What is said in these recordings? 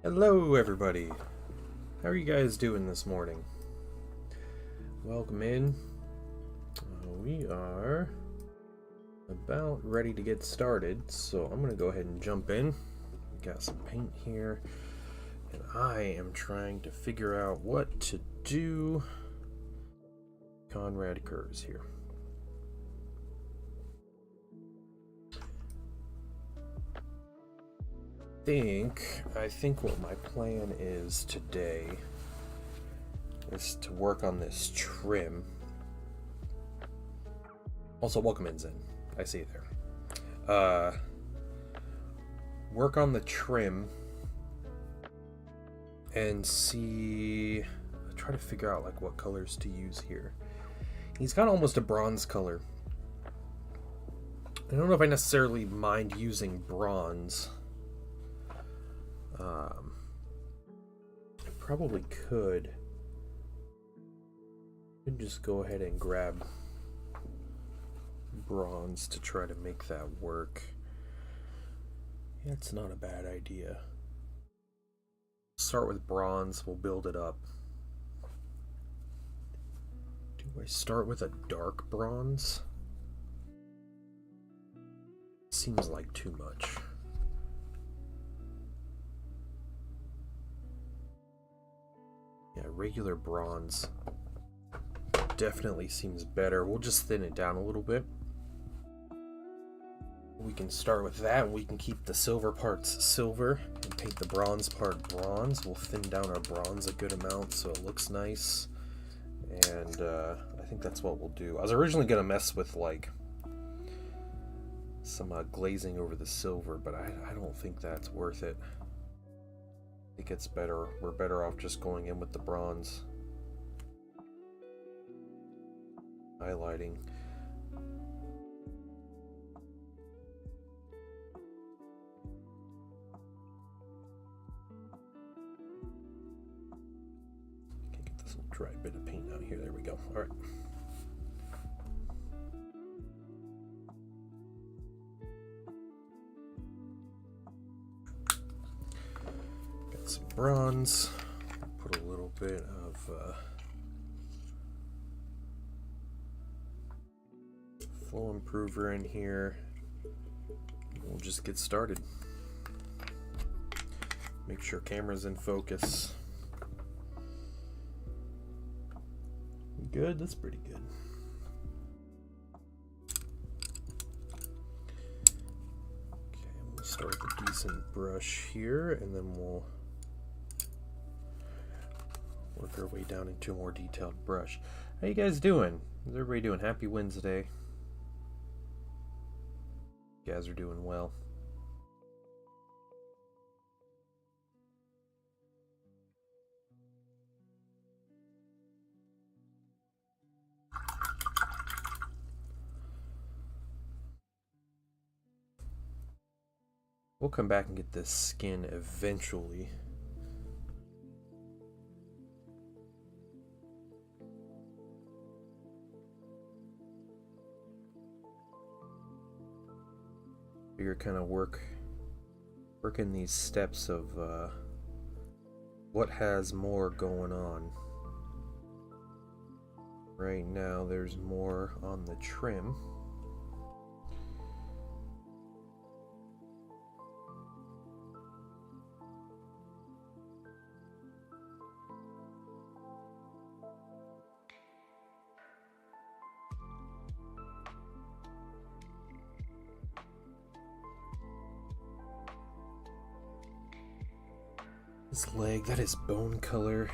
Hello everybody! How are you guys doing this morning? Welcome in. We are about ready to get started, so I'm going to go ahead and jump in. Got some paint here, and I am trying to figure out what to do. Konrad Curze here. I think what my plan is today is to work on this trim. Also, welcome in, Zen. I see you there. Work on the trim and try to figure out like what colors to use here. He's got almost a bronze color. I don't know if I necessarily mind using bronze. I probably could just go ahead and grab bronze to try to make that work. It's not a bad idea. Start with bronze, we'll build it up. Do I start with a dark bronze? Seems like too much. Yeah, regular bronze definitely seems better. We'll just thin it down a little bit. We can start with that. We can keep the silver parts silver and paint the bronze part bronze. We'll thin down our bronze a good amount so it looks nice. And I think that's what we'll do. I was originally going to mess with like some glazing over the silver, but I don't think that's worth it. I think it's better. We're better off just going in with the bronze. Highlighting. Okay, get this little dry bit of paint out here. There we go. All right. Got some bronze. Put a little bit of flow improver in here. We'll just get started. Make sure camera's in focus. Good, that's pretty good. Okay, we'll start with a decent brush here, and then we'll work our way down into a more detailed brush. How you guys doing? How's everybody doing? Happy Wednesday. You guys are doing well. We'll come back and get this skin eventually. Figure kind of working these steps of what has more going on. Right now there's more on the trim. This leg, that is bone color.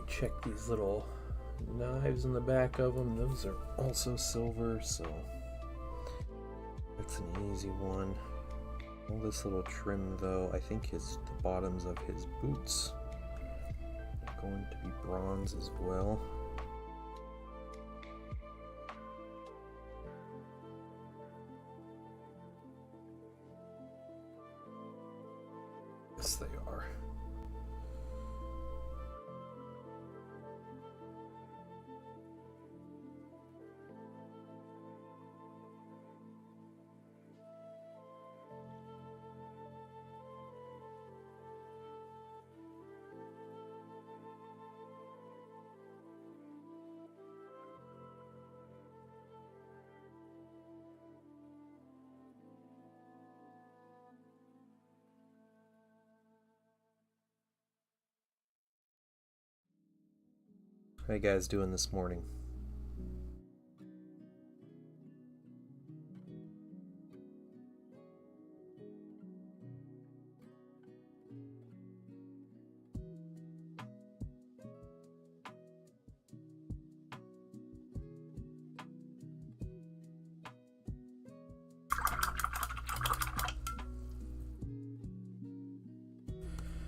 check these little knives in the back of them. Those are also silver, so that's an easy one. All this little trim though, I think the bottoms of his boots are going to be bronze as well. Yes, they are. How you guys doing this morning?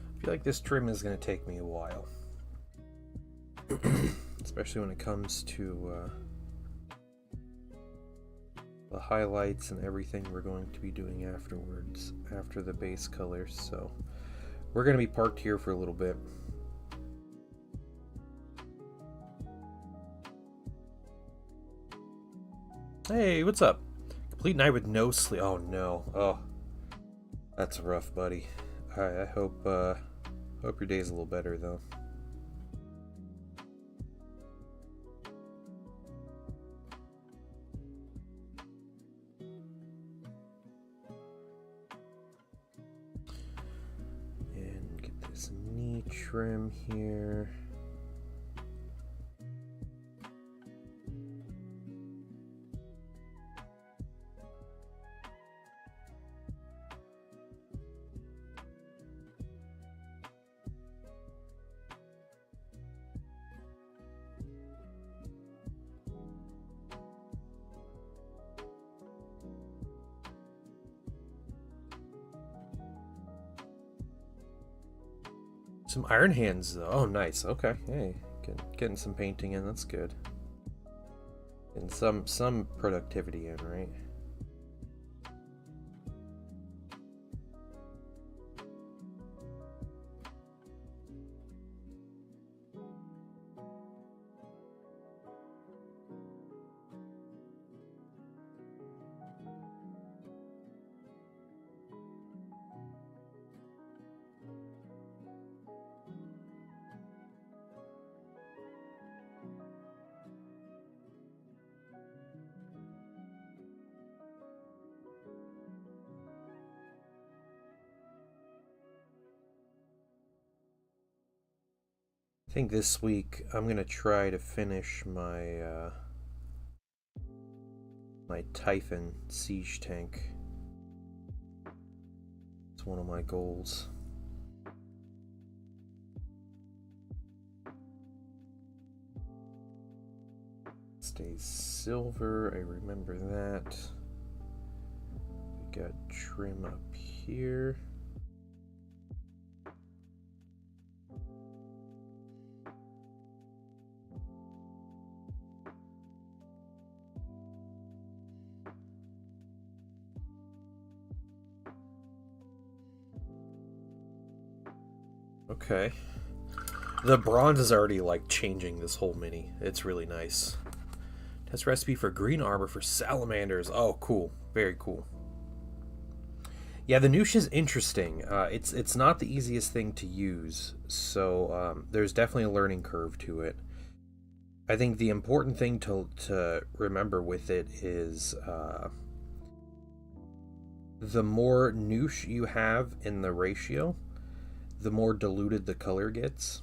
I feel like this trim is going to take me a while. Especially when it comes to the highlights and everything we're going to be doing afterwards, after the base colors. So we're going to be parked here for a little bit. Hey, what's up? Complete night with no sleep. Oh no. Oh, that's rough, buddy. I hope your day's a little better though. Knee trim here. Some iron hands though. Oh, nice. Okay. Hey, getting some painting in. That's good. And some productivity in, right? I think this week I'm gonna try to finish my my Typhon siege tank. It's one of my goals. Stays silver, I remember that. We got trim up here. Okay. The bronze is already like changing this whole mini. It's really nice. Test recipe for green armor for salamanders. Oh, cool. Very cool. Yeah, the noosh is interesting. It's not the easiest thing to use, so there's definitely a learning curve to it. I think the important thing to remember with it is the more noosh you have in the ratio, the more diluted the color gets.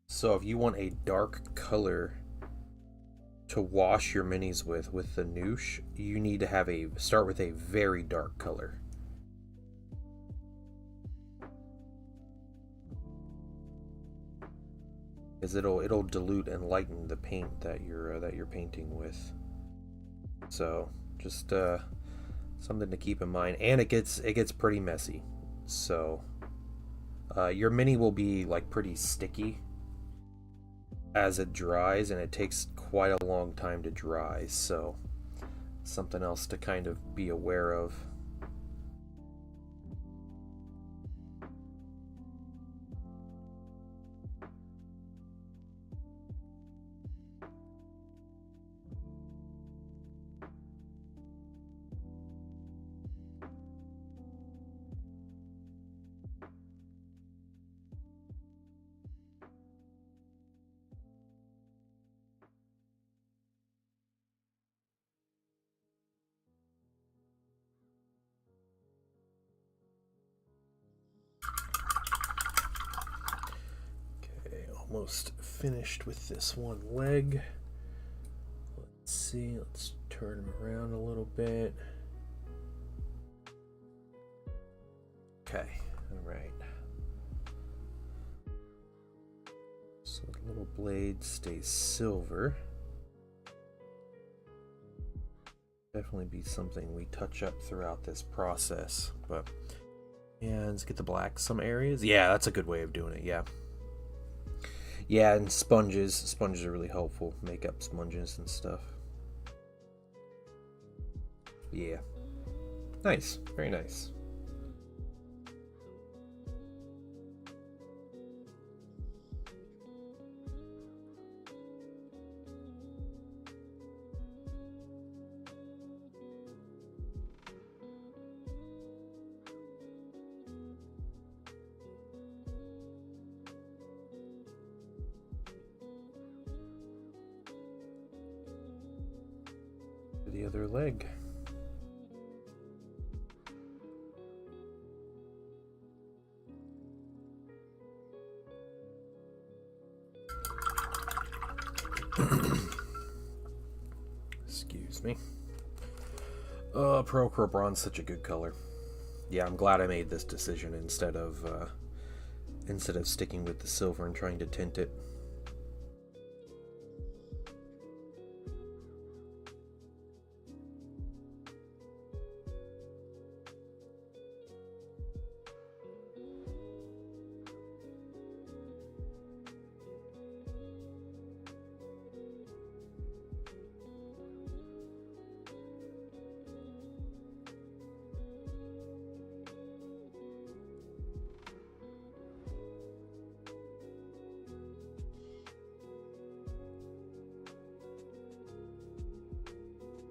So if you want a dark color to wash your minis with the noosh, you need to start with a very dark color. because it'll dilute and lighten the paint that you're painting with. So just something to keep in mind, and it gets pretty messy. So your mini will be like pretty sticky as it dries, and it takes quite a long time to dry. So something else to kind of be aware of. Almost finished with this one leg. Let's see, let's turn him around a little bit. Okay, alright. So the little blade stays silver. Definitely be something we touch up throughout this process. But yeah, let's get the black some areas. Yeah, that's a good way of doing it, yeah. Yeah, and sponges are really helpful. Makeup sponges and stuff. Yeah. Nice. Very nice. The other leg. Excuse me. Pearl Crow Bronze, such a good color. Yeah, I'm glad I made this decision instead of sticking with the silver and trying to tint it.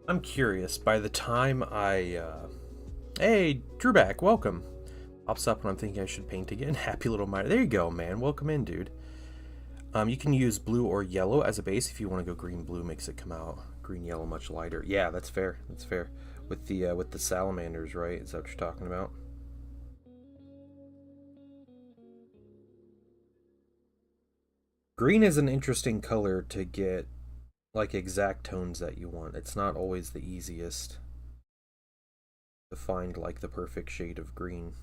I'm curious, by the time hey, Drewback, welcome. Pops up when I'm thinking I should paint again. Happy little miner. There you go, man. Welcome in, dude. You can use blue or yellow as a base. If you want to go green-blue, makes it come out green-yellow much lighter. Yeah, that's fair. That's fair. With the salamanders, right? Is that what you're talking about? Green is an interesting color to get like exact tones that you want. It's not always the easiest to find like the perfect shade of green.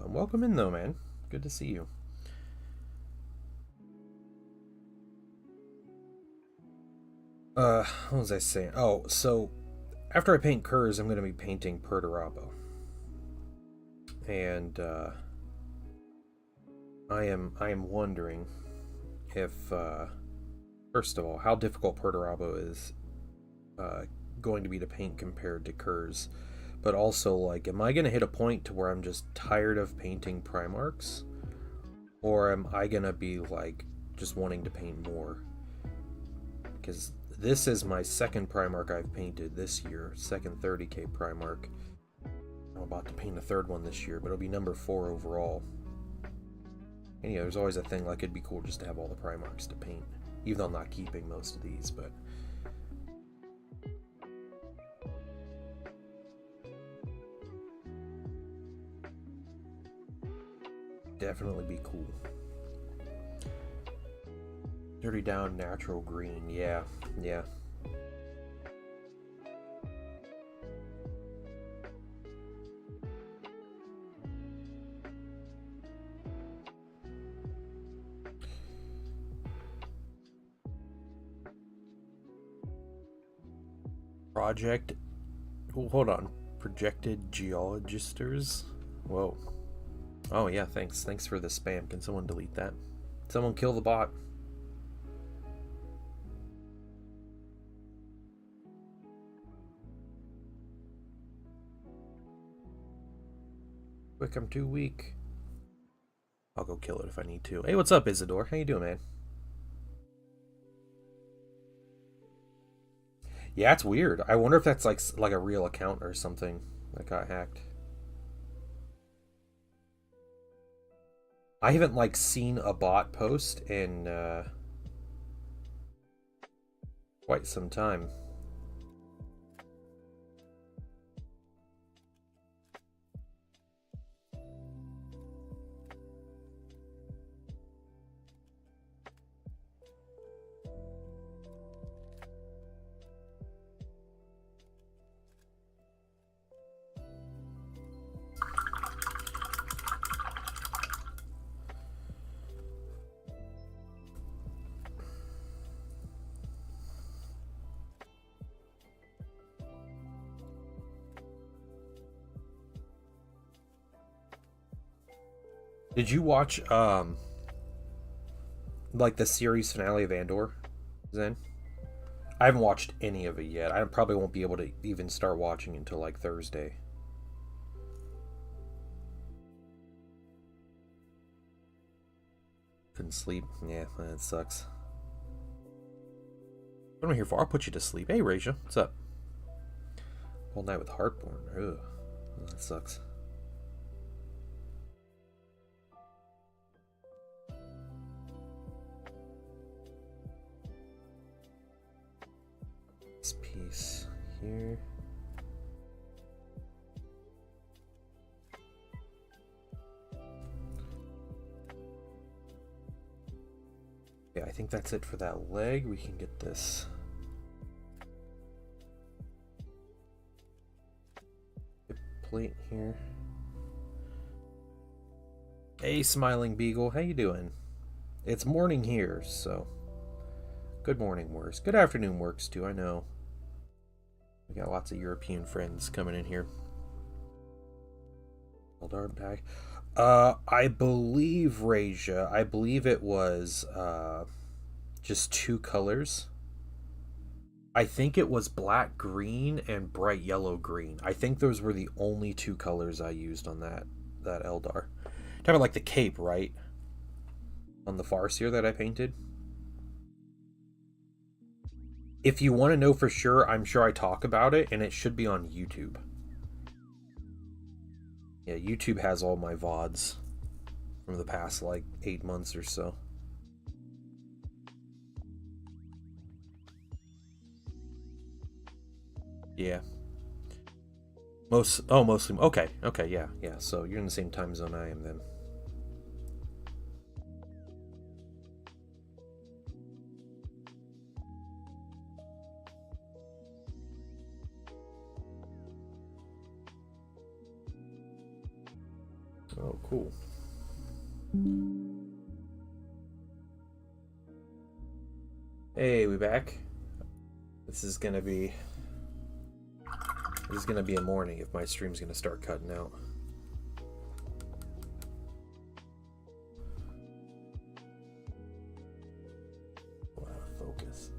Welcome in though, man. Good to see you. What was I saying? Oh, so after I paint Curze, I'm going to be painting Perturabo. And I am wondering if first of all, how difficult Perturabo is going to be to paint compared to Curze. But also, like, am I going to hit a point to where I'm just tired of painting Primarchs? Or am I going to be, like, just wanting to paint more? Because this is my second Primarch I've painted this year. Second 30k Primarch. I'm about to paint a third one this year, but it'll be number 4 overall. And yeah, there's always a thing, like, it'd be cool just to have all the Primarchs to paint. Even though I'm not keeping most of these, but... definitely be cool. Dirty down natural green, yeah. Project... Oh, hold on. Projected geologisters? Whoa. Oh yeah, thanks. Thanks for the spam. Can someone delete that? Someone kill the bot. Quick, I'm too weak. I'll go kill it if I need to. Hey, what's up, Isidore? How you doing, man? Yeah, it's weird. I wonder if that's like a real account or something that got hacked. I haven't like seen a bot post in quite some time. Did you watch like the series finale of Andor, Zen? I haven't watched any of it yet. I probably won't be able to even start watching until like Thursday. Couldn't sleep. Yeah, that sucks. What am I here for? I'll put you to sleep. Hey, Raja, what's up? All night with heartburn. Ugh, that sucks. This piece here. Yeah, I think that's it for that leg. We can get this. Plate here. Hey, Smiling Beagle, how you doing? It's morning here, so good morning, Works. Good afternoon, Works too. I know we got lots of European friends coming in here. Eldar bag. I believe, Raja, I believe it was just two colors. I think it was black green and bright yellow green. I think those were the only two colors I used on that Eldar. Talking about like the cape, right? On the Farseer that I painted. If you want to know for sure, I'm sure I talk about it, and it should be on YouTube. Yeah, YouTube has all my VODs from the past like 8 months or so. Yeah. Mostly. Okay, yeah. So you're in the same time zone I am then. Oh, cool. Hey, we back. This is gonna be a morning if my stream's gonna start cutting out. Wow, focus.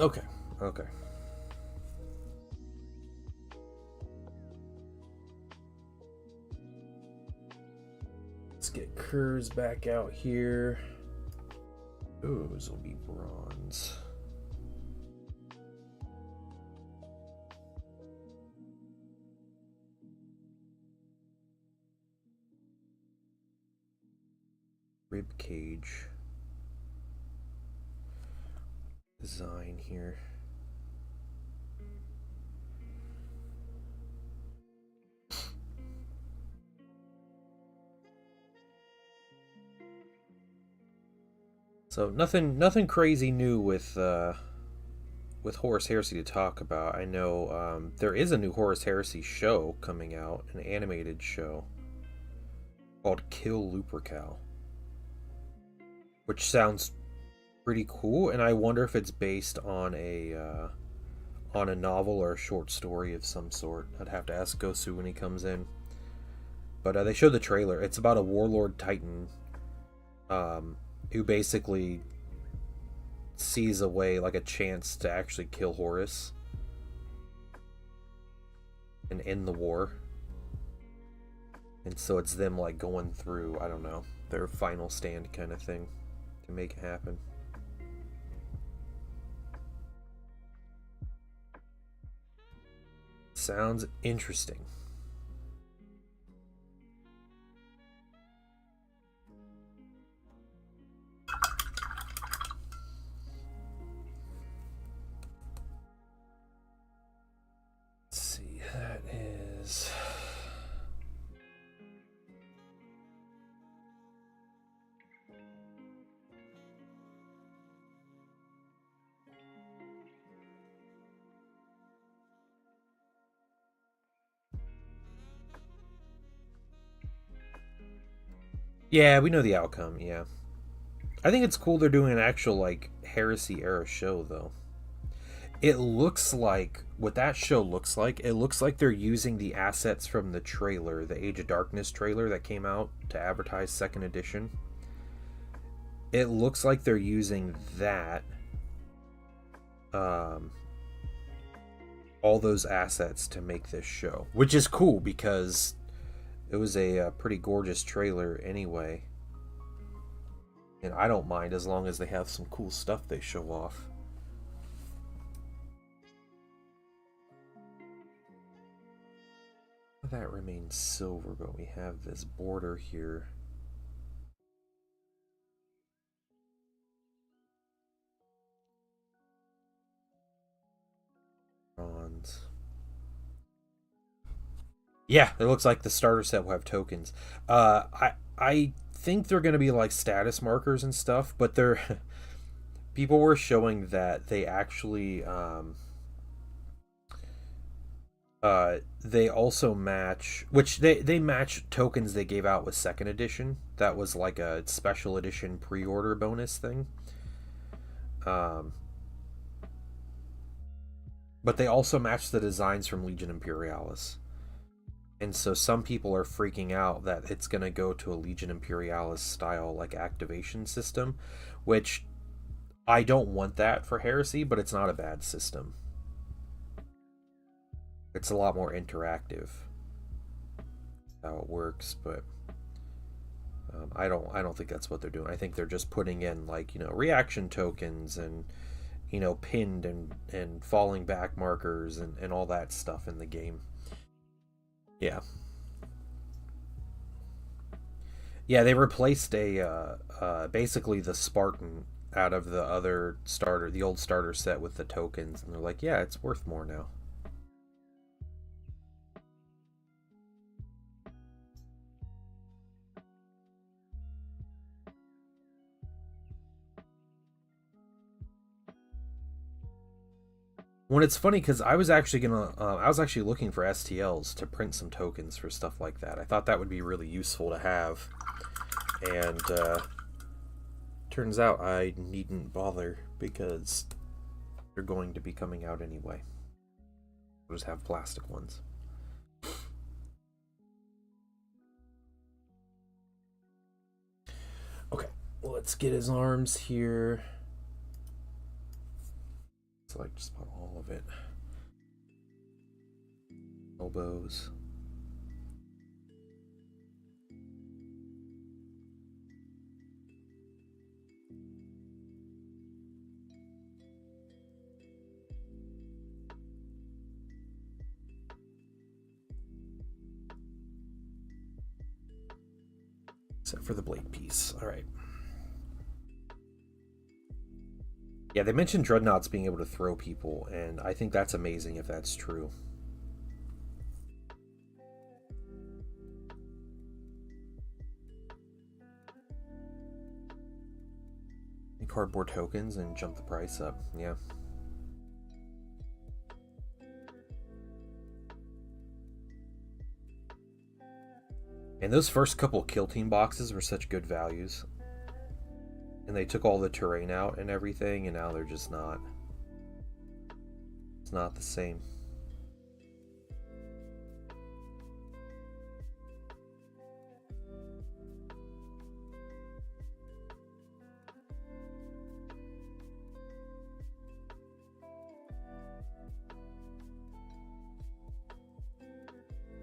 Okay. Let's get Curze back out here. Ooh, this will be bronze. Rib cage design here. So nothing crazy new with Horus Heresy to talk about. I know there is a new Horus Heresy show coming out, an animated show called Kill Lupercal, which sounds pretty cool, and I wonder if it's based on a novel or a short story of some sort. I'd have to ask Gosu when he comes in. But they showed the trailer. It's about a warlord titan who basically sees a way, like a chance to actually kill Horus and end the war. And so it's them like going through, I don't know, their final stand kind of thing to make it happen. Sounds interesting. Let's see, that is... Yeah, we know the outcome, yeah. I think it's cool they're doing an actual, like, Heresy era show, though. It looks like, what that show looks like, it looks like they're using the assets from the trailer, the Age of Darkness trailer that came out to advertise 2nd edition. It looks like they're using that, all those assets to make this show. Which is cool, because it was a pretty gorgeous trailer anyway. And I don't mind as long as they have some cool stuff they show off. That remains silver, but we have this border here. Bronze. Yeah, it looks like the starter set will have tokens. I think they're going to be like status markers and stuff, but they're people were showing that they actually they also match, which they match tokens they gave out with 2nd edition. That was like a special edition pre-order bonus thing. But they also match the designs from Legion Imperialis. And so some people are freaking out that it's going to go to a Legion Imperialis style like activation system, which I don't want that for Heresy, but it's not a bad system. It's a lot more interactive how it works, but I don't think that's what they're doing. I think they're just putting in, like, you know, reaction tokens and, you know, pinned and falling back markers and all that stuff in the game. Yeah. Yeah, they replaced basically the Spartan out of the other starter, the old starter set with the tokens, and they're like, yeah, it's worth more now. When it's funny, because I was actually looking for STLs to print some tokens for stuff like that. I thought that would be really useful to have, and turns out I needn't bother because they're going to be coming out anyway. I'll just have plastic ones. Okay, well, let's get his arms here. So like just about all of it. Elbows. Except for the blade piece. All right. Yeah, they mentioned Dreadnoughts being able to throw people, and I think that's amazing if that's true. Cardboard tokens and jump the price up, yeah. And those first couple kill team boxes were such good values. And they took all the terrain out and everything, and now they're just not. It's not the same.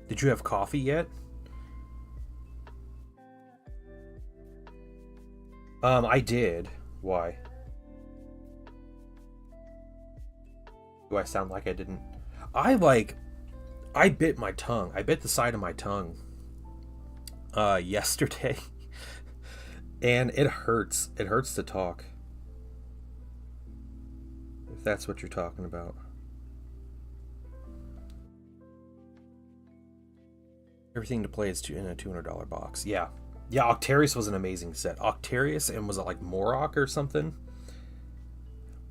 Did you have coffee yet? I did. Why? Do I sound like I didn't? I bit my tongue. I bit the side of my tongue yesterday. And it hurts. It hurts to talk. If that's what you're talking about. Everything to play is in a $200 box. Yeah. Yeah, Octarius was an amazing set. Octarius, and was it like Morok or something?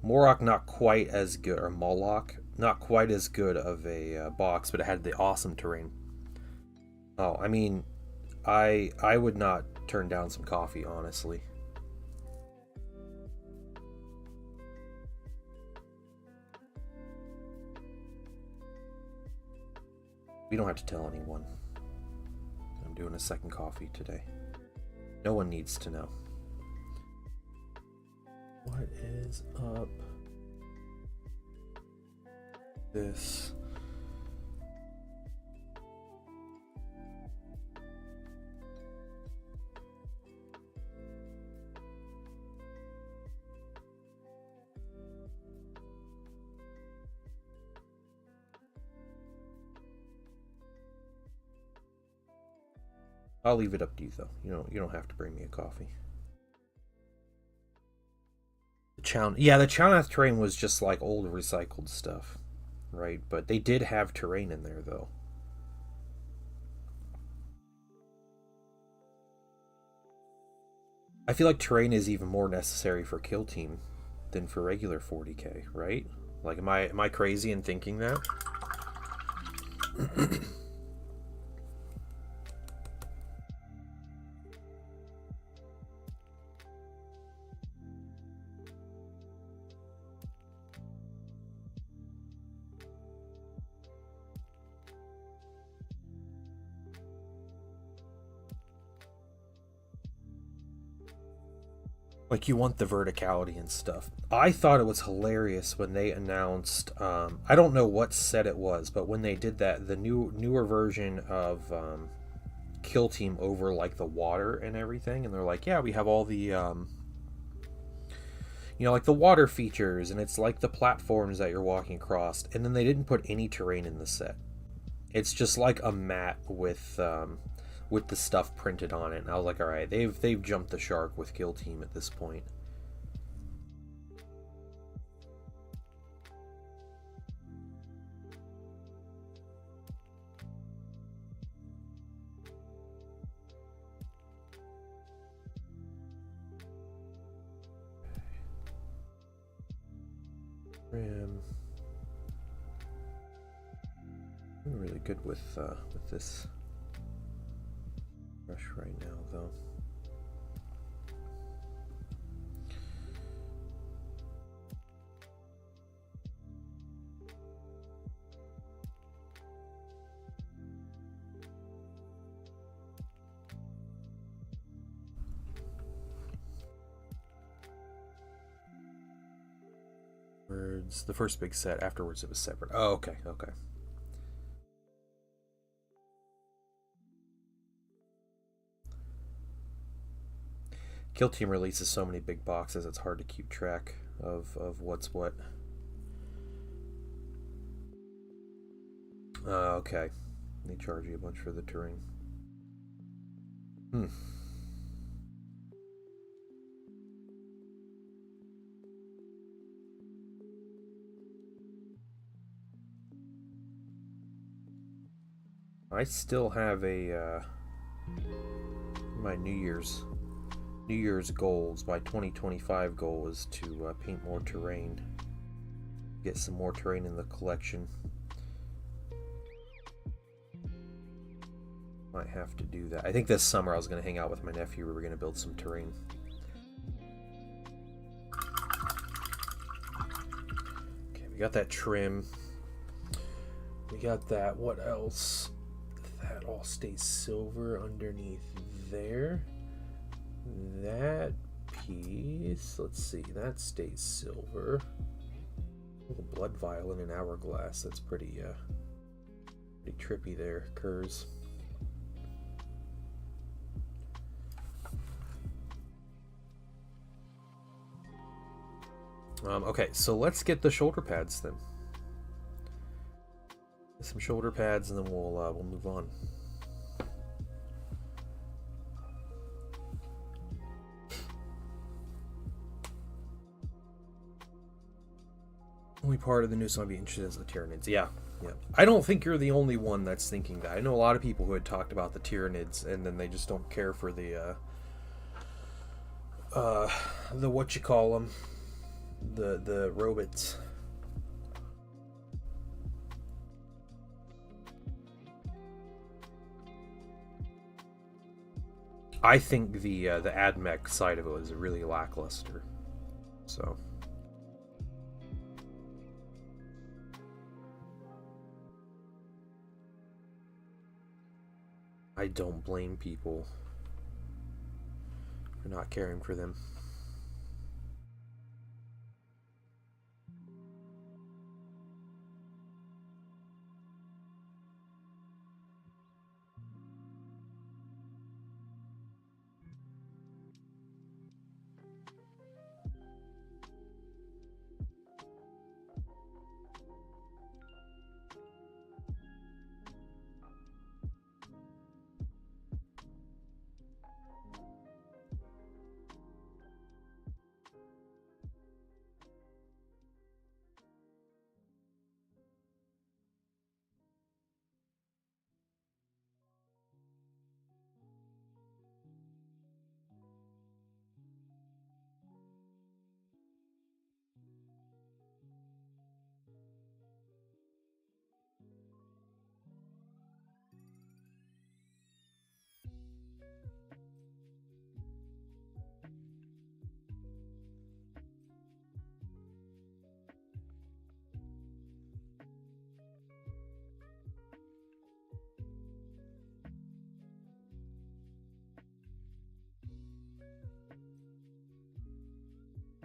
Morok not quite as good, or Moloch, not quite as good of a box, but it had the awesome terrain. Oh, I mean, I would not turn down some coffee, honestly. We don't have to tell anyone. I'm doing a second coffee today. No one needs to know. What is up? This. I'll leave it up to you though. You don't have to bring me a coffee. The Chownath terrain was just like old recycled stuff, right? But they did have terrain in there though. I feel like terrain is even more necessary for Kill Team than for regular 40k, right? Like, am I crazy in thinking that? Like, you want the verticality and stuff. I thought it was hilarious when they announced, I don't know what set it was, but when they did that, the newer version of Kill Team over like the water and everything, and they're like, yeah, we have all the like the water features, and it's like the platforms that you're walking across, and then they didn't put any terrain in the set. It's just like a map with the stuff printed on it, and I was like, all right, they've jumped the shark with Kill Team at this point. I'm really good with this brush right now, though. The first big set. Afterwards, it was separate. Oh, okay, okay. Kill Team releases so many big boxes, it's hard to keep track of what's what. Okay. They charge you a bunch for the terrain. I still have my New Year's goals. My 2025 goal is to paint more terrain, get some more terrain in the collection. Might have to do that. I think this summer I was going to hang out with my nephew. We were going to build some terrain. got that trim. We got that. What else? That all stays silver underneath there. That piece, let's see, that stays silver. Oh, blood vial in an hourglass. That's pretty trippy there, Curze. Okay, so let's get the shoulder pads then. Get some shoulder pads, and then we'll move on. Only part of the news I'd be interested in is the Tyranids. Yeah. I don't think you're the only one that's thinking that. I know a lot of people who had talked about the Tyranids, and then they just don't care for the what you call them, the robots. I think the AdMech side of it was really lackluster. So. I don't blame people for not caring for them.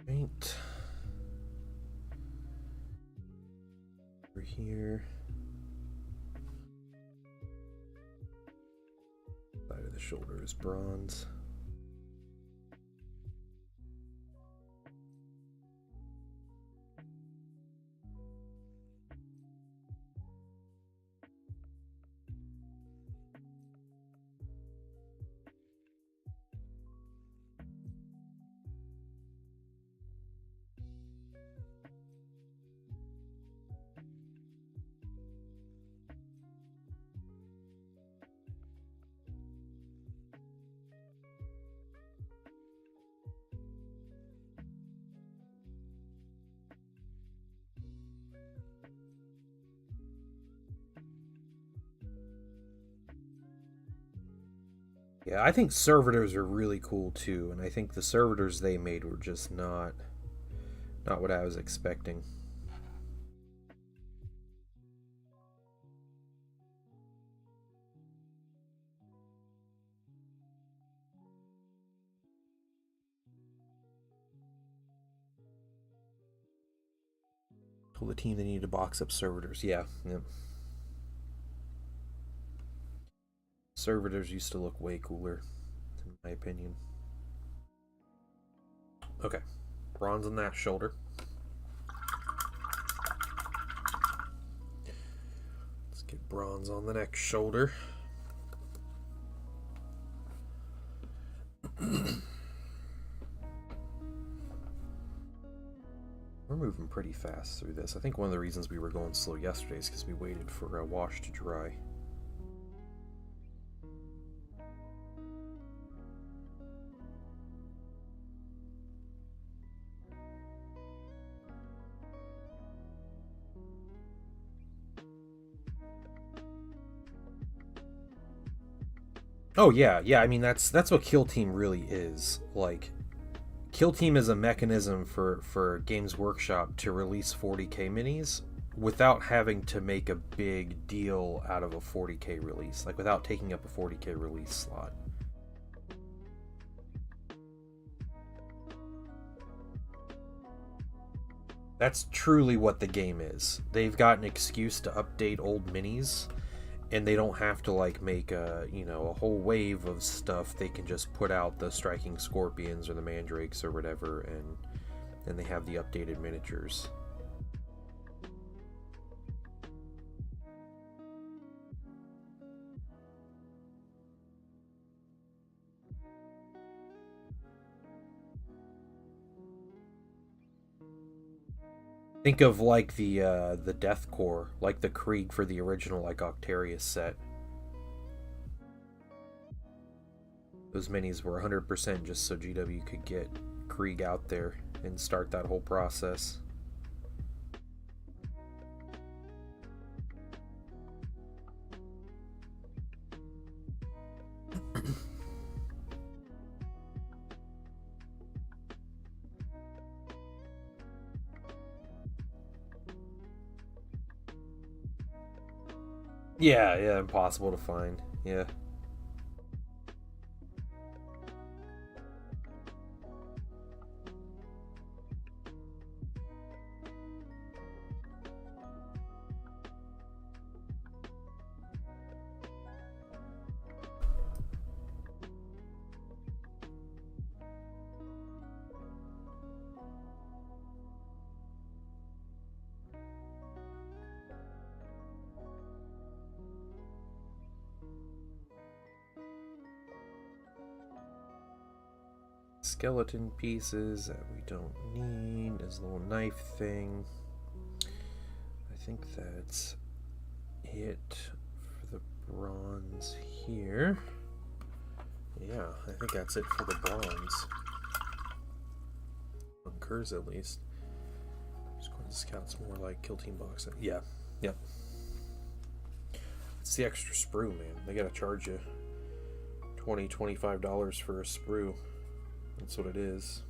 Right. Over here. Side of the shoulder is bronze. Yeah, I think servitors are really cool too, and I think the servitors they made were just not what I was expecting. Told the team they needed to box up servitors. Yeah. Servitors used to look way cooler, in my opinion. Okay, bronze on that shoulder. Let's get bronze on the next shoulder. We're moving pretty fast through this. I think one of the reasons we were going slow yesterday is because we waited for a wash to dry. Oh yeah, I mean that's what Kill Team really is. Like, Kill Team is a mechanism for Games Workshop to release 40k minis without having to make a big deal out of a 40k release, like without taking up a 40k release slot. That's truly what the game is. They've got an excuse to update old minis, and they don't have to like make a whole wave of stuff. They can just put out the Striking Scorpions or the Mandrakes or whatever, and they have the updated miniatures. Think of like the Death Corps, like the Krieg for the original like Octarius set. Those minis were 100% just so GW could get Krieg out there and start that whole process. Yeah, impossible to find. Yeah. Skeleton pieces that we don't need. There's a little knife thing. I think that's it for the bronze here. Yeah, I think that's it for the bronze. On Curze at least. Just going to scout some more like Kill Team boxing. Yeah, yep. It's the extra sprue, man. They gotta charge you $20-$25 for a sprue. That's what it is.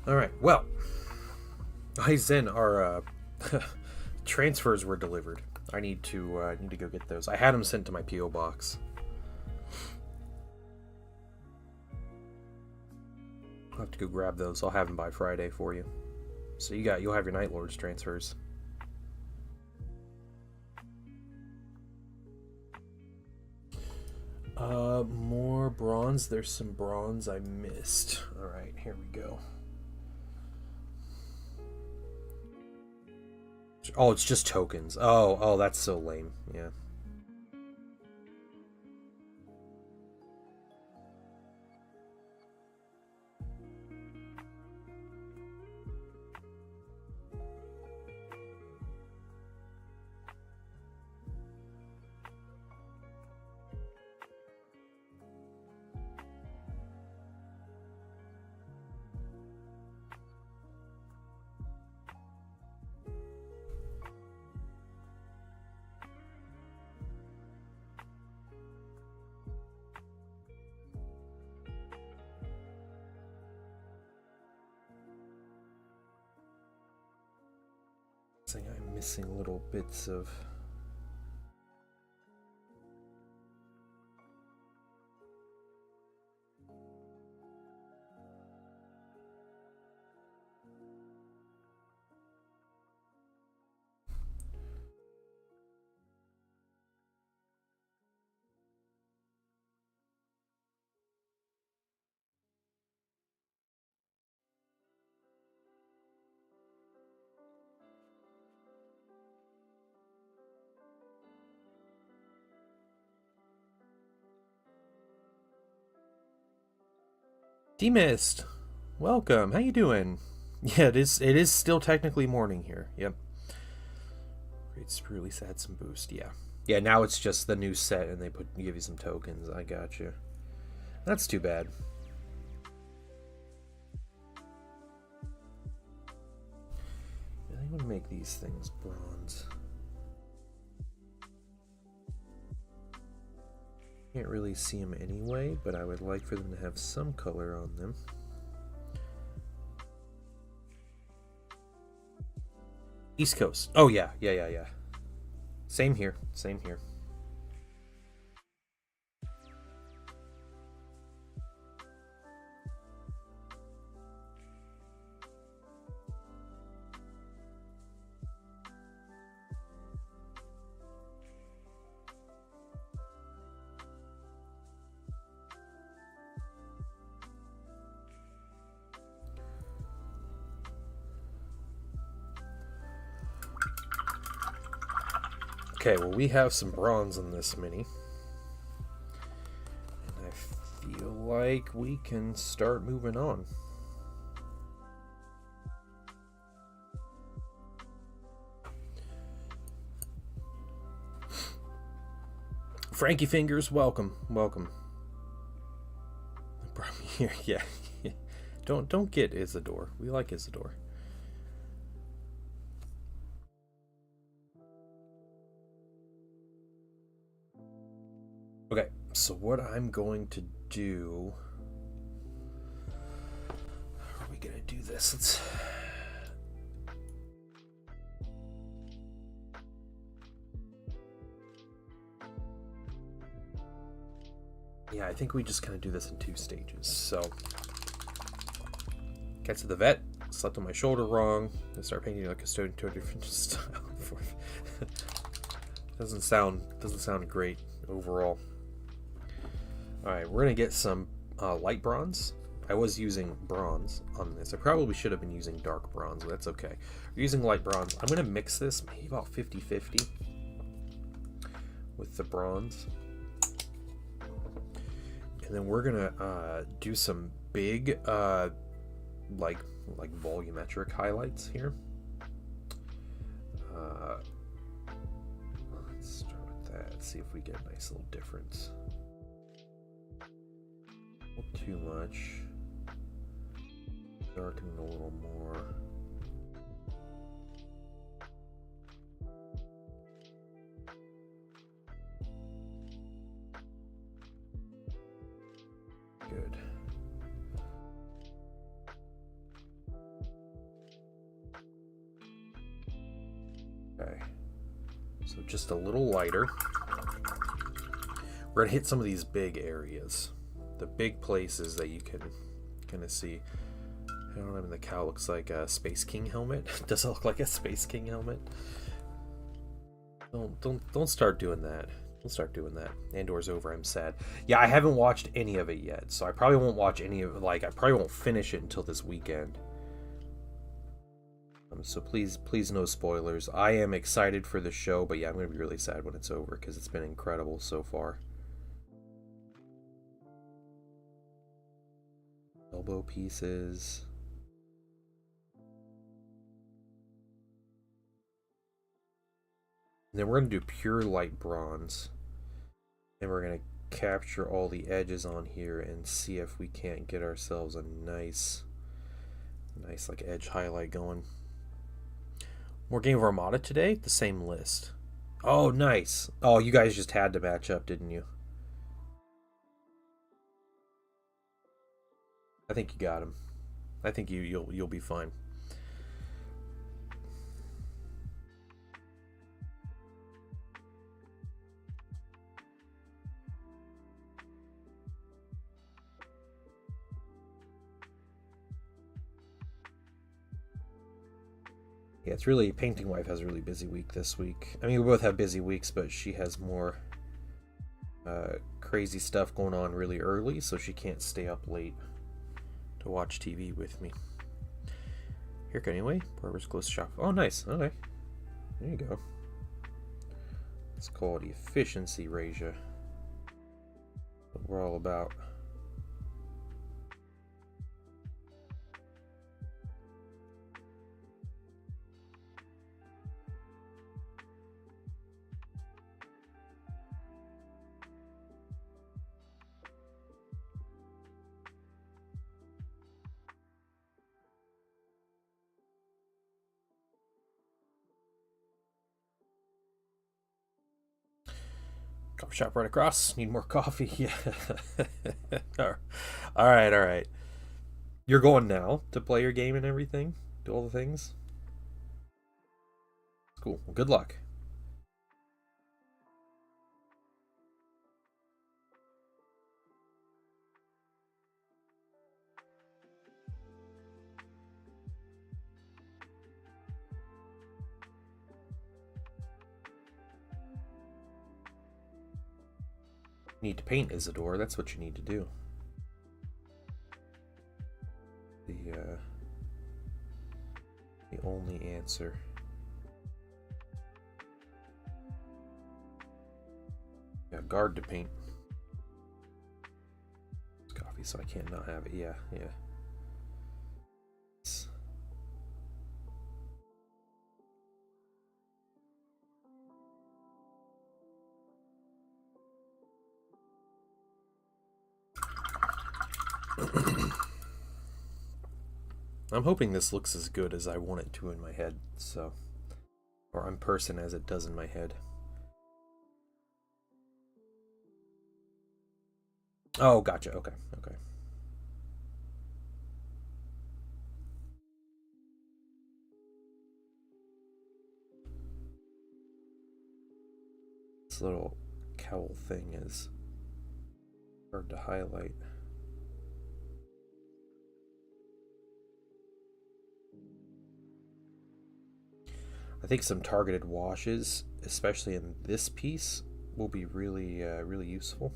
All right. Well, Zen, our transfers were delivered. I need to go get those. I had them sent to my PO box. I'll have to go grab those. I'll have them by Friday for you. So you'll have your Night Lords transfers. More bronze. There's some bronze I missed. All right, here we go. Oh, it's just tokens. Oh, that's so lame. Yeah. I'm missing little bits of Demist. Welcome. How you doing? Yeah, it is still technically morning here. Yep. It's really sad some boost, yeah. Yeah, now it's just the new set and they give you some tokens. I got you. That's too bad. I want to make these things bronze. Can't really see them anyway, but I would like for them to have some color on them. East Coast. Oh yeah. Same here. Okay, well, we have some bronze in this mini. And I feel like we can start moving on. Frankie Fingers, welcome. Brought me here, yeah. Don't get Isidore. We like Isidore. Okay, so what I'm going to do... How are we going to do this? Yeah, I think we just kind of do this in 2 stages. So, get to the vet, slept on my shoulder wrong, and start painting like a custodian to a different style. doesn't sound great overall. Alright, we're going to get some light bronze. I was using bronze on this. I probably should have been using dark bronze, but that's okay. We're using light bronze. I'm going to mix this maybe about 50-50 with the bronze. And then we're going to do some big, like volumetric highlights here. Let's start with that. See if we get a nice little difference. Not too much. Darken a little more. Good. Okay. So just a little lighter. We're gonna hit some of these big areas. The big places that you can kind of see. I don't know, the cow looks like a Space King helmet. Does it look like a Space King helmet? Don't start doing that. Don't start doing that. Andor's over, I'm sad. Yeah, I haven't watched any of it yet, so I probably won't watch any of it. Like, I probably won't finish it until this weekend. So please no spoilers. I am excited for the show, but yeah, I'm gonna be really sad when it's over because it's been incredible so far. Elbow pieces. And then we're going to do pure light bronze. And we're going to capture all the edges on here and see if we can't get ourselves a nice like edge highlight going. More Game of Armada today? The same list. Oh, nice. Oh, you guys just had to match up, didn't you? I think you got him. I think you'll be fine. Yeah, it's really, Painting Wife has a really busy week this week. I mean, we both have busy weeks, but she has more crazy stuff going on really early, so she can't stay up late to watch TV with me. Here, anyway, Barber's close shop. Oh, nice. Okay, there you go. It's called efficiency, Raja. What we're all about. Coffee shop right across. Need more coffee. Yeah. All right, all right. You're going now to play your game and everything? Do all the things? Cool. Well, good luck. You need to paint Isidore. That's what you need to do. The only answer. Yeah, guard to paint. It's coffee, so I can't not have it. Yeah, yeah. I'm hoping this looks as good as I want it to in my head, so... Or in person as it does in my head. Oh, gotcha. Okay, okay. This little cowl thing is hard to highlight. I think some targeted washes, especially in this piece, will be really, really useful.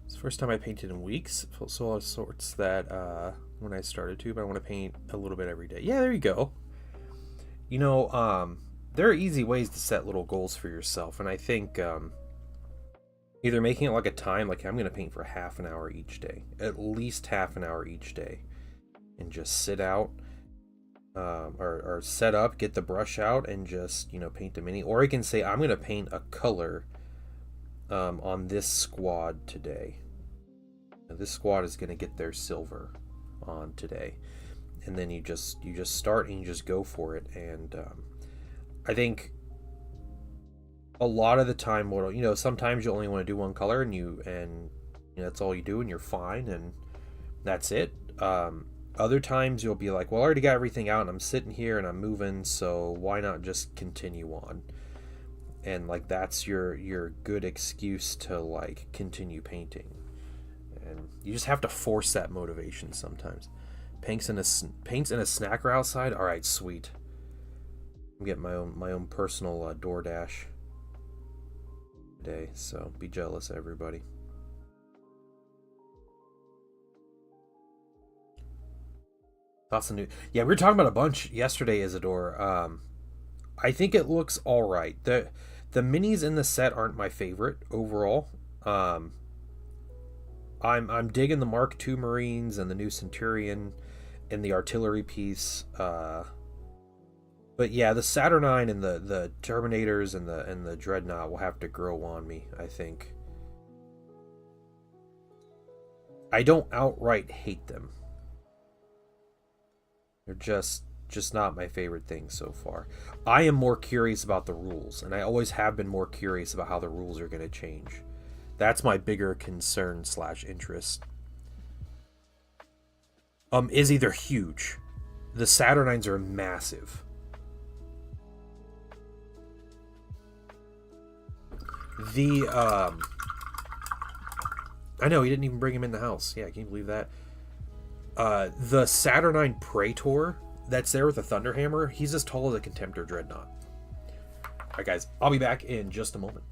It's the first time I painted in weeks. So all sorts that when I started to, but I want to paint a little bit every day. Yeah, there you go. You know, there are easy ways to set little goals for yourself, and I think either making it like a time, like I'm going to paint for half an hour each day, at least half an hour each day, and just sit out, or set up, get the brush out, and just, you know, paint the mini. Or I can say I'm going to paint a color on this squad today. Now, this squad is going to get their silver on today, and then you just start and you just go for it. And I think a lot of the time, what you know, sometimes you only want to do one color, and you know, that's all you do, and you're fine, and that's it. Other times you'll be like, well, I already got everything out, and I'm sitting here and I'm moving, so why not just continue on? And like that's your good excuse to like continue painting, and you just have to force that motivation sometimes. Paints in a snacker outside. All right, sweet. I'm getting my own personal DoorDash today, so be jealous, everybody. Thoughts on new? Yeah, we were talking about a bunch yesterday, Isidore. I think it looks all right. The minis in the set aren't my favorite overall. I'm digging the Mark II Marines and the new Centurion and the artillery piece. But yeah, the Saturnine and the Terminators and the Dreadnought will have to grow on me, I think. I don't outright hate them. They're just not my favorite thing so far. I am more curious about the rules, and I always have been more curious about how the rules are going to change. That's my bigger concern / interest. Is either huge. The Saturnines are massive. I know, he didn't even bring him in the house. Yeah, can you believe that? The Saturnine Praetor that's there with a Thunderhammer, he's as tall as a Contemptor Dreadnought. Alright guys, I'll be back in just a moment.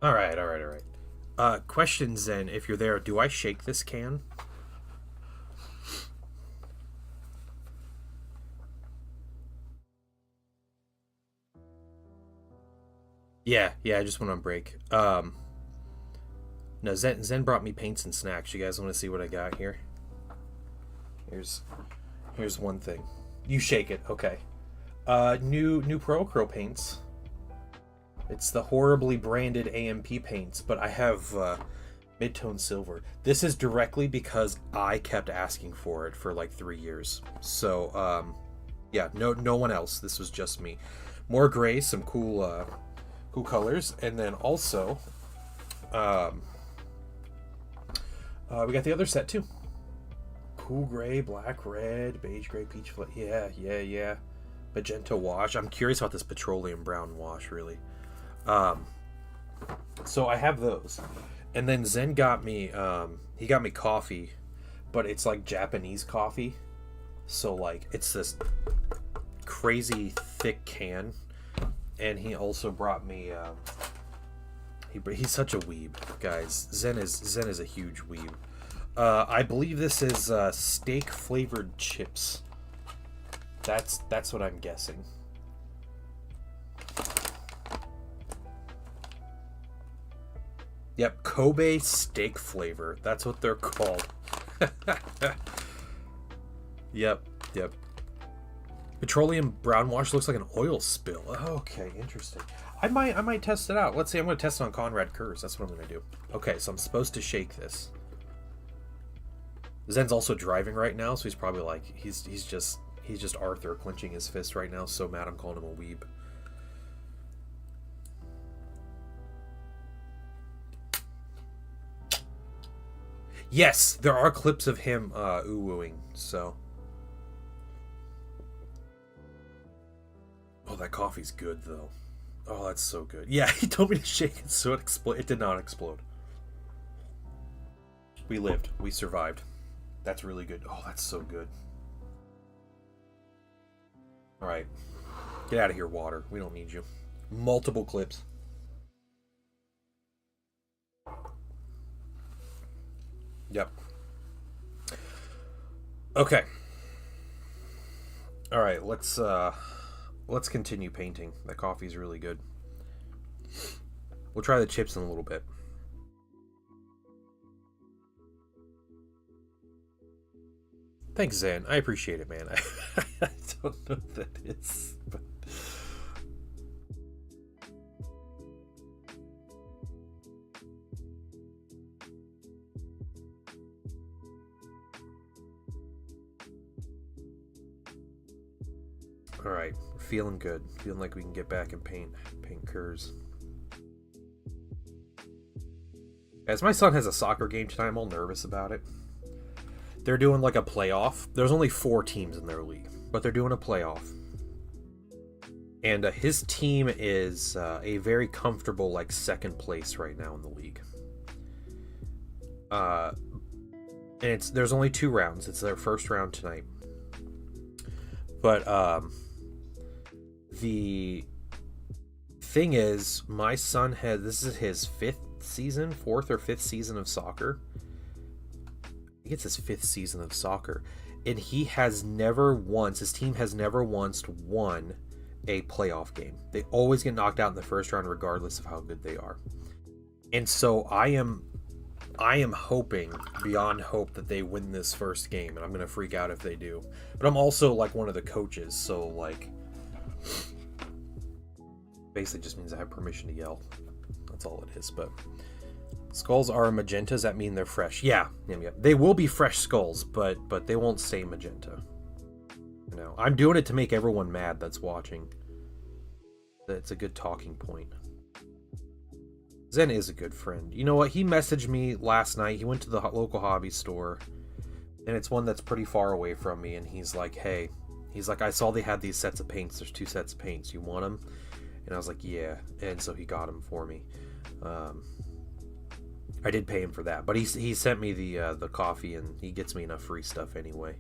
Alright, alright, alright. Question, Zen, if you're there, do I shake this can? Yeah, I just went on break. No, Zen brought me paints and snacks. You guys want to see what I got here? Here's one thing. You shake it, okay. New Pro Acryl paints. It's the horribly branded AMP paints, but I have mid-tone silver. This is directly because I kept asking for it for like 3 years. So, yeah, no one else. This was just me. More gray, some cool colors, and then also, we got the other set too. Cool gray, black, red, beige gray, peach flake. Yeah. Magenta wash. I'm curious about this petroleum brown wash, really. So I have those, and then Zen got me. He got me coffee, but it's like Japanese coffee. So like it's this crazy thick can, and he also brought me. He's such a weeb, guys. Zen is a huge weeb. I believe this is steak flavored chips. That's what I'm guessing. Yep, Kobe steak flavor. That's what they're called. Yep. Petroleum brown wash looks like an oil spill. Okay, interesting. I might test it out. Let's see. I'm going to test it on Konrad Curze. That's what I'm going to do. Okay, so I'm supposed to shake this. Zen's also driving right now, so he's probably like he's just Arthur clenching his fist right now. So mad I'm calling him a weeb. Yes, there are clips of him ooh-wooing, so. Oh, that coffee's good, though. Oh, that's so good. Yeah, he told me to shake it so it exploded. It did not explode. We lived. We survived. That's really good. Oh, that's so good. Alright. Get out of here, water. We don't need you. Multiple clips. Yep. Okay. All right, let's continue painting. That coffee's really good. We'll try the chips in a little bit. Thanks, Zen. I appreciate it, man. I don't know what that is, but all right, we're feeling good. Feeling like we can get back and paint Curze. As my son has a soccer game tonight, I'm all nervous about it. They're doing like a playoff. There's only 4 teams in their league, but they're doing a playoff. And his team is a very comfortable like 2nd place right now in the league. And there's only 2 rounds. It's their first round tonight. But the thing is, my son this is his 4th or 5th season of soccer. I think it's his 5th season of soccer, and his team has never once won a playoff game. They always get knocked out in the first round regardless of how good they are. And so I am hoping beyond hope that they win this first game, and I'm gonna freak out if they do. But I'm also like one of the coaches, so like basically just means I have permission to yell. That's all it is. But skulls are magenta. Does that mean they're fresh? Yeah. They will be fresh skulls, but they won't stay magenta. You know, I'm doing it to make everyone mad that's watching. That's a good talking point. Zen is a good friend. You know what? He messaged me last night. He went to the local hobby store, and it's one that's pretty far away from me, and he's like, hey, I saw they had these sets of paints. There's 2 sets of paints. You want them? And I was like, yeah. And so he got them for me. I did pay him for that, but he sent me the coffee, and he gets me enough free stuff anyway.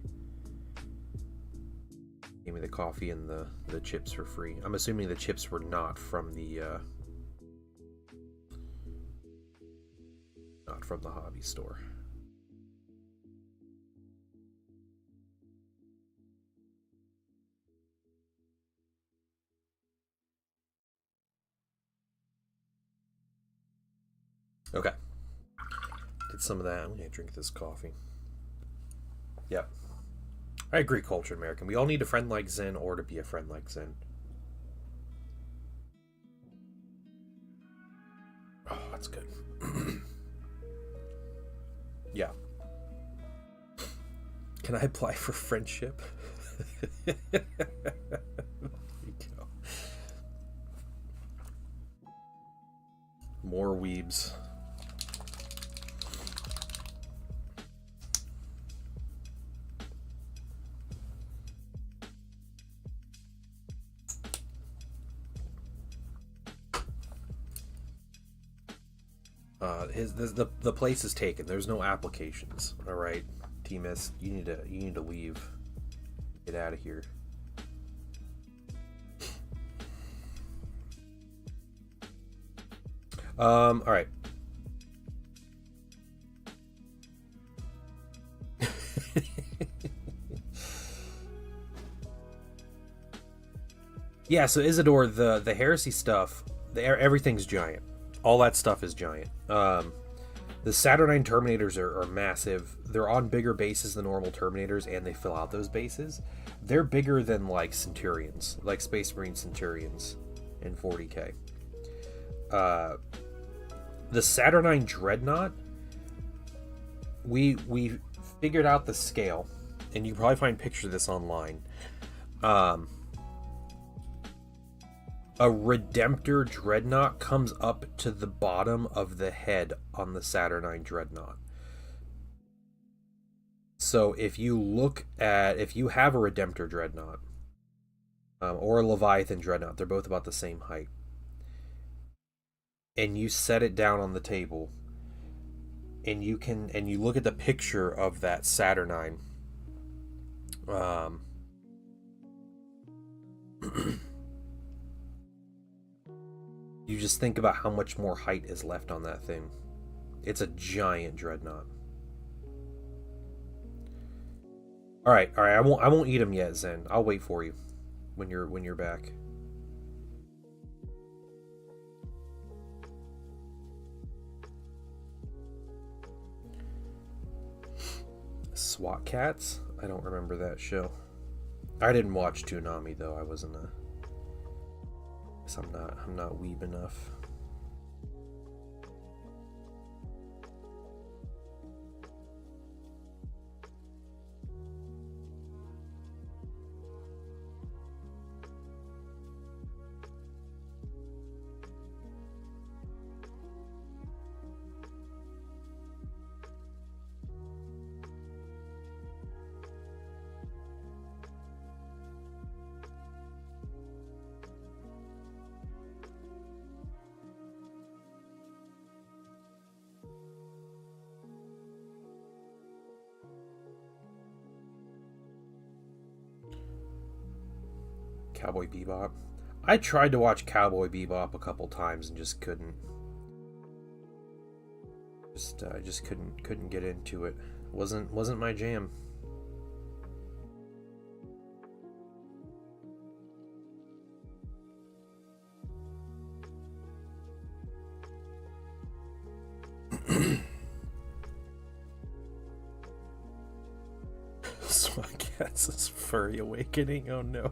Gave me the coffee and the chips for free. I'm assuming the chips were not from the Not from the hobby store. Okay. Did some of that. I'm gonna drink this coffee. Yep. I agree, Cultured American. We all need a friend like Zen or to be a friend like Zen. Oh, that's good. Yeah. Can I apply for friendship? There you go. More weebs. The place is taken. There's no applications. All right, T-Miss, you need to leave. Get out of here. All right. Yeah. So Isidore, the heresy stuff, everything's giant. All that stuff is giant. The Saturnine Terminators are massive. They're on bigger bases than normal Terminators, and they fill out those bases. They're bigger than like Centurions, like Space Marine Centurions in 40k. The Saturnine Dreadnought, we figured out the scale, and you can probably find pictures of this online. A Redemptor Dreadnought comes up to the bottom of the head on the Saturnine Dreadnought. So if you have a Redemptor Dreadnought, or a Leviathan Dreadnought, they're both about the same height, and you set it down on the table, and you look at the picture of that Saturnine, you just think about how much more height is left on that thing. It's a giant dreadnought. All right. I won't eat them yet, Zen. I'll wait for you when you're back. SWAT Cats? I don't remember that show. I didn't watch Toonami though. I wasn't a. I'm not weeb enough. Cowboy Bebop. I tried to watch Cowboy Bebop a couple times and just couldn't. Just couldn't get into it. Wasn't my jam. SWAT Cats' furry awakening. Oh no.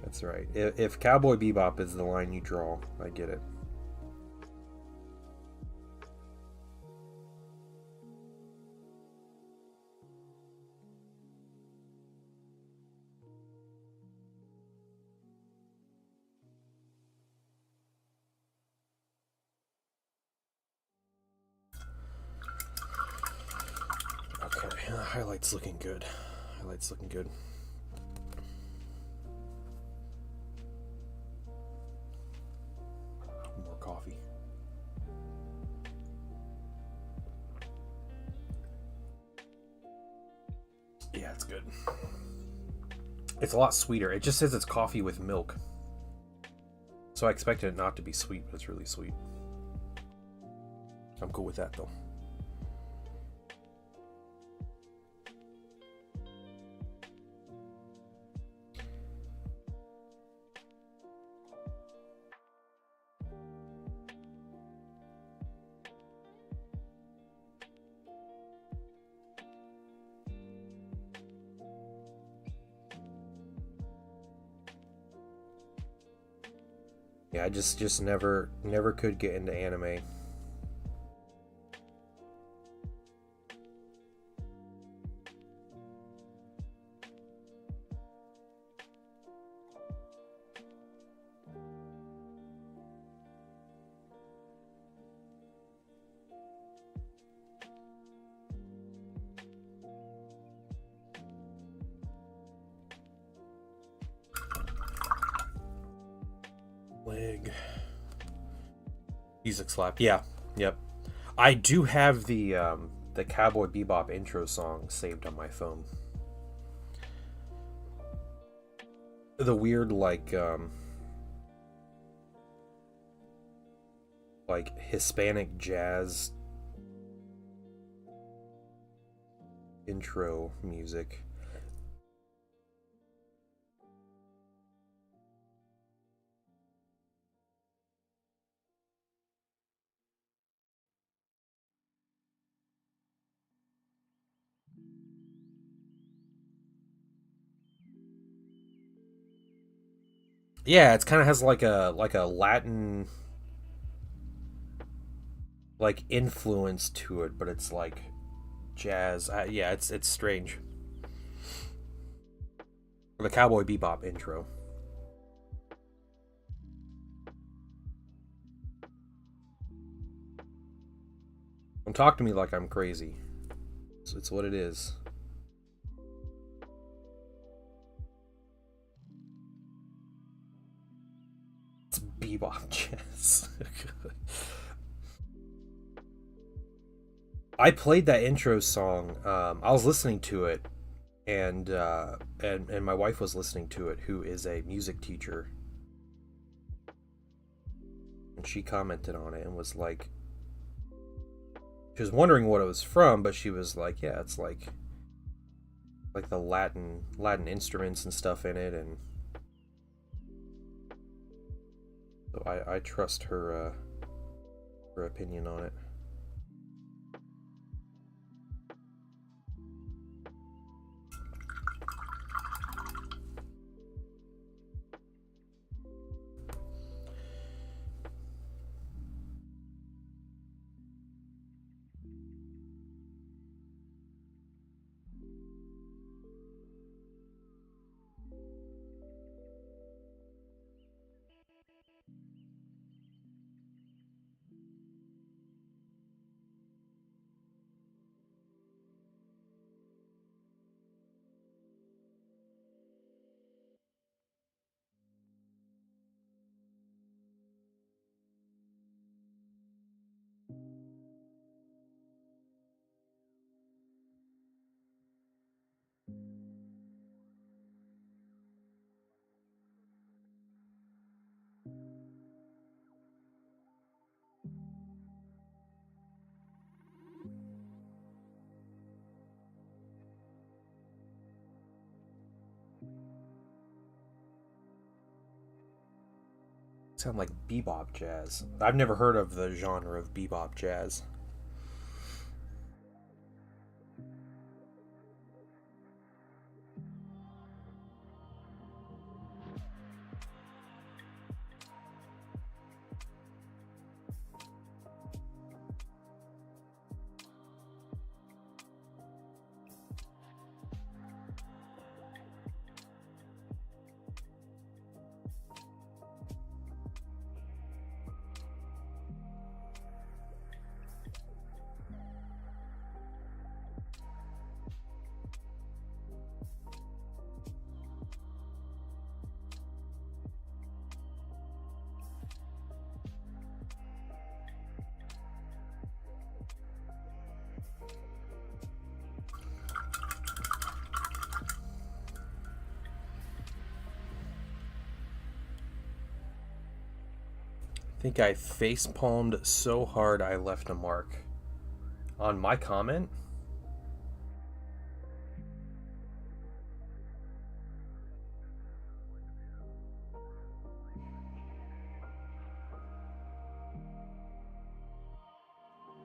That's right. If Cowboy Bebop is the line you draw, I get it. Okay, highlights looking good. Highlights looking good. More coffee. Yeah, it's good. It's a lot sweeter. It just says it's coffee with milk. So I expected it not to be sweet, but it's really sweet. I'm cool with that though. Yeah, I just never could get into anime. Leg. Music slap. Yeah. Yep. I do have the Cowboy Bebop intro song saved on my phone. The weird like Hispanic jazz intro music. Yeah, it kind of has like a Latin like influence to it, but it's like jazz. Yeah, it's strange. The Cowboy Bebop intro. Don't talk to me like I'm crazy. It's what it is. It's bebop jazz. I played that intro song. I was listening to it, and my wife was listening to it, who is a music teacher, and she commented on it and was like, she was wondering what it was from, but she was like, yeah, it's like the Latin instruments and stuff in it, and so I trust her opinion on it. Sound like bebop jazz. I've never heard of the genre of bebop jazz. think I face palmed so hard I left a mark. On my comment?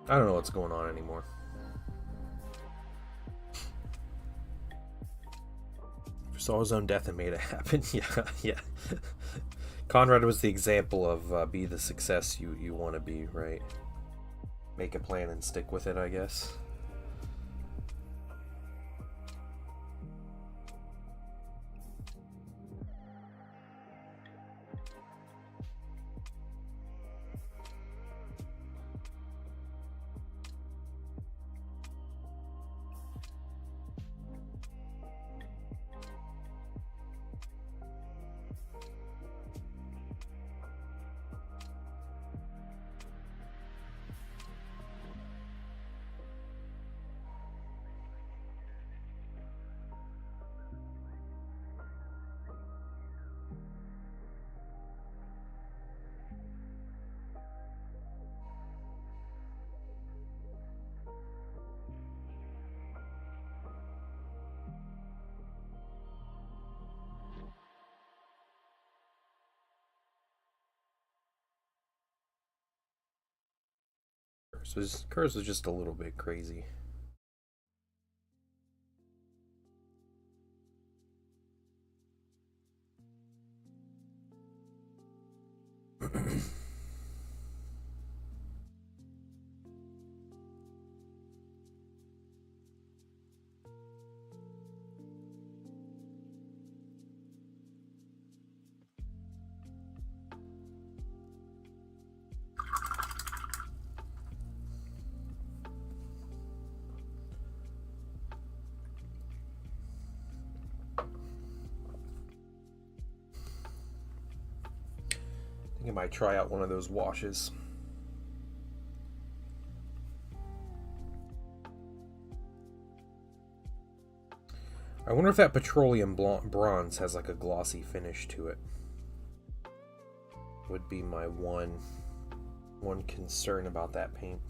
I don't know what's going on anymore. Saw his own death and made it happen. Yeah. Konrad was the example of be the success you want to be, right? Make a plan and stick with it, I guess. Curze was just a little bit crazy. I think I might try out one of those washes. I wonder if that petroleum bronze has like a glossy finish to it. Would be my one concern about that paint.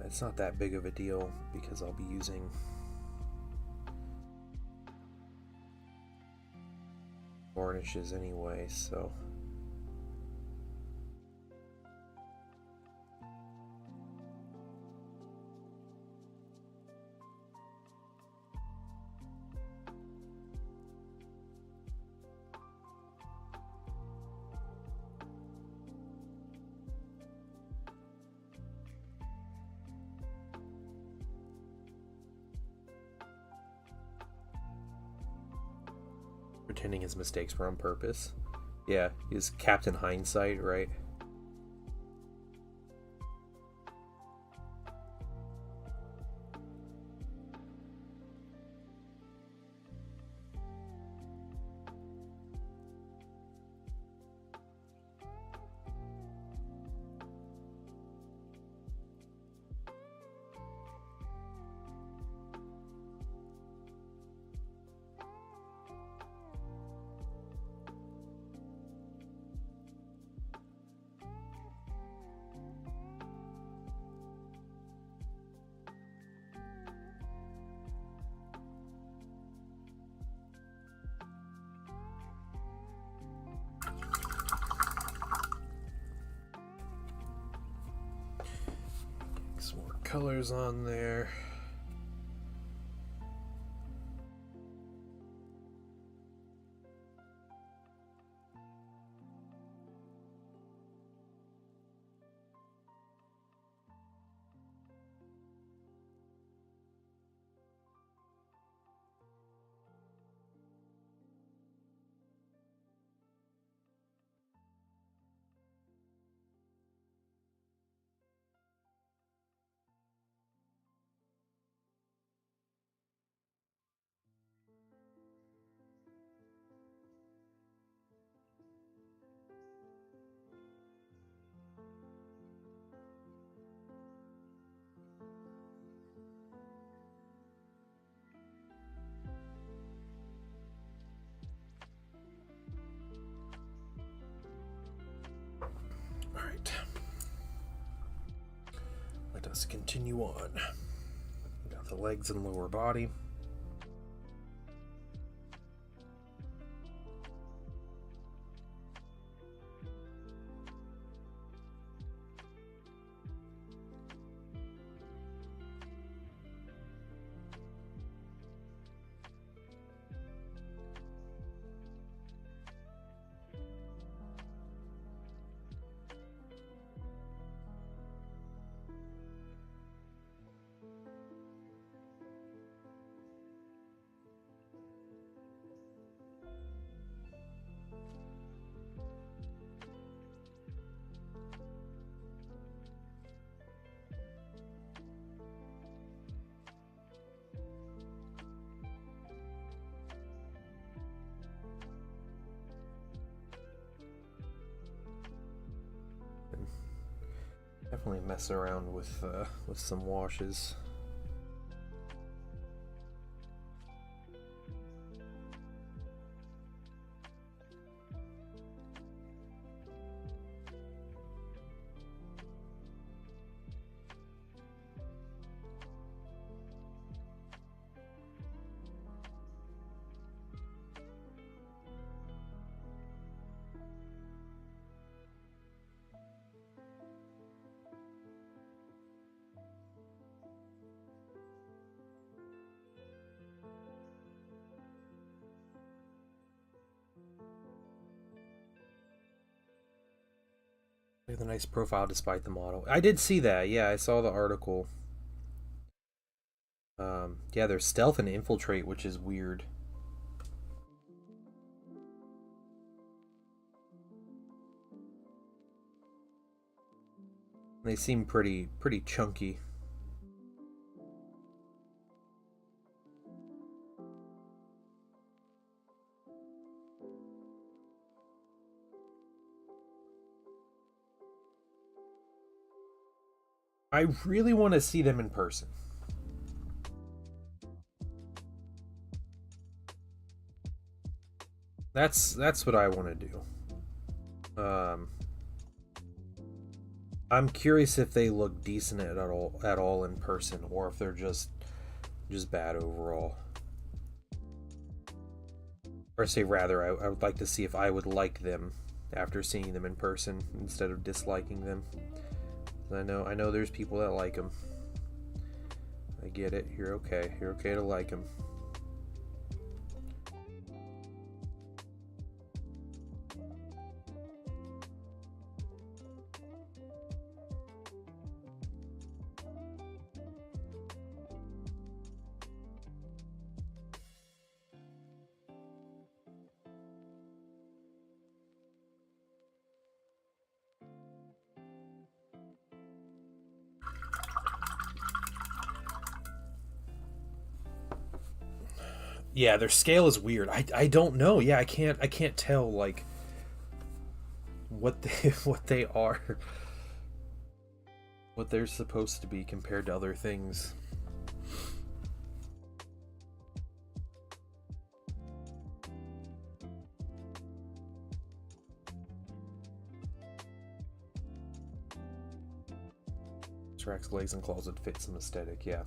It's not that big of a deal because I'll be using varnishes anyway, so pretending his mistakes were on purpose. Yeah, he's Captain Hindsight, right? Some more colors on there. let's continue on. Got the legs and lower body. Definitely mess around with some washes. With a nice profile despite the model. I did see that. Yeah, I saw the article. Yeah, there's stealth and infiltrate, which is weird. They seem pretty chunky. I really want to see them in person. That's what I want to do. I'm curious if they look decent at all in person, or if they're just bad overall. Or say rather, I would like to see if I would like them after seeing them in person instead of disliking them. I know there's people that like them. I get it. You're okay. You're okay to like them. Yeah, their scale is weird. I don't know. Yeah, I can't tell like what they what they are, what they're supposed to be compared to other things. Tracks, legs, and claws would fit some aesthetic. Yeah.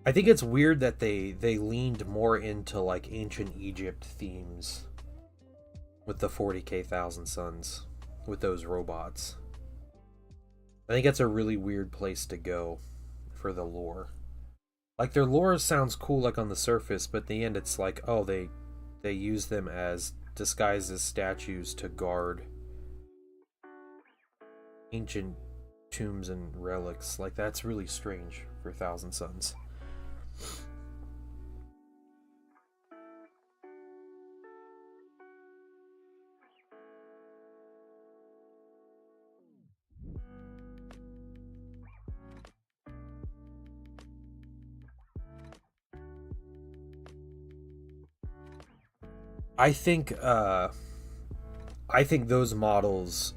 I think it's weird that they leaned more into like ancient Egypt themes with the 40k Thousand Suns with those robots. I think that's a really weird place to go for the lore. Like their lore sounds cool like on the surface, but in the end it's like, oh, they use them as disguised as statues to guard ancient tombs and relics. Like that's really strange for Thousand Suns. I think I think those models,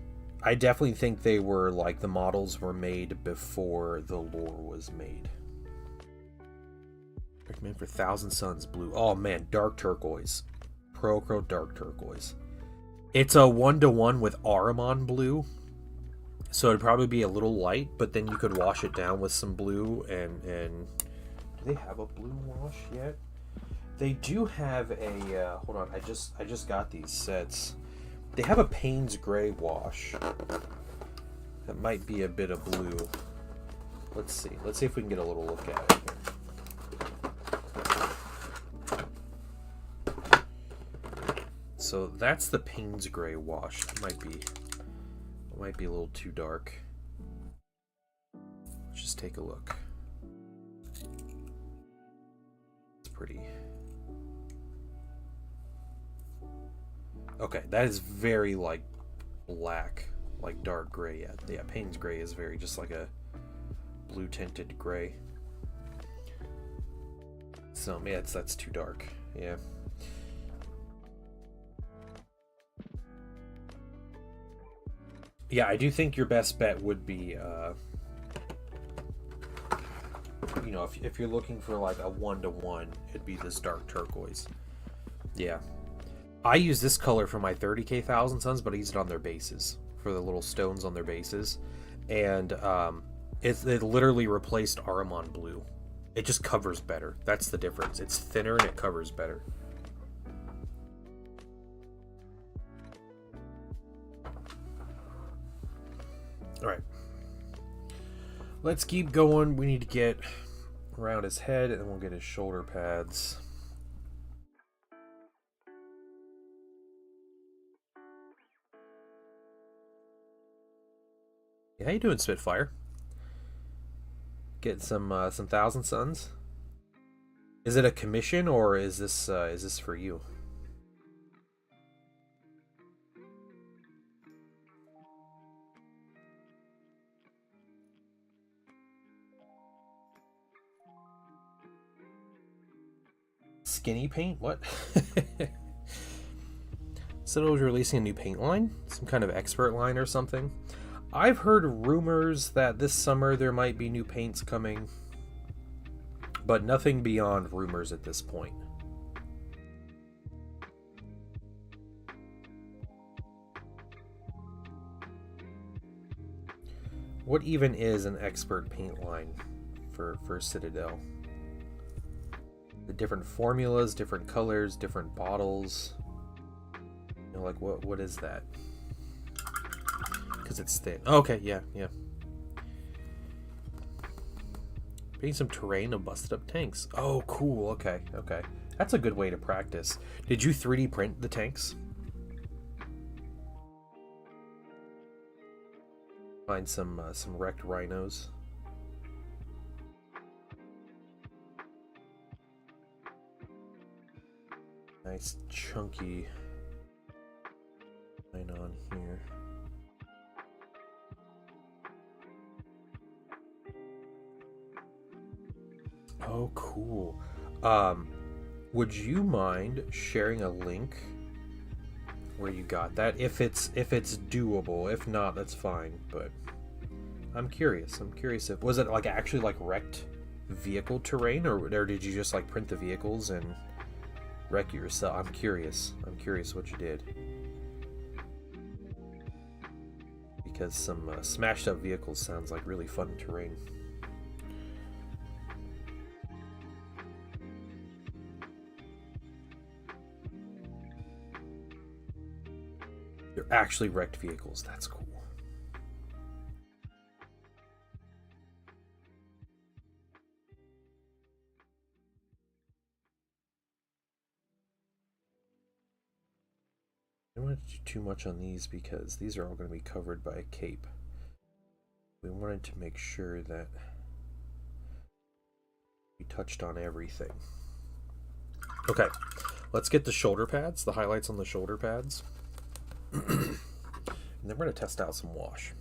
I definitely think they were like the models were made before the lore was made. Recommend for Thousand Suns blue. Oh man, dark turquoise. Pro dark turquoise. It's a 1-to-1 with Ahriman blue. So it'd probably be a little light, but then you could wash it down with some blue and do they have a blue wash yet? They do have a hold on, I just got these sets. They have a Payne's Gray wash. That might be a bit of blue. Let's see. Let's see if we can get a little look at it here. So that's the Payne's Gray wash. It might be a little too dark. Let's just take a look. It's pretty. Okay, that is very like black, like dark gray. Yeah, Payne's Gray is very just like a blue tinted gray. So yeah, that's too dark. Yeah. Yeah, I do think your best bet would be, you know, if you're looking for like a 1-to-1, it'd be this dark turquoise. Yeah. I use this color for my 30k Thousand Suns, but I use it on their bases, for the little stones on their bases. And it literally replaced Ahriman blue. It just covers better. That's the difference. It's thinner and it covers better. Alright. Let's keep going. We need to get around his head, and then we'll get his shoulder pads. Yeah, how you doing, Spitfire? Get some Thousand Suns. Is it a commission, or is this for you? Skinny paint? What? Said it was releasing a new paint line? Some kind of expert line or something? I've heard rumors that this summer there might be new paints coming, but nothing beyond rumors at this point. What even is an expert paint line for Citadel? The different formulas, different colors, different bottles. You know, like what is that? Because it's thin. Oh, okay, yeah. Painting some terrain of busted up tanks. Oh, cool. Okay. That's a good way to practice. Did you 3D print the tanks? Find some wrecked rhinos. Nice chunky line on here. Oh, cool. Would you mind sharing a link where you got that? If it's doable. If not, that's fine. But I'm curious. If was it like actually like wrecked vehicle terrain, or did you just like print the vehicles and wreck it yourself? I'm curious what you did, because some smashed up vehicles sounds like really fun terrain. They're actually wrecked vehicles. That's cool. I don't want to do too much on these because these are all going to be covered by a cape. We wanted to make sure that we touched on everything. Okay, let's get the shoulder pads, the highlights on the shoulder pads. And then we're going to test out some wash.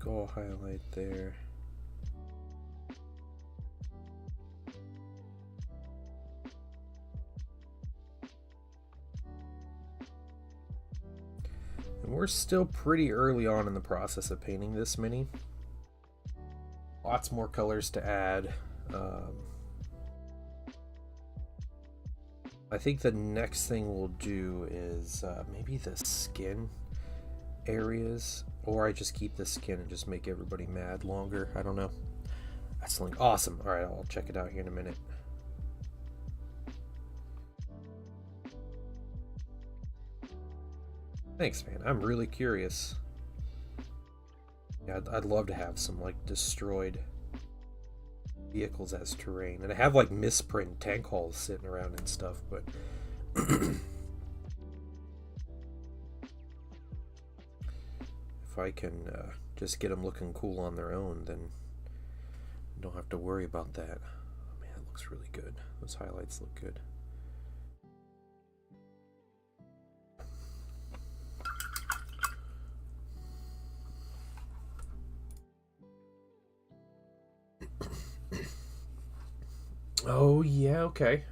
skull highlight there. And we're still pretty early on in the process of painting this mini. Lots more colors to add. I think the next thing we'll do is maybe the skin areas, or I just keep the skin and just make everybody mad longer. I don't know. That's like awesome. All right, I'll check it out here in a minute. Thanks, man. I'm really curious. Yeah, I'd love to have some like destroyed vehicles as terrain, and I have like misprint tank hulls sitting around and stuff, but if I can just get them looking cool on their own, then I don't have to worry about that. Oh man, it looks really good. Those highlights look good. Oh yeah, okay.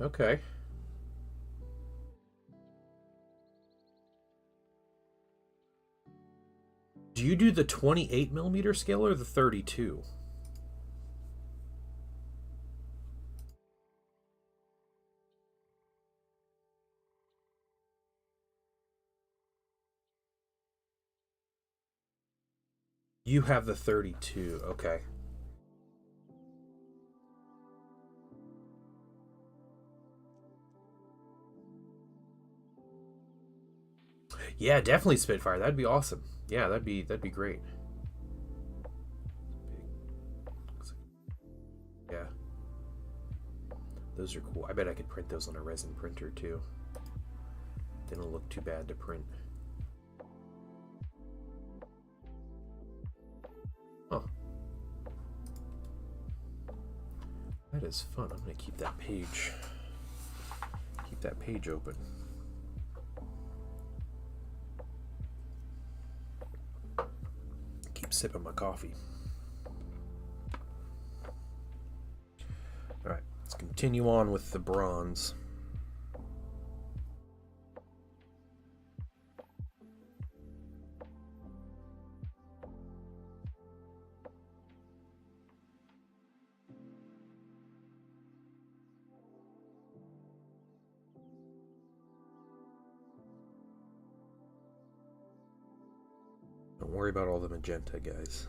Do you do the 28mm scale or the 32? You have the 32, okay. Yeah, definitely Spitfire. That'd be awesome. Yeah, that'd be great. Yeah. Those are cool. I bet I could print those on a resin printer too. They don't look too bad to print. Oh. That is fun. I'm gonna keep that page open. Keep sipping my coffee. All right, let's continue on with the bronze. Don't worry about all the magenta, guys.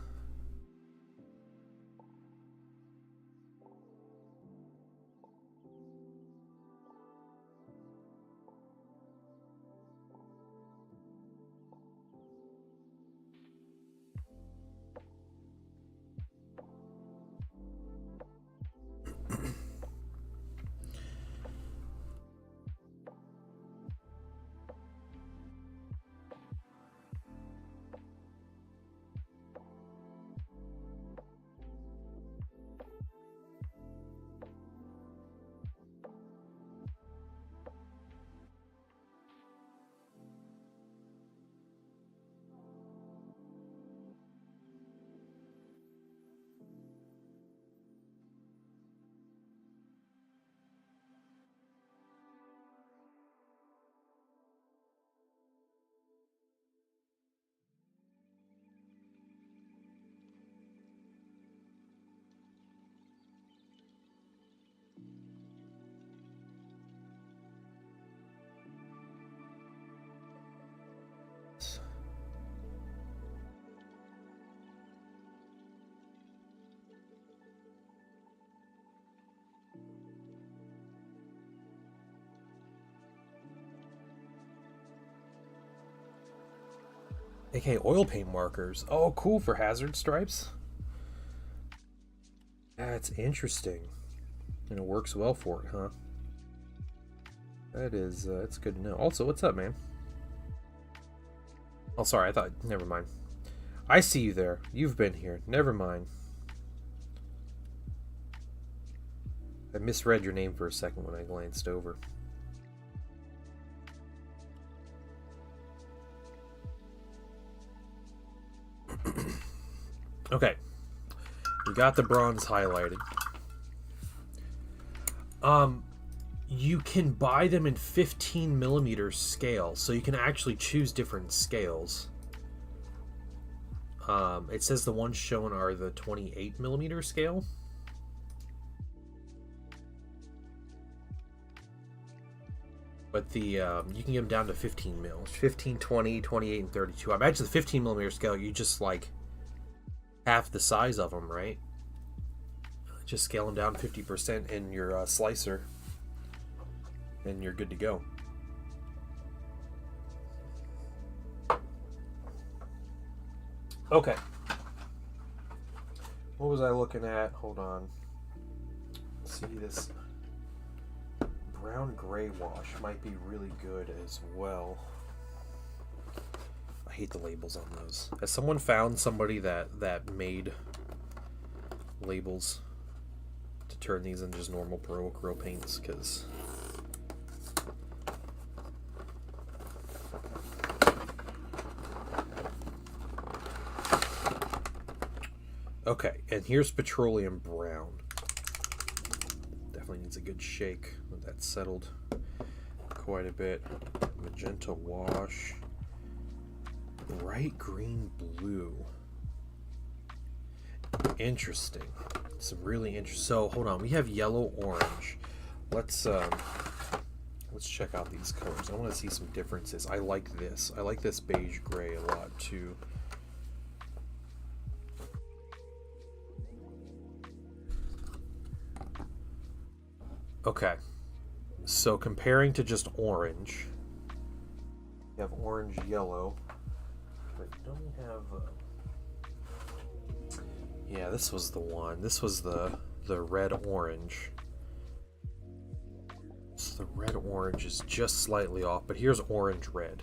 AK oil paint markers. Oh, cool, for hazard stripes. That's interesting. And it works well for it, huh? That is, that's good to know. Also, what's up, man? Oh, sorry, I thought, never mind. I see you there. You've been here. Never mind. I misread your name for a second when I glanced over. Okay. We got the bronze highlighted. You can buy them in 15mm scale, so you can actually choose different scales. It says the ones shown are the 28mm scale. But the you can get them down to 15 mils. 15, 20, 28, and 32. I imagine the 15mm scale, you just like half the size of them, right? Just scale them down 50% in your slicer, and you're good to go. Okay. What was I looking at? Hold on. Let's see, this brown gray wash might be really good as well. I hate the labels on those. Has someone found somebody that made labels to turn these into just normal Pro paints? Because okay, and here's petroleum brown. Definitely needs a good shake. That's settled quite a bit. Magenta wash. Bright green blue. Interesting. Some really interesting. So hold on, we have yellow orange. Let's check out these colors. I want to see some differences. I like this. I like this beige gray a lot too. Okay, so comparing to just orange, you have orange yellow, but don't we have yeah, this was the one. This was the red orange. So the red orange is just slightly off, but here's orange red.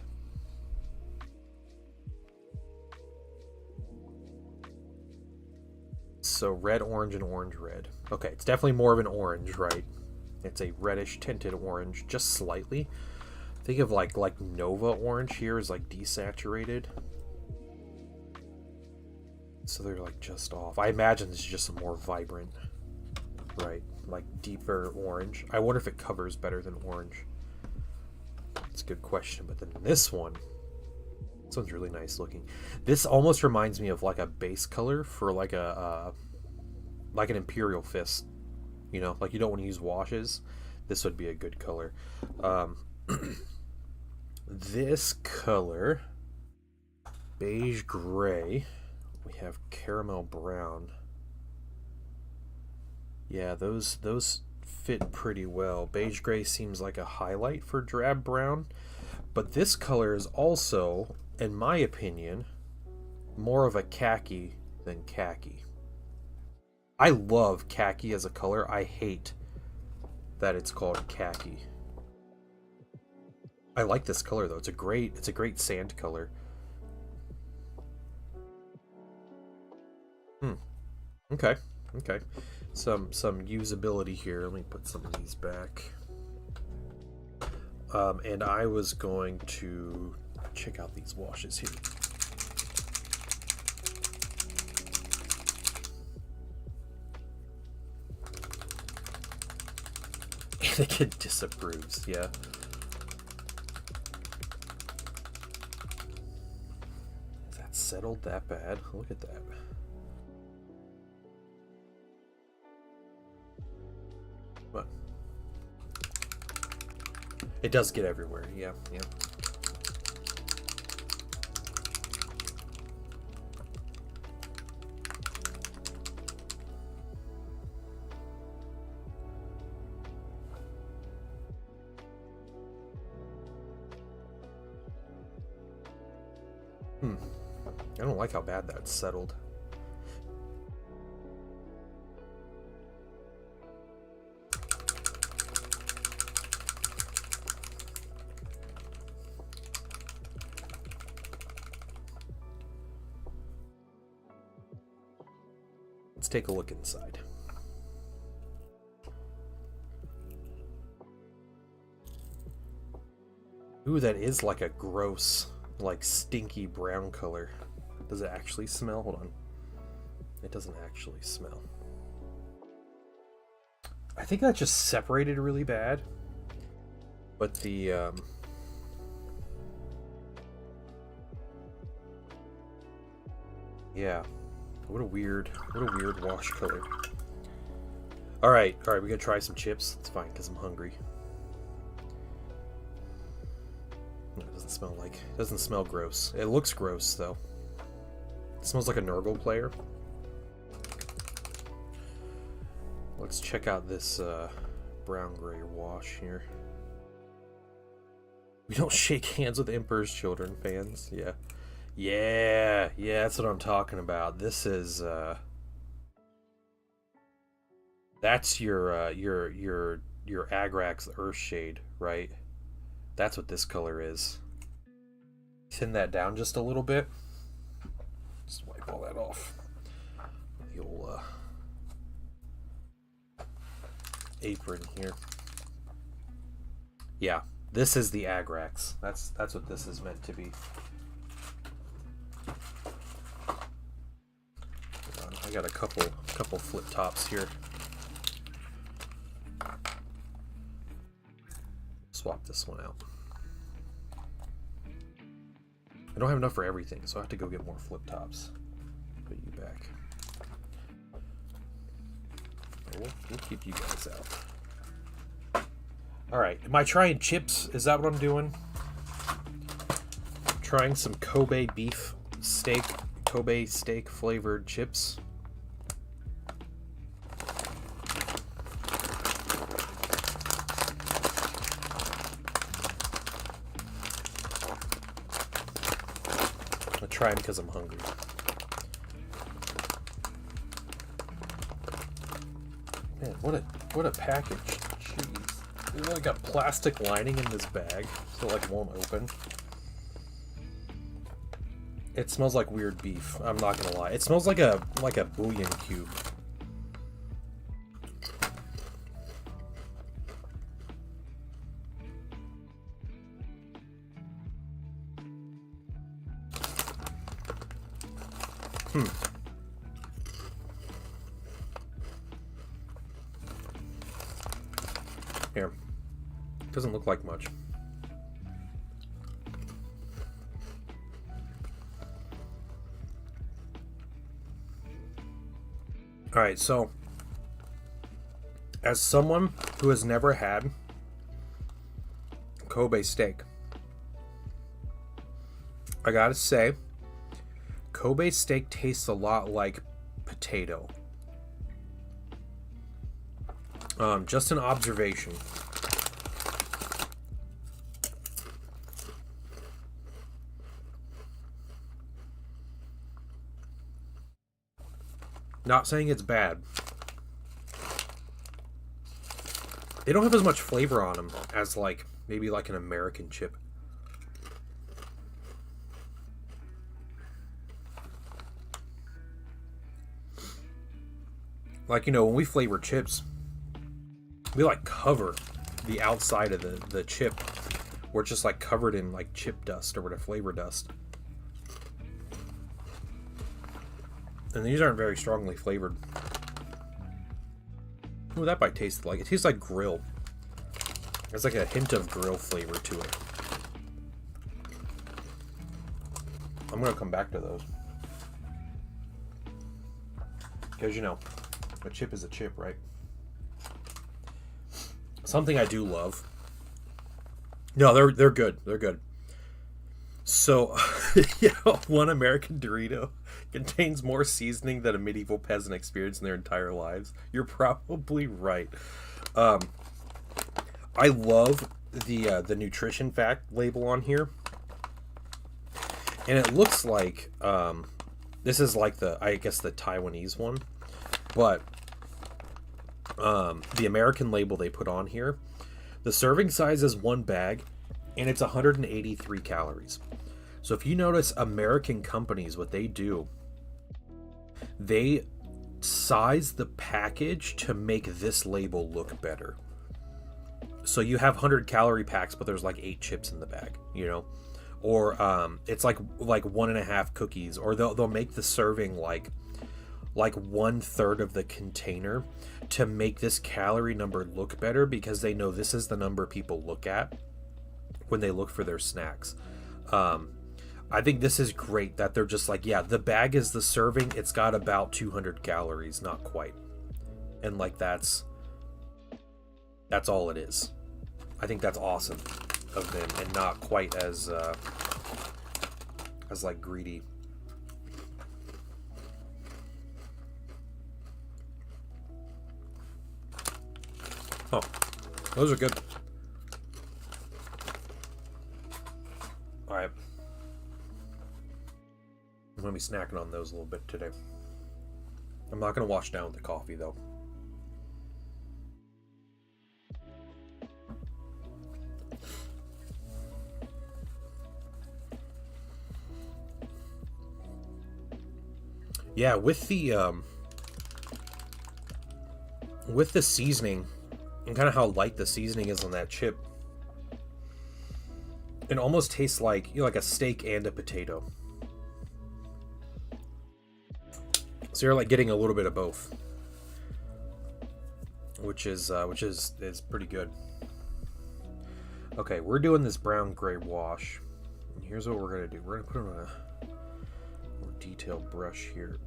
So red orange and orange red. Okay, it's definitely more of an orange, right? It's a reddish tinted orange, just slightly. Think of like Nova orange here is like desaturated. So they're like just off. I imagine this is just a more vibrant, right? Like deeper orange. I wonder if it covers better than orange. It's a good question. But then this one's really nice looking. This almost reminds me of like a base color for like a like an Imperial Fist. You know, like you don't want to use washes. This would be a good color. This color, beige gray. We have caramel brown. Yeah, those fit pretty well. Beige gray seems like a highlight for drab brown, but this color is also, in my opinion, more of a khaki than khaki. I love khaki as a color. I hate that it's called khaki. I like this color though. It's a great sand color. Okay. Some usability here. Let me put some of these back. And I was going to check out these washes here. The kid disapproves, yeah. Is that settled that bad? Look at that. What? It does get everywhere, yeah. I don't like how bad that's settled. Let's take a look inside. Ooh, that is like a gross, like stinky brown color. Does it actually smell? Hold on. It doesn't actually smell. I think that just separated really bad. But the yeah, what a weird wash color. All right, we're gonna try some chips. It's fine because I'm hungry. No, it doesn't smell gross. It looks gross though. It smells like a Nurgle player. Let's check out this brown gray wash here. We don't shake hands with Emperor's Children fans. Yeah, that's what I'm talking about. This is that's your Agrax Earthshade, right? That's what this color is. Thin that down just a little bit. Just wipe all that off. The old apron here. Yeah, this is the Agrax. That's what this is meant to be. I got a couple flip tops here. Swap this one out. I don't have enough for everything, so I have to go get more flip tops. Put you back. We'll keep you guys out. Alright, am I trying chips? Is that what I'm doing? Trying some Kobe steak flavored chips. I'll try them because I'm hungry. Man, what a package. Jeez. There's like a plastic lining in this bag, so it like won't open. It smells like weird beef. I'm not gonna lie. It smells like a bouillon cube. Here. Doesn't look like much. Alright, so as someone who has never had Kobe steak, I gotta say, Kobe steak tastes a lot like potato. Just an observation. Not saying it's bad. They don't have as much flavor on them as like maybe like an American chip. Like, you know, when we flavor chips, we like cover the outside of the chip. We're just like covered in like chip dust or whatever, flavor dust. And these aren't very strongly flavored. Ooh, that bite tasted like. It tastes like grill. There's like a hint of grill flavor to it. I'm gonna come back to those. Because, you know, a chip is a chip, right? Something I do love. No, they're good. They're good. So, you know, one American Dorito contains more seasoning than a medieval peasant experienced in their entire lives. You're probably right. I love the nutrition fact label on here, and it looks like this is like I guess the Taiwanese one, but the American label they put on here, the serving size is 1 bag, and it's 183 calories. So if you notice American companies, what they do, they size the package to make this label look better. So you have 100-calorie packs, but there's like 8 chips in the bag, you know? Or it's like 1.5 cookies, or they'll make the serving like like 1/3 of the container to make this calorie number look better, because they know this is the number people look at when they look for their snacks. I think this is great that they're just like, yeah, the bag is the serving. It's got about 200 calories, not quite. And like, that's all it is. I think that's awesome of them, and not quite as like greedy. Oh, those are good. All right. I'm going to be snacking on those a little bit today. I'm not going to wash down with the coffee, though. Yeah, with the seasoning and kind of how light the seasoning is on that chip, it almost tastes like, you know, like a steak and a potato. So you're like getting a little bit of both, which is pretty good. Okay, we're doing this brown gray wash, and here's what we're gonna do. We're gonna put on a more detailed brush here.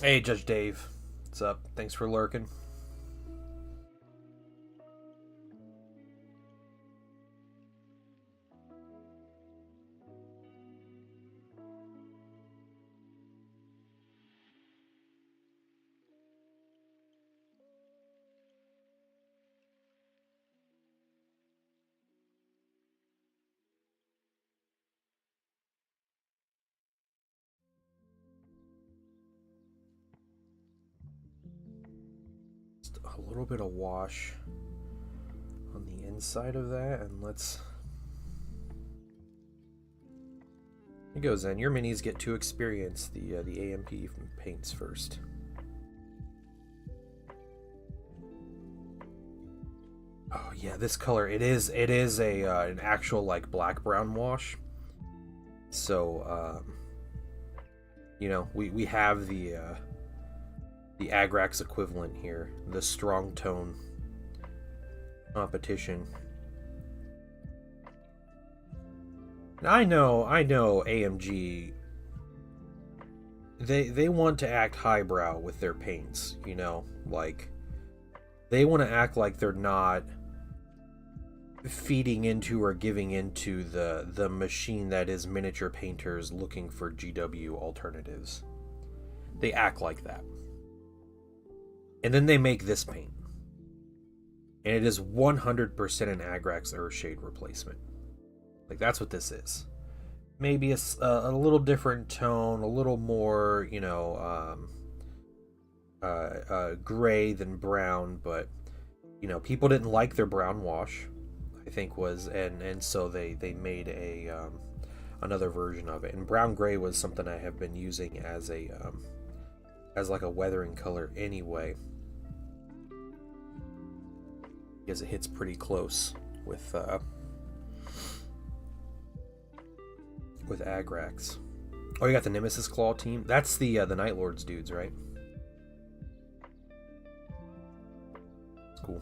Hey, Judge Dave. What's up? Thanks for lurking. A little bit of wash on the inside of that, and let's... It goes in. Your minis get to experience the AMP paints first. Oh yeah, this color, it is a an actual like black brown wash. So you know, we have the Agrax equivalent here, the strong tone competition. Now, I know AMG, they want to act highbrow with their paints, you know, like they want to act like they're not feeding into or giving into the machine that is miniature painters looking for GW alternatives. They act like that. And then they make this paint. And it is 100% an Agrax Earthshade replacement. Like, that's what this is. Maybe a little different tone, a little more, you know, gray than brown, but, you know, people didn't like their brown wash, I think was, and so they made a another version of it. And brown gray was something I have been using as like a weathering color anyway, because it hits pretty close with Agrax. Oh, you got the Nemesis Claw team. That's the Night Lords dudes, right? It's cool.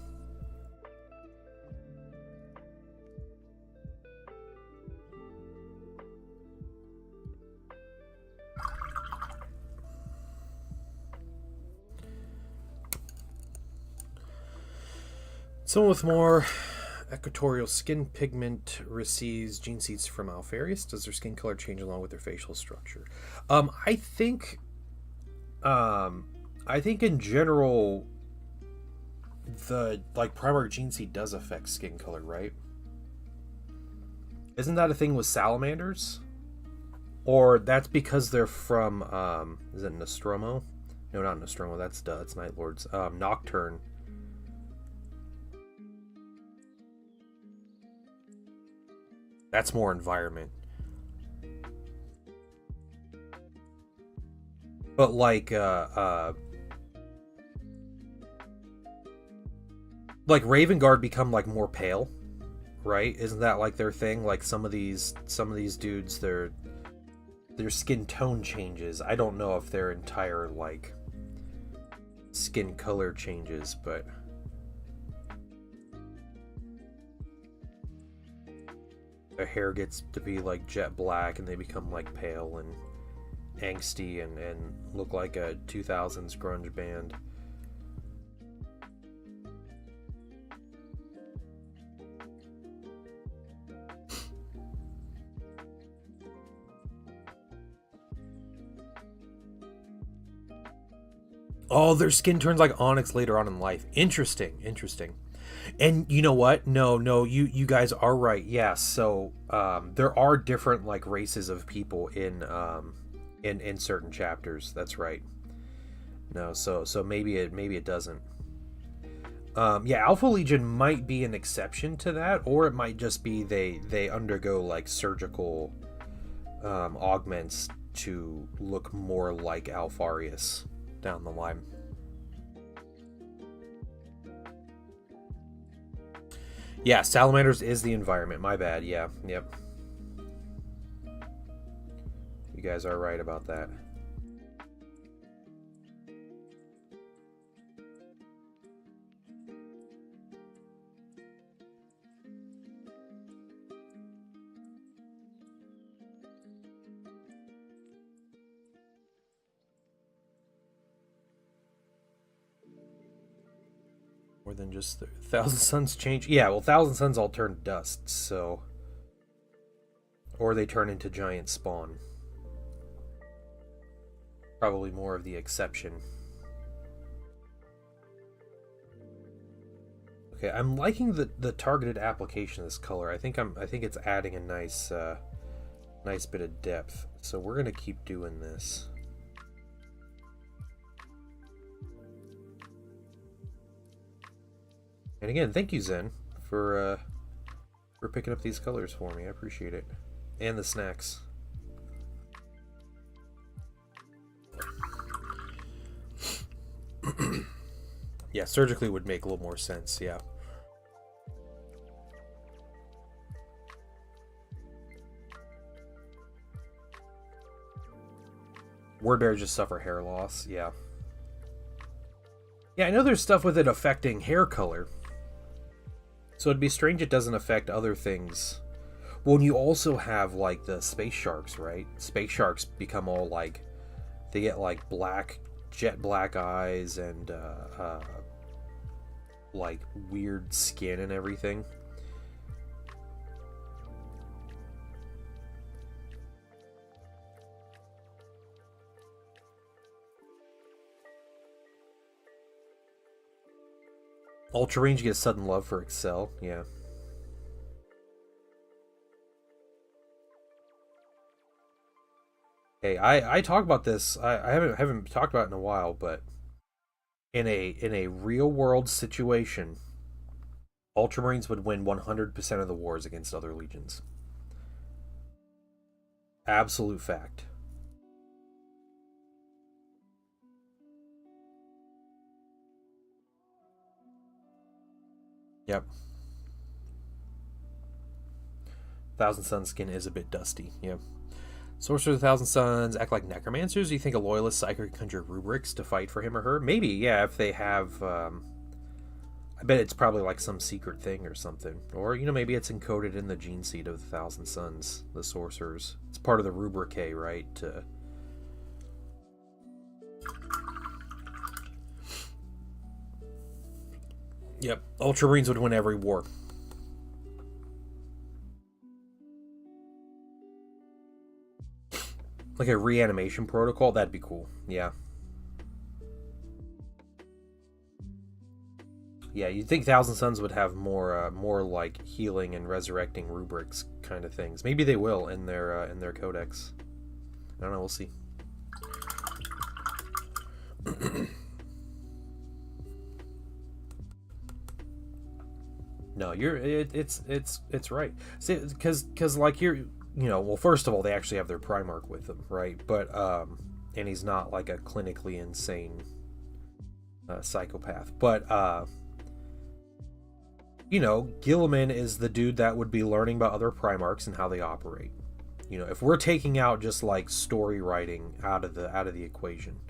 Someone with more equatorial skin pigment receives gene seeds from Alfarius. Does their skin color change along with their facial structure? I think in general the primary gene seed does affect skin color, right? Isn't that a thing with salamanders? Or that's because they're from is it Nostromo? No, not Nostromo. That's Night Lords. Nocturne. That's more environment. But like Ravengard become like more pale, right? Isn't that like their thing? Like some of these dudes, their skin tone changes. I don't know if their entire like skin color changes, but their hair gets to be like jet black and they become like pale and angsty and look like a 2000s grunge band. Oh, their skin turns like onyx later on in life. Interesting. And you know what? No, you guys are right. Yeah, so there are different like races of people in certain chapters. That's right. No, so maybe it doesn't. Yeah, Alpha Legion might be an exception to that, or it might just be they undergo like surgical augments to look more like Alpharius down the line. Yeah, salamanders is the environment. My bad. Yeah, yep. You guys are right about that. More than just the Thousand Suns change. Yeah, well, Thousand Suns all turn dust, so. Or they turn into giant spawn. Probably more of the exception. Okay, I'm liking the targeted application of this color. I think it's adding a nice nice bit of depth. So we're gonna keep doing this. And again, thank you, Zen, for picking up these colors for me. I appreciate it. And the snacks. Yeah, surgically would make a little more sense, yeah. Word bears just suffer hair loss, yeah. Yeah, I know there's stuff with it affecting hair color. So it'd be strange it doesn't affect other things. Well, and you also have, like, the space sharks, right? Space sharks become all, like... They get, like, jet black eyes and, like, weird skin and everything. Ultra Range gets sudden love for Excel, yeah. Hey, I talk about this. I haven't talked about it in a while, but in a real world situation, Ultramarines would win 100% of the wars against other legions. Absolute fact. Yep. Thousand Sun skin is a bit dusty. Yep. Sorcerers of the Thousand Suns act like necromancers. Do you think a loyalist psyker can conjure rubrics to fight for him or her? Maybe, yeah, if they have... I bet it's probably like some secret thing or something. Or, you know, maybe it's encoded in the gene seed of the Thousand Suns, the sorcerers. It's part of the rubrique, right? Yep, Ultramarines would win every war. Like a reanimation protocol, that'd be cool. Yeah. Yeah, you'd think Thousand Suns would have more like healing and resurrecting rubrics kind of things. Maybe they will in their codex. I don't know. We'll see. No, it's right. See, because like well, first of all, they actually have their Primarch with them, right? But and he's not like a clinically insane psychopath. But Gilliman is the dude that would be learning about other Primarchs and how they operate. If we're taking out just like story writing out of the equation,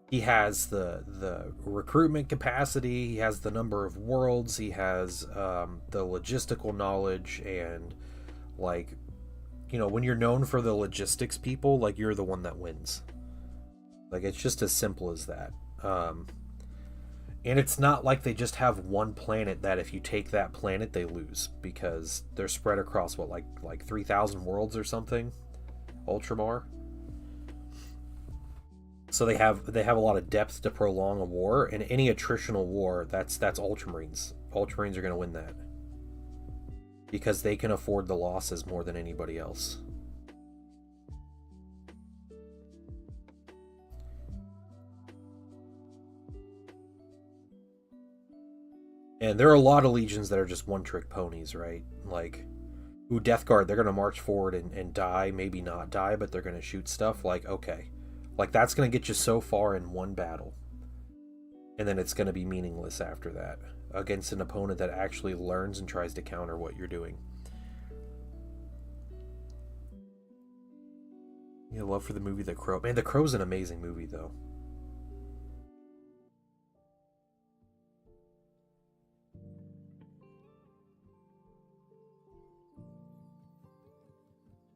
he has the recruitment capacity, he has the number of worlds, he has the logistical knowledge, and like, when you're known for the logistics people, like, you're the one that wins. Like, it's just as simple as that. And it's not like they just have one planet that if you take that planet, they lose. Because they're spread across, what, like 3,000 worlds or something? Ultramar? So they have a lot of depth to prolong a war. And any attritional war, that's Ultramarines. Ultramarines are going to win that. Because they can afford the losses more than anybody else. And there are a lot of legions that are just one-trick ponies, right? Like, Death Guard, they're going to march forward and die, maybe not die, but they're going to shoot stuff. Like, okay. Like, that's going to get you so far in one battle. And then it's going to be meaningless after that. Against an opponent that actually learns and tries to counter what you're doing. Yeah, love for the movie The Crow. Man, The Crow's an amazing movie, though.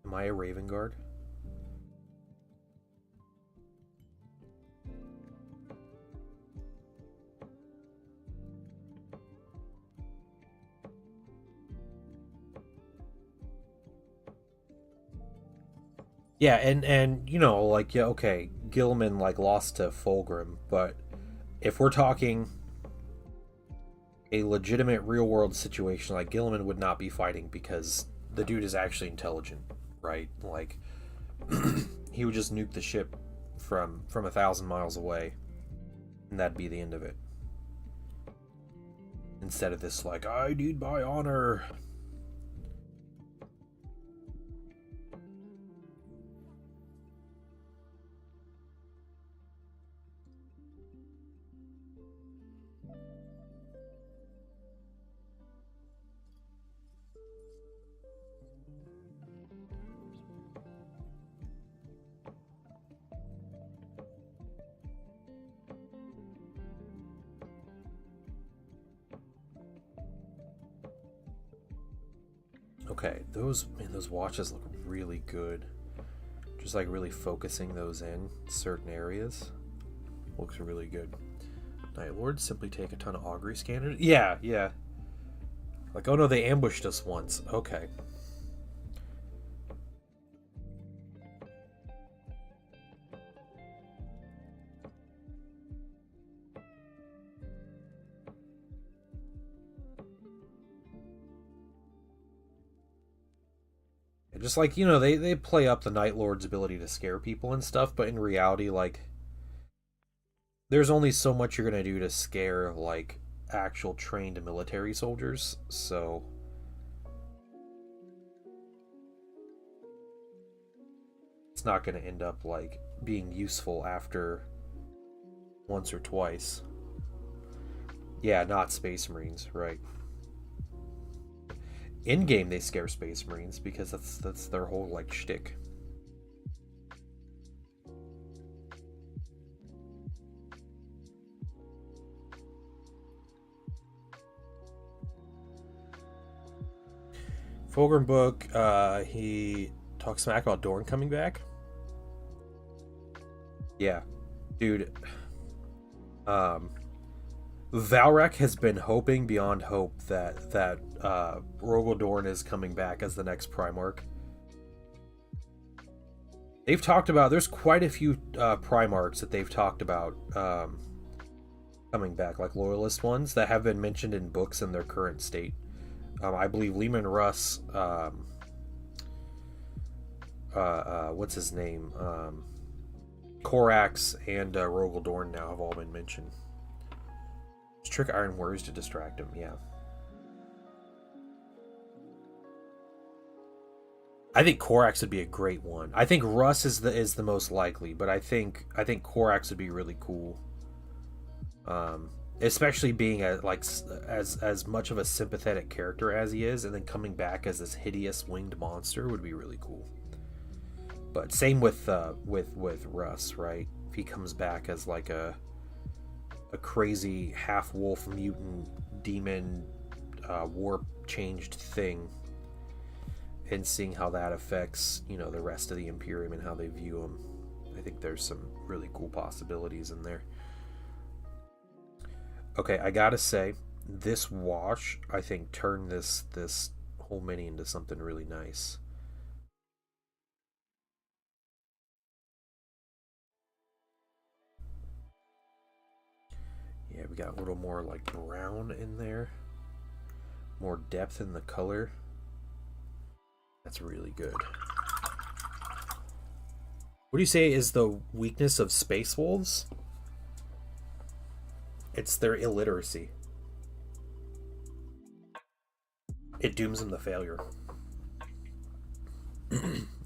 Am I a Raven Guard? Yeah, and like, yeah, okay, Gilliman like lost to Fulgrim, but if we're talking a legitimate real world situation, like, Gilliman would not be fighting because the dude is actually intelligent, right? Like, he would just nuke the ship from 1,000 miles away, and that'd be the end of it. Instead of this, like, I need my honor. Okay, those watches look really good. Just like really focusing those in certain areas looks really good. Night Lords simply take a ton of augury scanners. Yeah. Like, oh no, they ambushed us once. Okay. Just like, they play up the Night Lord's ability to scare people and stuff, but in reality, like, there's only so much you're going to do to scare, like, actual trained military soldiers, so it's not going to end up, like, being useful after once or twice. Yeah, not Space Marines, right. In-game, they scare Space Marines because that's their whole, like, shtick. Fulgrim book, he talks smack about Dorn coming back. Yeah, dude. Valrak has been hoping beyond hope that Rogal Dorn is coming back as the next Primarch. They've talked about, there's quite a few Primarchs that they've talked about coming back, like Loyalist ones that have been mentioned in books in their current state. I believe Leman Russ, what's his name? Korax and Rogal Dorn now have all been mentioned. Just trick Iron Warriors to distract him, yeah. I think Korax would be a great one. I think Russ is the most likely, but I think Korax would be really cool. Um, Especially being as much of a sympathetic character as he is, and then coming back as this hideous winged monster would be really cool. But same with Russ, right? If he comes back as like a crazy half wolf mutant demon warp changed thing, and seeing how that affects the rest of the Imperium and how they view him, I think there's some really cool possibilities in there. Okay, I gotta say, this wash I think turned this whole mini into something really nice. Yeah, we got a little more like brown in there, more depth in the color. That's really good. What do you say is the weakness of space wolves? It's their illiteracy. It dooms them to failure.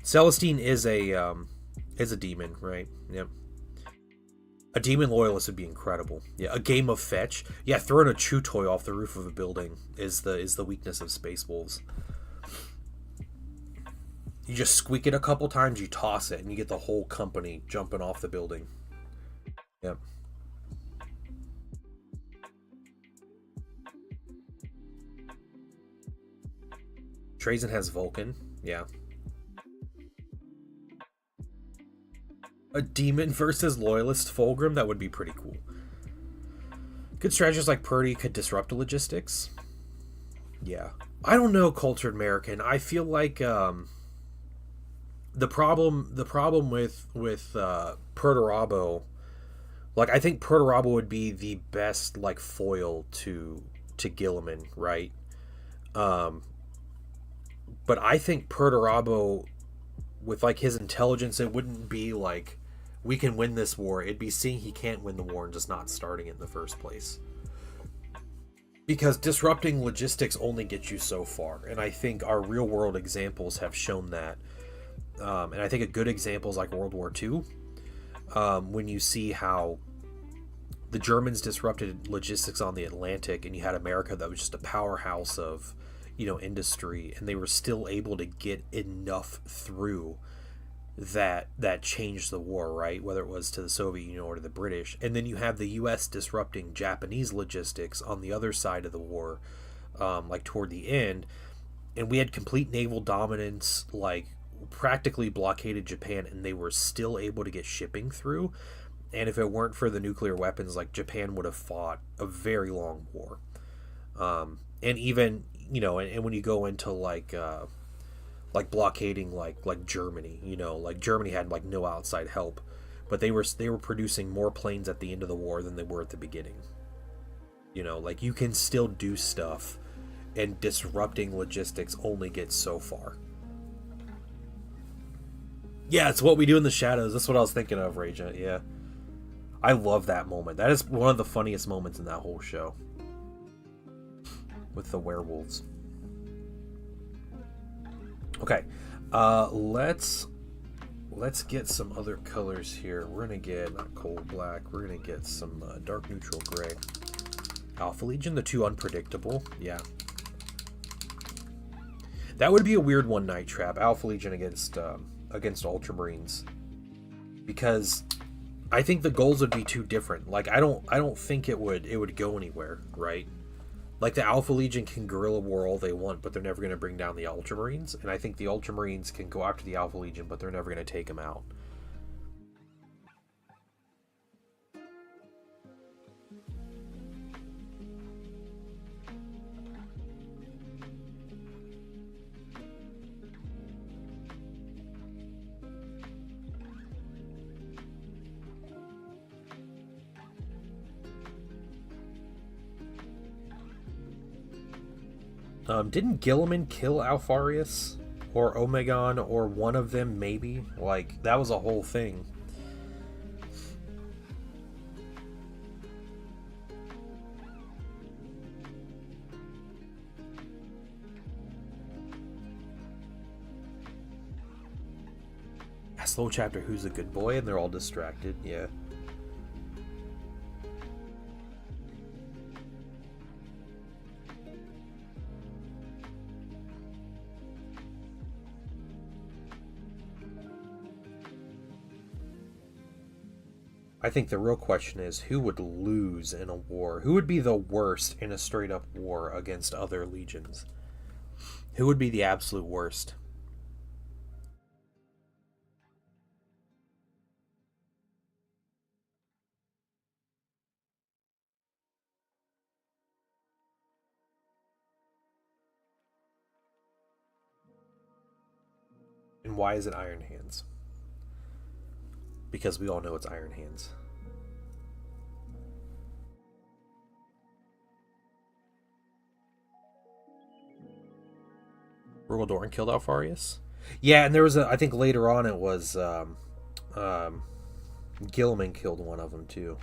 Celestine is a demon, right? Yep. A demon loyalist would be incredible. Yeah, a game of fetch. Yeah, throwing a chew toy off the roof of a building is the weakness of space wolves. You just squeak it a couple times, you toss it, and you get the whole company jumping off the building. Yep. Trazen has Vulcan. Yeah. A demon versus loyalist Fulgrim, that would be pretty cool. Good strategists like Purdy could disrupt the logistics. Yeah. I don't know, cultured American. I feel like the problem with Perturabo, like I think Perturabo would be the best like foil to Gilliman, right? Um, but I think Perturabo, with like his intelligence, it wouldn't be like we can win this war. It'd be seeing he can't win the war and just not starting it in the first place. Because disrupting logistics only gets you so far, and I think our real world examples have shown that. And I think a good example is like World War II, when you see how the Germans disrupted logistics on the Atlantic, and you had America that was just a powerhouse of industry, and they were still able to get enough through that changed the war, right? Whether it was to the Soviet Union or to the British. And then you have the US disrupting Japanese logistics on the other side of the war, like toward the end. And we had complete naval dominance, like practically blockaded Japan, and they were still able to get shipping through. And if it weren't for the nuclear weapons, like Japan would have fought a very long war. And even and when you go into like blockading like Germany, like Germany had like no outside help, but they were producing more planes at the end of the war than they were at the beginning. Like you can still do stuff, and disrupting logistics only gets so far. Yeah, it's what we do in the shadows. That's what I was thinking of, Raja. Yeah. I love that moment. That is one of the funniest moments in that whole show. With the werewolves. Okay. Let's get some other colors here. We're gonna get not coal black. We're gonna get some dark neutral gray. Alpha Legion, the two unpredictable. Yeah. That would be a weird one night trap. Alpha Legion against Ultramarines, because I think the goals would be too different. Like I don't think it would go anywhere, right? Like the Alpha Legion can guerrilla war all they want, but they're never going to bring down the Ultramarines, and I think the Ultramarines can go after the Alpha Legion, but they're never going to take them out. Didn't Gilliman kill Alfarius or Omegon or one of them? Maybe like that was a whole thing. slow chapter, who's a good boy? And they're all distracted, yeah. I think the real question is, who would lose in a war? Who would be the worst in a straight-up war against other legions? Who would be the absolute worst? And why is it Iron Hands? Because we all know it's Iron Hands. Rogal Doran killed Alfarius? Yeah, and there was I think later on it was, Gilman killed one of them too.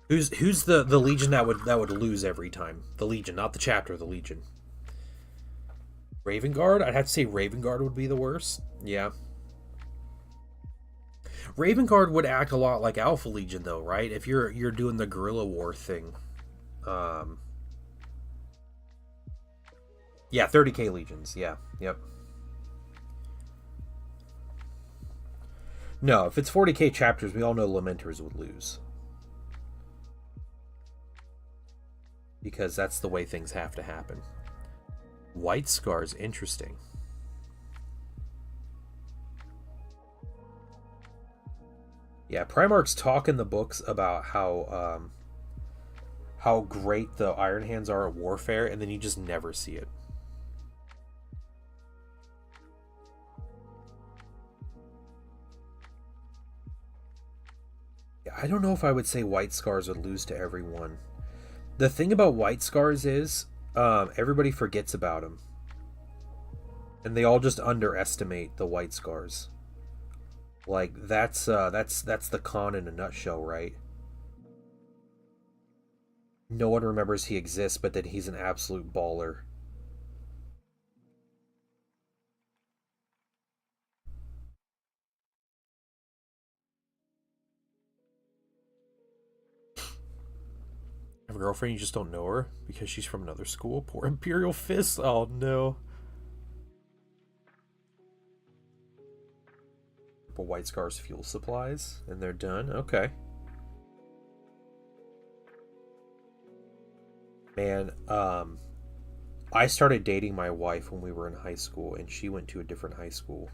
Who's the legion that would lose every time? The legion, not the chapter, the legion. Raven Guard? I'd have to say Raven Guard would be the worst. Yeah. Raven Guard would act a lot like Alpha Legion though, right? If you're doing the guerrilla war thing. Yeah, 30k legions. Yeah. Yep. No, if it's 40k chapters, we all know Lamenters would lose. Because that's the way things have to happen. White Scars, interesting. Yeah, Primarchs talk in the books about how great the Iron Hands are at warfare, and then you just never see it. Yeah, I don't know if I would say White Scars would lose to everyone. The thing about White Scars is everybody forgets about them, and they all just underestimate the White Scars. Like that's the con in a nutshell, right? No one remembers he exists, but that he's an absolute baller. I have a girlfriend, you just don't know her because she's from another school. Poor Imperial Fist. Oh no. But White Scars fuel supplies, and they're done. Okay. Man, I started dating my wife when we were in high school, and she went to a different high school.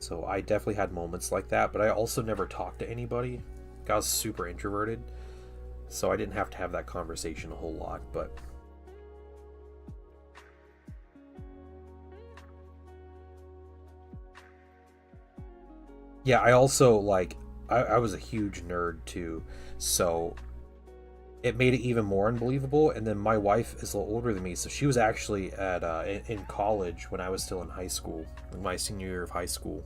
So I definitely had moments like that, but I also never talked to anybody. I was super introverted, so I didn't have to have that conversation a whole lot, but... Yeah, I also, like, I was a huge nerd, too, so it made it even more unbelievable. And then my wife is a little older than me, so she was actually at in college when I was still in high school, my senior year of high school.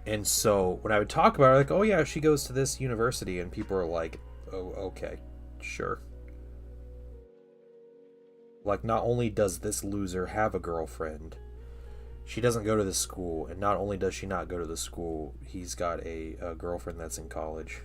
And so when I would talk about her, like, oh yeah, she goes to this university, and people are like, oh, okay, sure. Like, not only does this loser have a girlfriend, she doesn't go to this school, and not only does she not go to the school, he's got a girlfriend that's in college.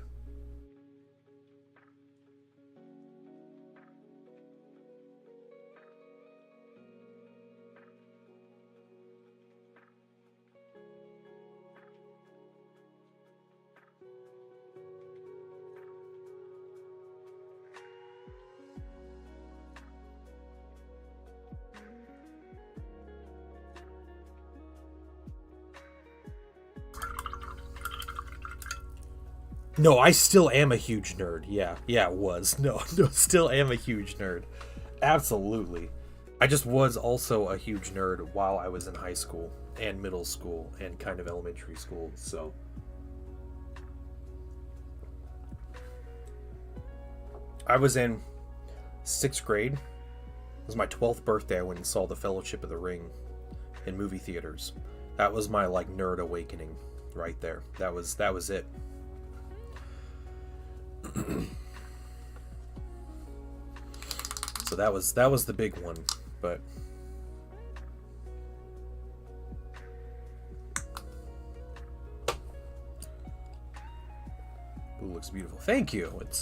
No, I still am a huge nerd. Yeah, it was. No, still am a huge nerd. Absolutely. I just was also a huge nerd while I was in high school and middle school and kind of elementary school, so... I was in 6th grade. It was my 12th birthday. I went and saw The Fellowship of the Ring in movie theaters. That was my, like, nerd awakening right there. That was it. So that was the big one, but looks beautiful. Thank you. It's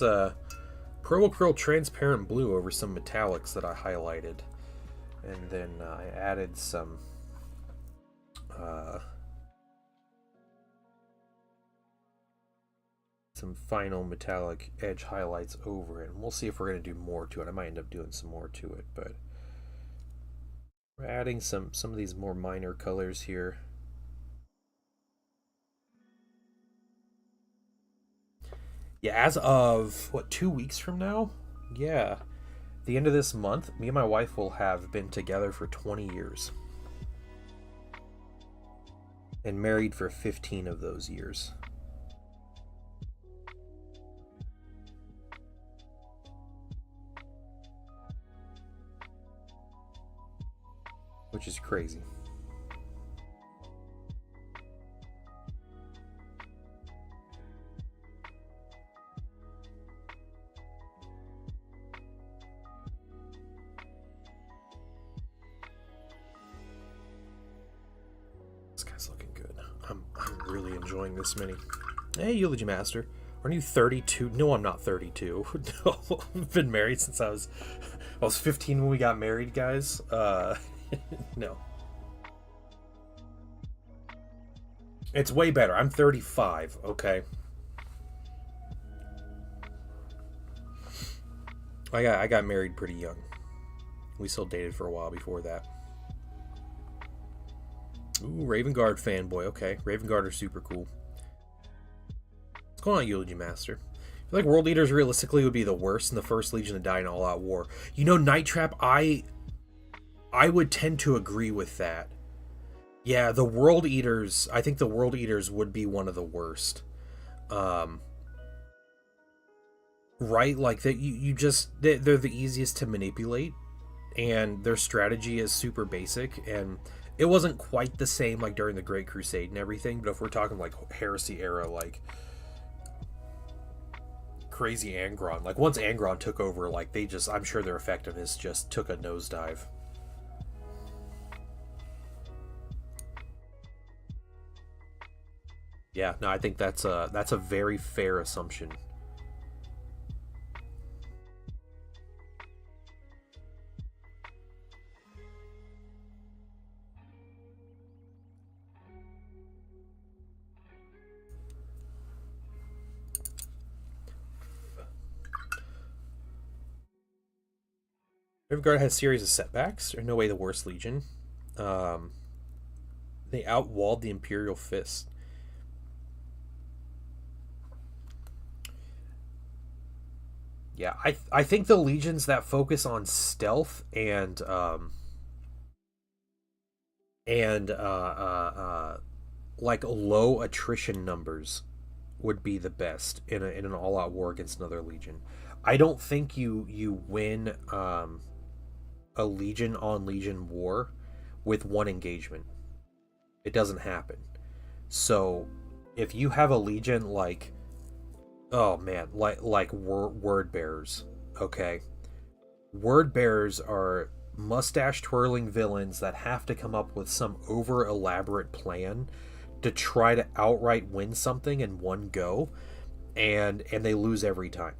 Pearl Curl transparent blue over some metallics that I highlighted. And then I added some final metallic edge highlights over it. And we'll see if we're going to do more to it. I might end up doing some more to it, but we're adding some of these more minor colors here. Yeah, as of, what, 2 weeks from now? Yeah. The end of this month, me and my wife will have been together for 20 years. And married for 15 of those years. Which is crazy. This guy's looking good. I'm really enjoying this mini. Hey, Eulogy Master. Aren't you 32? No, I'm not 32. No, I've been married since I was 15 when we got married, guys. No. It's way better. I'm 35, okay? I got married pretty young. We still dated for a while before that. Ooh, Raven Guard fanboy. Okay, Raven Guard are super cool. What's going on, Eulogy Master? I feel like World Eaters realistically would be the worst and the first Legion to die in all-out war. You know, Night Trap, I would tend to agree with that. Yeah, the World Eaters, I think the World Eaters would be one of the worst. Right? Like, that they're the easiest to manipulate, and their strategy is super basic, and it wasn't quite the same, like, during the Great Crusade and everything, but if we're talking, like, Heresy era, like, crazy Angron, like, once Angron took over, like, I'm sure their effectiveness just took a nosedive. Yeah, no, I think that's a very fair assumption. Riverguard has a series of setbacks. There's no way the worst Legion. They outwalled the Imperial Fist. Yeah, I think the legions that focus on stealth and like low attrition numbers would be the best in an all-out war against another legion. I don't think you win a legion on legion war with one engagement. It doesn't happen. So if you have a legion like, oh man, like word bearers, okay? Word bearers are mustache twirling villains that have to come up with some over elaborate plan to try to outright win something in one go, and they lose every time.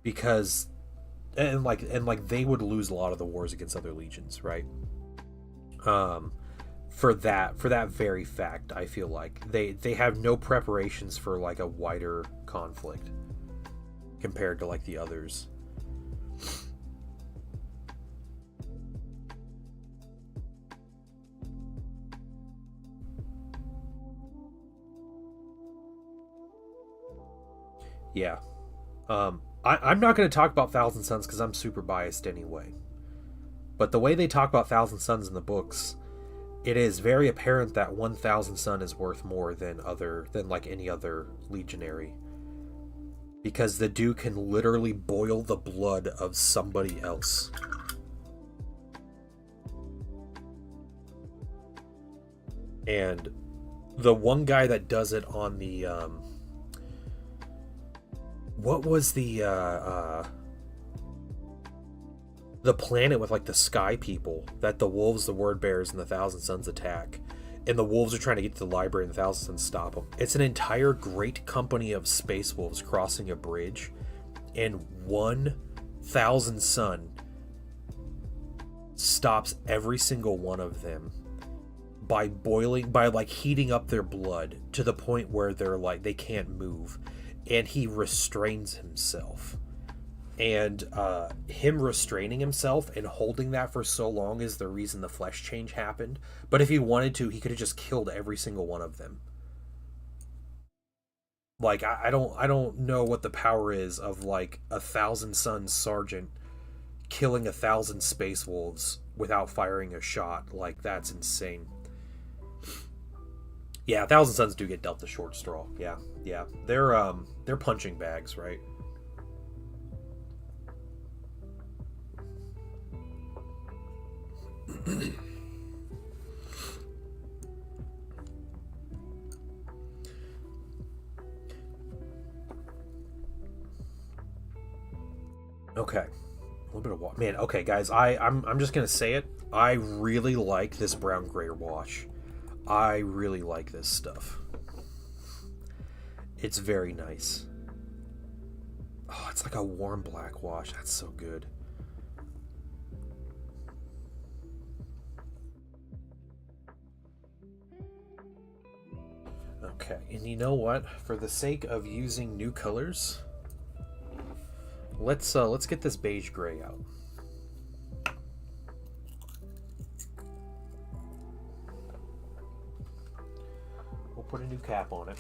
Because and they would lose a lot of the wars against other legions, right? For that very fact, I feel like they have no preparations for like a wider conflict compared to like the others. Yeah. I'm not going to talk about Thousand Suns because I'm super biased anyway. But the way they talk about Thousand Suns in the books, it is very apparent that 1,000 Sun is worth more than like any other legionary. Because the dude can literally boil the blood of somebody else. And the one guy that does it on the what was the planet with like the sky people that the wolves, the word bearers, and the Thousand Suns attack? and the wolves are trying to get to the library, and the Thousand Sons stop them. It's an entire great company of space wolves crossing a bridge, and 1,000 Son stops every single one of them by heating up their blood to the point where they can't move, and he restrains himself. And him restraining himself and holding that for so long is the reason the flesh change happened. But if he wanted to, he could have just killed every single one of them. Like, I don't know what the power is of like 1,000 Sons sergeant killing 1,000 space wolves without firing a shot. Like, that's insane. Yeah, 1,000 Sons do get dealt the short straw. Yeah. They're punching bags, right? Okay, a little bit of water, man. Okay, guys, I'm just gonna say it. I really like this brown gray wash. I really like this stuff. It's very nice. Oh, it's like a warm black wash. That's so good. Okay, and you know what? For the sake of using new colors, let's get this beige gray out. We'll put a new cap on it.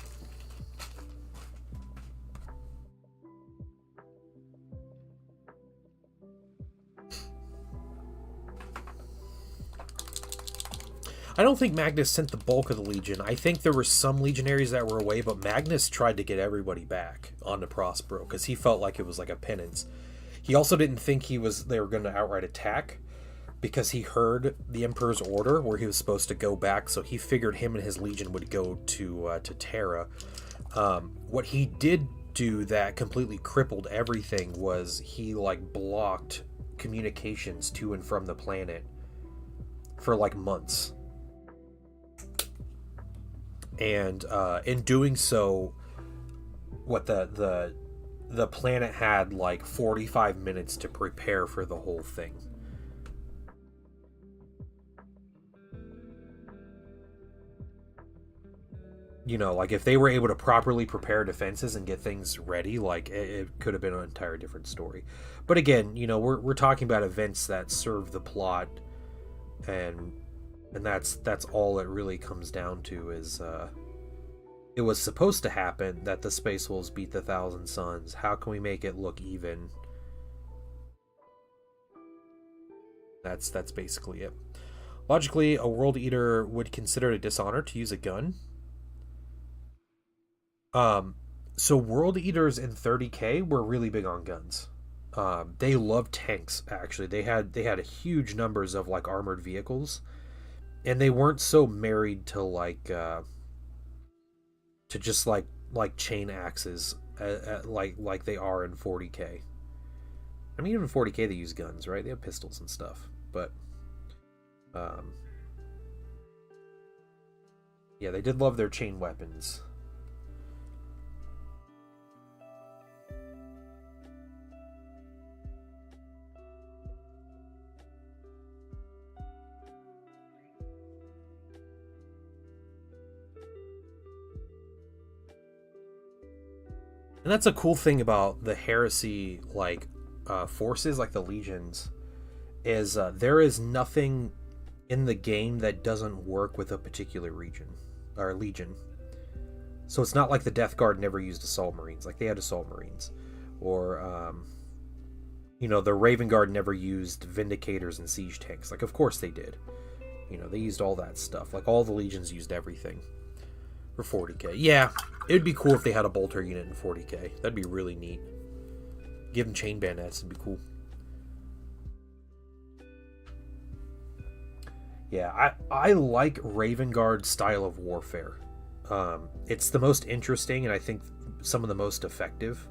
I don't think Magnus sent the bulk of the Legion. I think there were some legionaries that were away, but Magnus tried to get everybody back onto Prospero because he felt like it was like a penance. He also didn't think they were going to outright attack because he heard the Emperor's order where he was supposed to go back, so he figured him and his Legion would go to Terra. What he did do that completely crippled everything was he like blocked communications to and from the planet for like months. And in doing so, what the planet had like 45 minutes to prepare for the whole thing. You know, like if they were able to properly prepare defenses and get things ready, like it could have been an entire different story. But again, you know, we're talking about events that serve the plot, and that's all it really comes down to is it was supposed to happen that the Space Wolves beat the Thousand Sons. How can we make it look even? That's basically it. Logically, a World Eater would consider it a dishonor to use a gun. So World Eaters in 30k were really big on guns. They loved tanks, actually. They had huge numbers of like armored vehicles. And they weren't so married to like to just like chain axes like they are in 40k. I mean, even in 40k they use guns, right? They have pistols and stuff, but yeah, they did love their chain weapons. And that's a cool thing about the heresy, like, forces, like the legions, is there is nothing in the game that doesn't work with a particular region, or legion. So it's not like the Death Guard never used assault marines, like they had assault marines. Or, you know, the Raven Guard never used Vindicators and siege tanks. Like, of course they did. You know, they used all that stuff. Like, all the legions used everything. For 40k. Yeah, it would be cool if they had a bolter unit in 40k. That'd be really neat. Give them chain bayonets, it'd be cool. Yeah, I like Raven Guard's style of warfare. It's the most interesting, and I think some of the most effective,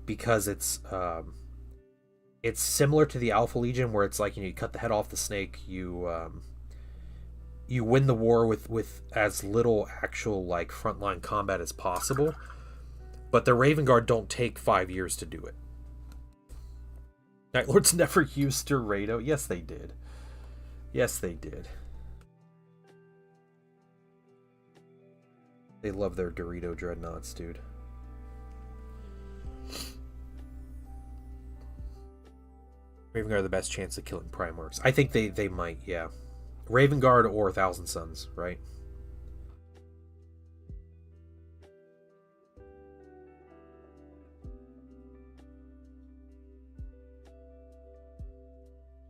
because it's similar to the Alpha Legion, where it's like, you know, you cut the head off the snake, you you win the war with as little actual like frontline combat as possible. But the Raven Guard don't take 5 years to do it. Night Lords never used Dorado. Yes, they did. Yes, they did. They love their Dorito Dreadnoughts, dude. Raven Guard are the best chance of killing Primarchs. I think they might, yeah. Raven Guard or Thousand Suns, right?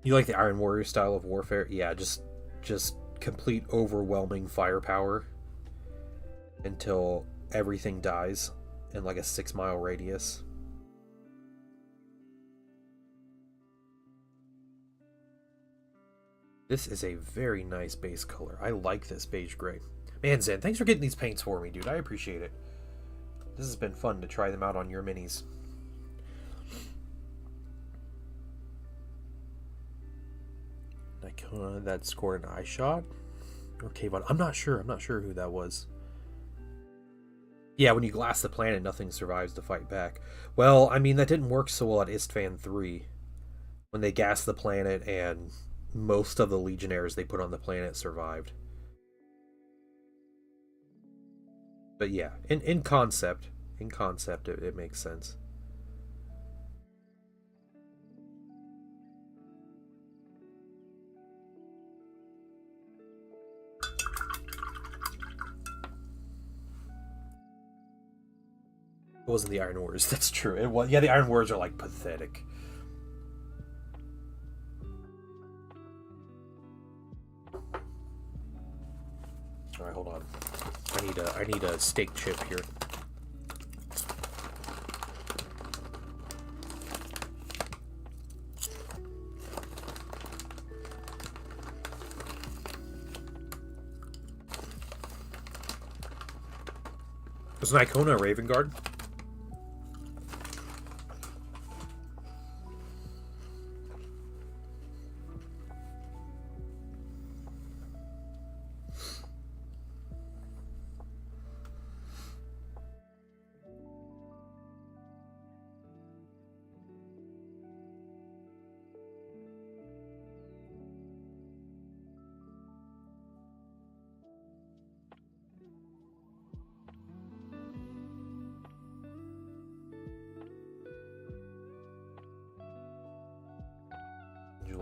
You like the Iron Warrior style of warfare? Yeah, just complete overwhelming firepower until everything dies in like a 6-mile radius. This is a very nice base color. I like this beige gray. Man, Zen, thanks for getting these paints for me, dude. I appreciate it. This has been fun to try them out on your minis. Icona that scored an eye shot? Or Kayvon? I'm not sure. I'm not sure who that was. Yeah, when you glass the planet, nothing survives to fight back. Well, I mean, that didn't work so well at Istvan 3. When they gassed the planet and most of the Legionnaires they put on the planet survived. But yeah, in concept, it makes sense. It wasn't the Iron Warriors, that's true. It was, yeah, the Iron Warriors are like pathetic. Alright, hold on. I need a steak chip here. Was an Icona a Raven Guard?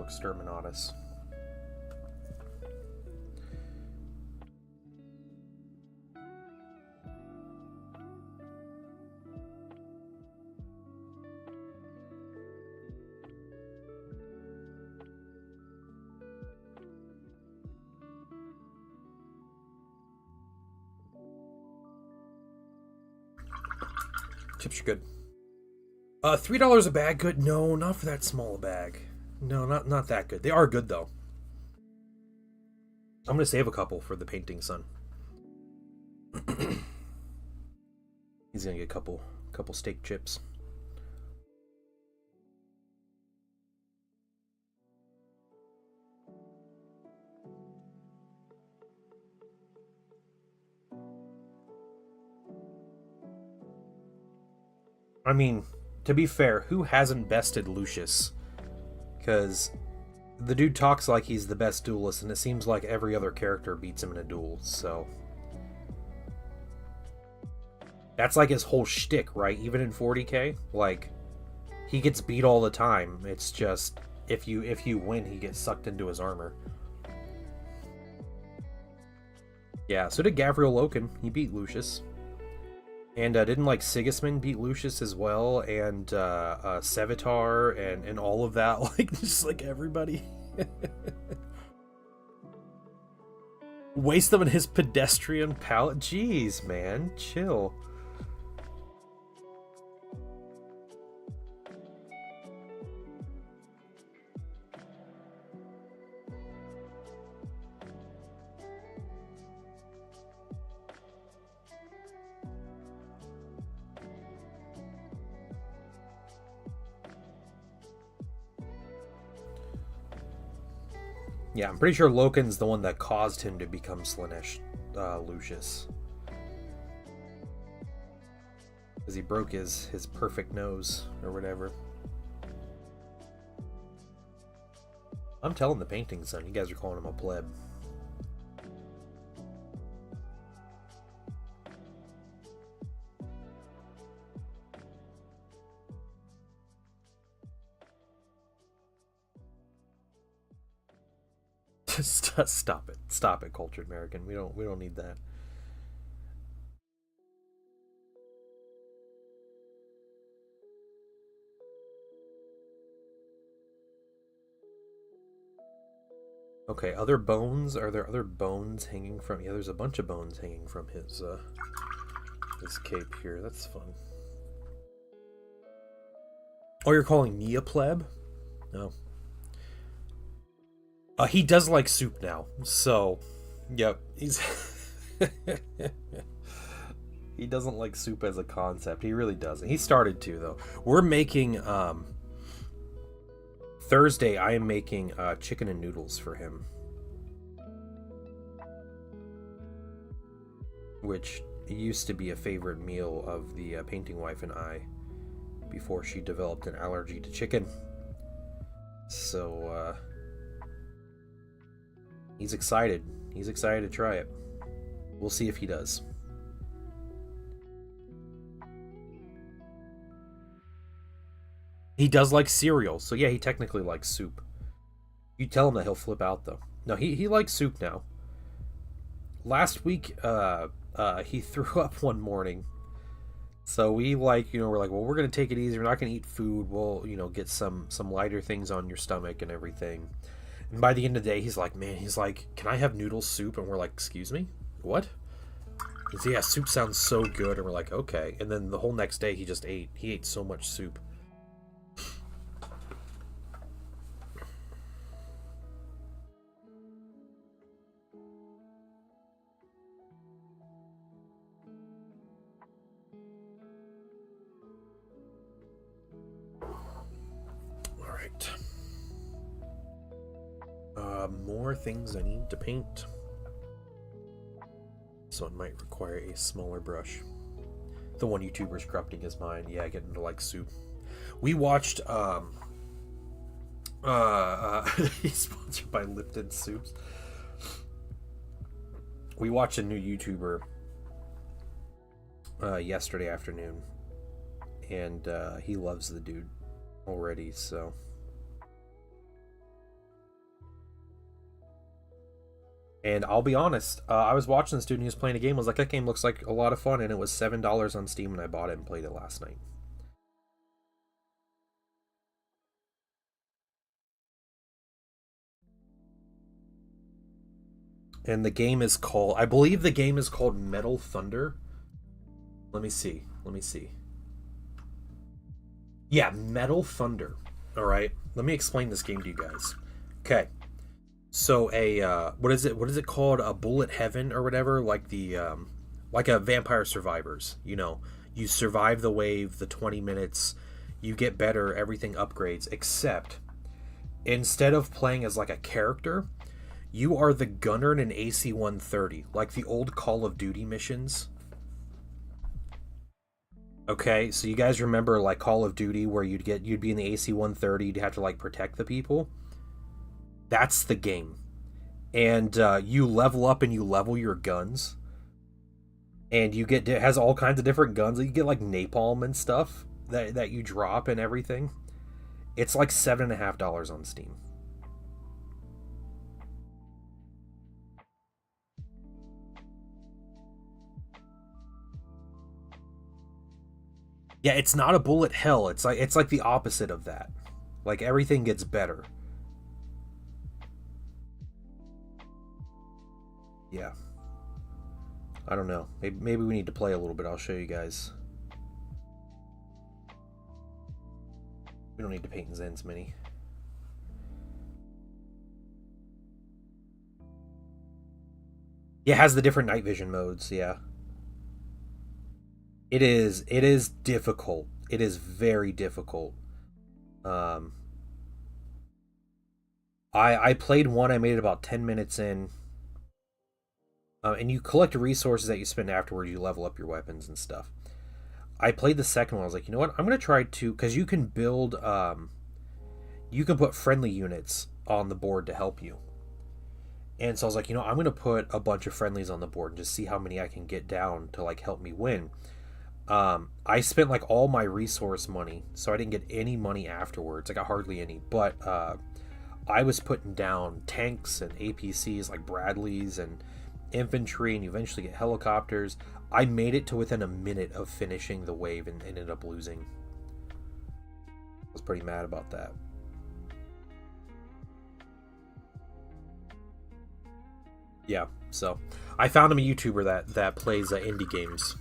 Exterminatus. Chips are good. $3 a bag good? No, not for that small a bag. No, not that good. They are good though. I'm gonna save a couple for the painting son. He's gonna get a couple steak chips. I mean, to be fair, who hasn't bested Lucius? Because the dude talks like he's the best duelist, and it seems like every other character beats him in a duel, so... That's like his whole shtick, right? Even in 40k? Like, he gets beat all the time. It's just, if you win, he gets sucked into his armor. Yeah, so did Gavriel Loken. He beat Lucius. And didn't like Sigismund beat Lucius as well, and Sevitar and all of that, like just like everybody. Waste them in his pedestrian palette. Jeez, man, chill. Yeah, I'm pretty sure Loken's the one that caused him to become Slaanesh Lucius. Because he broke his perfect nose, or whatever. I'm telling the painting son, you guys are calling him a pleb. Stop it. Stop it, cultured American. We don't need that. Okay, other bones? Are there other bones hanging from... Yeah, there's a bunch of bones hanging from his cape here. That's fun. Oh, you're calling me a pleb? No. He does like soup now, so... Yep, he's... He doesn't like soup as a concept. He really doesn't. He started to, though. We're making... Thursday, I am making chicken and noodles for him. Which used to be a favorite meal of the painting wife and I before she developed an allergy to chicken. So, he's excited. He's excited to try it. We'll see if he does. He does like cereal, so yeah, he technically likes soup. You tell him that, he'll flip out, though. No, he likes soup now. Last week, he threw up one morning. So we're like, well, we're going to take it easy. We're not going to eat food. We'll, get some lighter things on your stomach and everything. And by the end of the day, he's like, can I have noodle soup? And we're like, excuse me? What? He said, yeah, soup sounds so good. And we're like, okay. And then the whole next day, he ate so much soup. More things I need to paint. So it might require a smaller brush. The one YouTuber's corrupting is mine. Yeah, getting into like soup. We watched he's sponsored by Lipton Soups. We watched a new YouTuber yesterday afternoon, and he loves the dude already, so and I'll be honest, I was watching this dude and he was playing a game. I was like, that game looks like a lot of fun, and it was $7 on Steam, and I bought it and played it last night. And the game is called, I believe the game is called Metal Thunder. Let me see. Yeah, Metal Thunder. Alright, let me explain this game to you guys. Okay. So what is it called? A Bullet Heaven or whatever, like like a Vampire Survivors. You survive the wave, the 20 minutes, you get better, everything upgrades, except instead of playing as like a character, you are the gunner in an AC-130, like the old Call of Duty missions. Okay, so you guys remember like Call of Duty where you'd be in the AC-130, you'd have to like protect the people? That's the game. And you level up and you level your guns. And it has all kinds of different guns. You get like napalm and stuff that you drop and everything. It's like $7.50 on Steam. Yeah, it's not a bullet hell. It's like the opposite of that. Like everything gets better. Yeah. I don't know. Maybe we need to play a little bit. I'll show you guys. We don't need to paint Zen's Mini. Yeah, it has the different night vision modes, yeah. It is difficult. It is very difficult. I played one. I made it about 10 minutes in. And you collect resources that you spend afterwards. You level up your weapons and stuff. I played the second one. I was like, you know what? I'm going to try to... Because you can build... you can put friendly units on the board to help you. And so I was like, you know, I'm going to put a bunch of friendlies on the board and just see how many I can get down to, like, help me win. I spent, like, all my resource money, so I didn't get any money afterwards. I got hardly any. But I was putting down tanks and APCs like Bradleys and infantry, and you eventually get helicopters. I made it to within a minute of finishing the wave and ended up losing. I was pretty mad about that. Yeah, so I found him a YouTuber that plays indie games.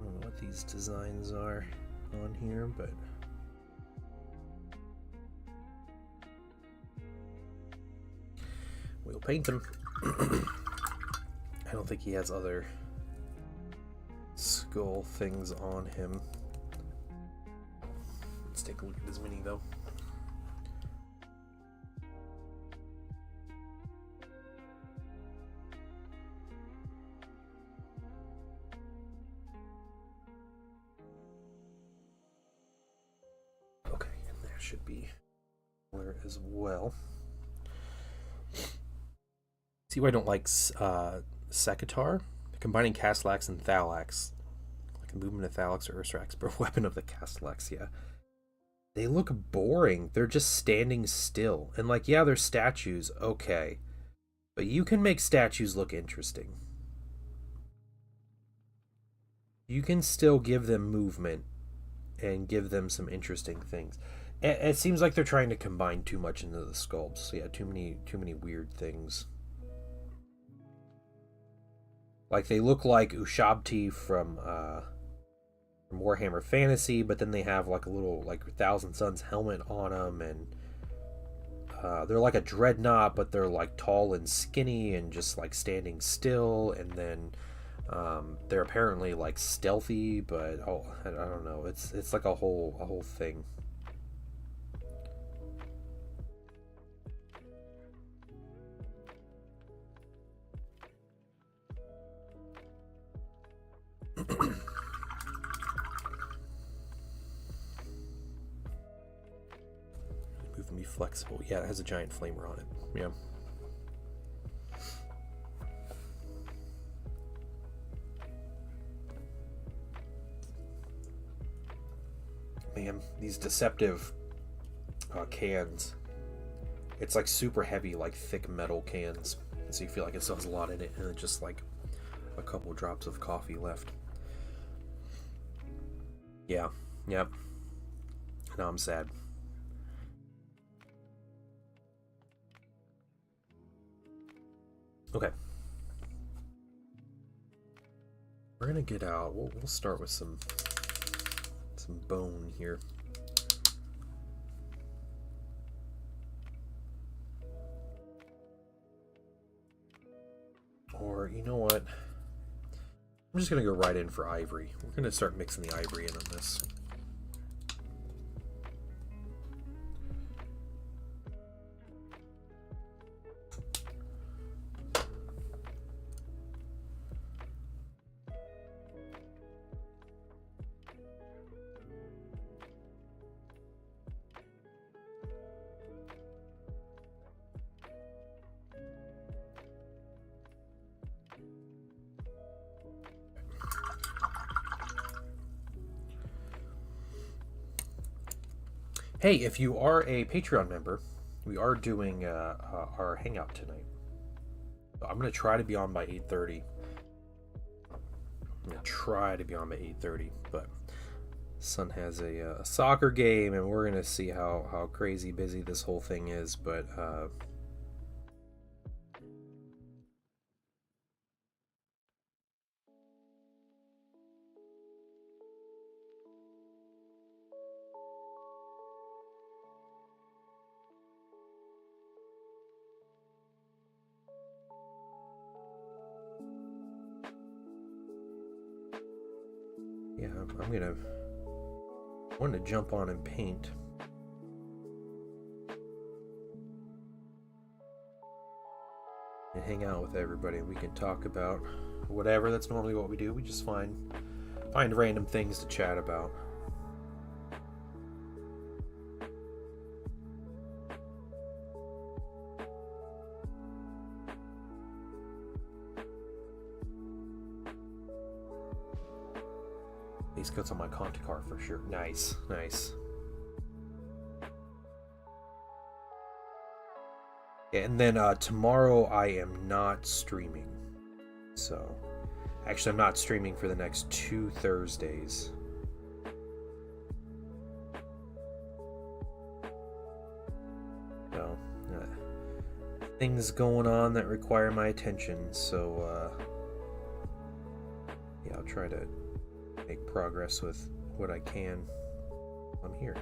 I don't know what these designs are on here, but we'll paint them. I don't think he has other skull things on him. Let's take a look at his mini though. Okay, and there should be color as well. See why I don't like Sekitar? Combining Castellax and Thalax. Like the movement of Thalax or Ursax, but weapon of the Castellax, yeah. They look boring. They're just standing still. And like, yeah, they're statues, okay. But you can make statues look interesting. You can still give them movement and give them some interesting things. It seems like they're trying to combine too much into the sculpts. Yeah, too many weird things. Like, they look like Ushabti from Warhammer Fantasy, but then they have like a little like Thousand Suns helmet on them, and they're like a dreadnought, but they're like tall and skinny and just like standing still. And then they're apparently like stealthy, but oh, I don't know. It's like a whole thing. Move and be flexible. Yeah, it has a giant flamer on it. Yeah. Man, these deceptive cans. It's like super heavy, like thick metal cans. So you feel like it still has a lot in it, and it's just like a couple drops of coffee left. Yeah, yep. Now I'm sad. Okay. We're gonna get out. We'll start with some bone here. Or, you know what? I'm just gonna go right in for ivory. We're gonna start mixing the ivory in on this. Hey, if you are a Patreon member, we are doing our hangout tonight. I'm gonna try to be on by 8:30. I'm gonna try to be on by 8:30, but son has a soccer game, and we're gonna see how crazy busy this whole thing is. But yeah, I'm gonna want to jump on and paint. And hang out with everybody. We can talk about whatever. That's normally what we do. We just find random things to chat about. These coats on my Conti car for sure. Nice, nice. And then tomorrow I am not streaming. So, actually, I'm not streaming for the next 2 Thursdays. So, things going on that require my attention. So, yeah, I'll try to make progress with what I can. I'm here.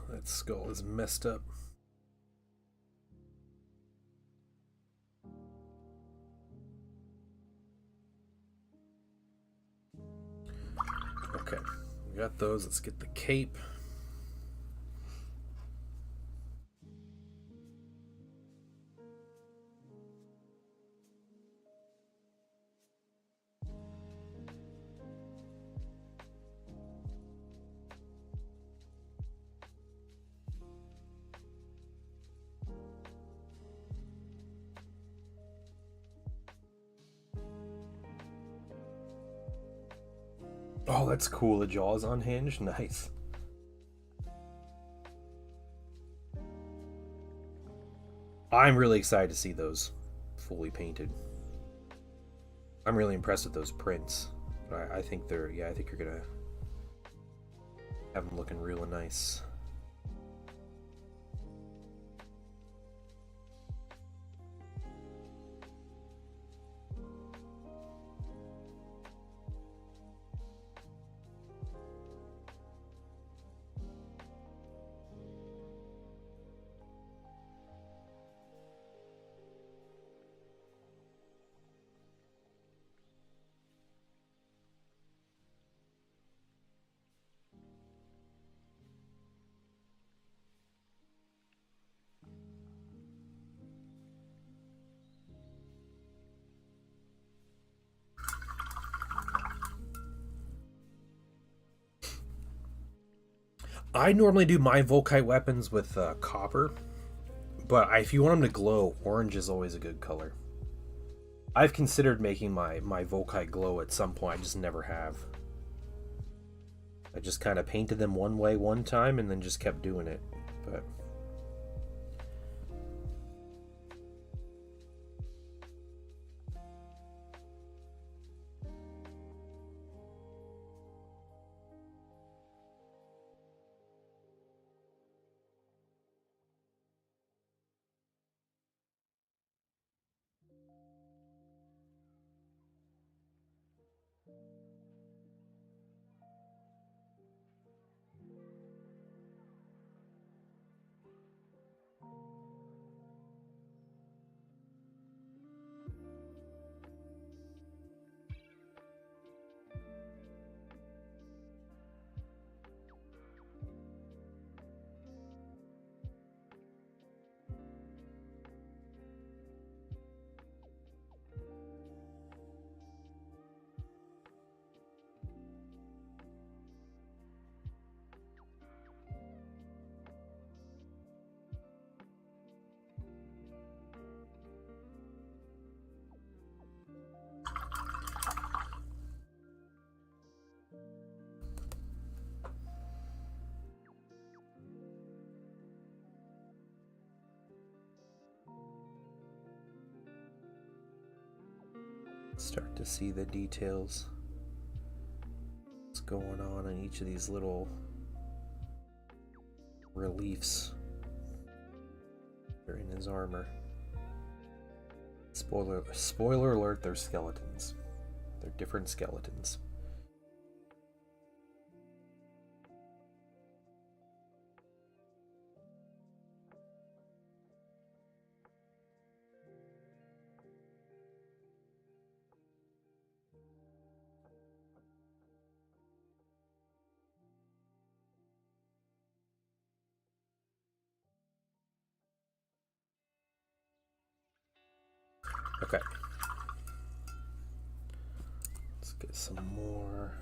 That skull is messed up. Okay, we got those. Let's get the cape. Oh, that's cool. The jaw's unhinged. Nice. I'm really excited to see those fully painted. I'm really impressed with those prints. I think they're, yeah, I think you're gonna have them looking real nice. I normally do my Volkite weapons with copper, but if you want them to glow, orange is always a good color. I've considered making my Volkite glow at some point, I just never have. I just kind of painted them one way one time and then just kept doing it, but... Start to see the details. What's going on in each of these little reliefs in his armor. Spoiler alert, they're skeletons. They're different skeletons. Okay. Let's get some more.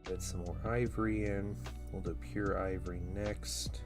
Get some more ivory in. We'll do pure ivory next.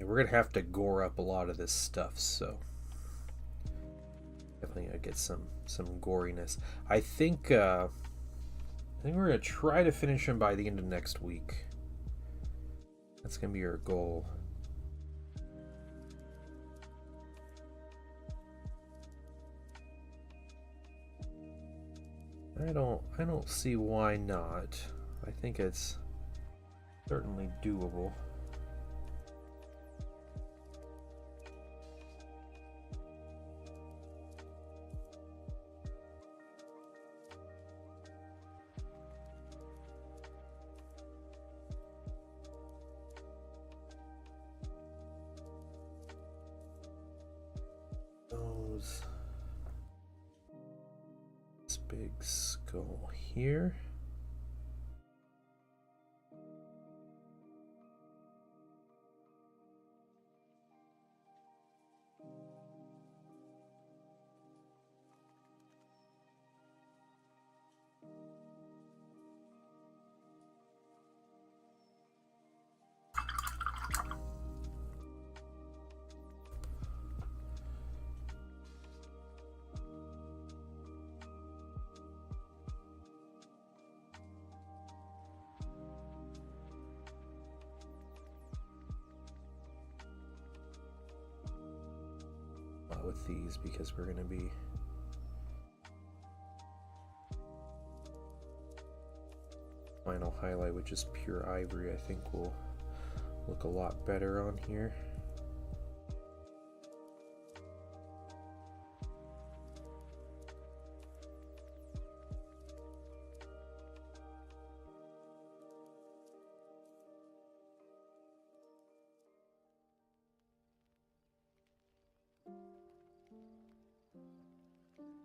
We're gonna have to gore up a lot of this stuff, so definitely gonna get some goriness. I think we're gonna try to finish him by the end of next week. That's gonna be our goal. I don't see why not. I think it's certainly doable. This big skull here. With these, because we're going to be final highlight, which is pure ivory, I think will look a lot better on here.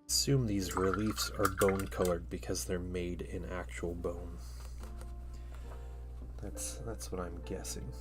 Assume these reliefs are bone colored because they're made in actual bone. That's what I'm guessing.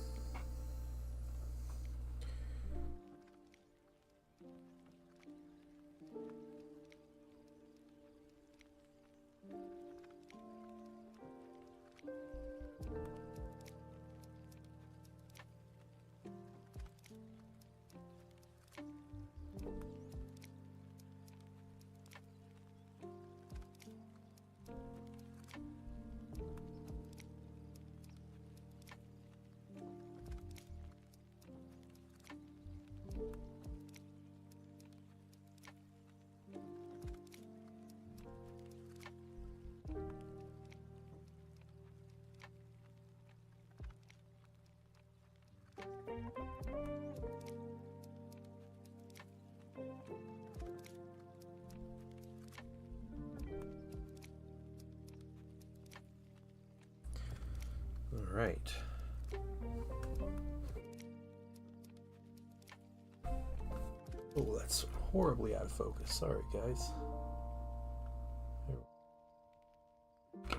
All right. Oh, that's horribly out of focus. Sorry, guys. There we go.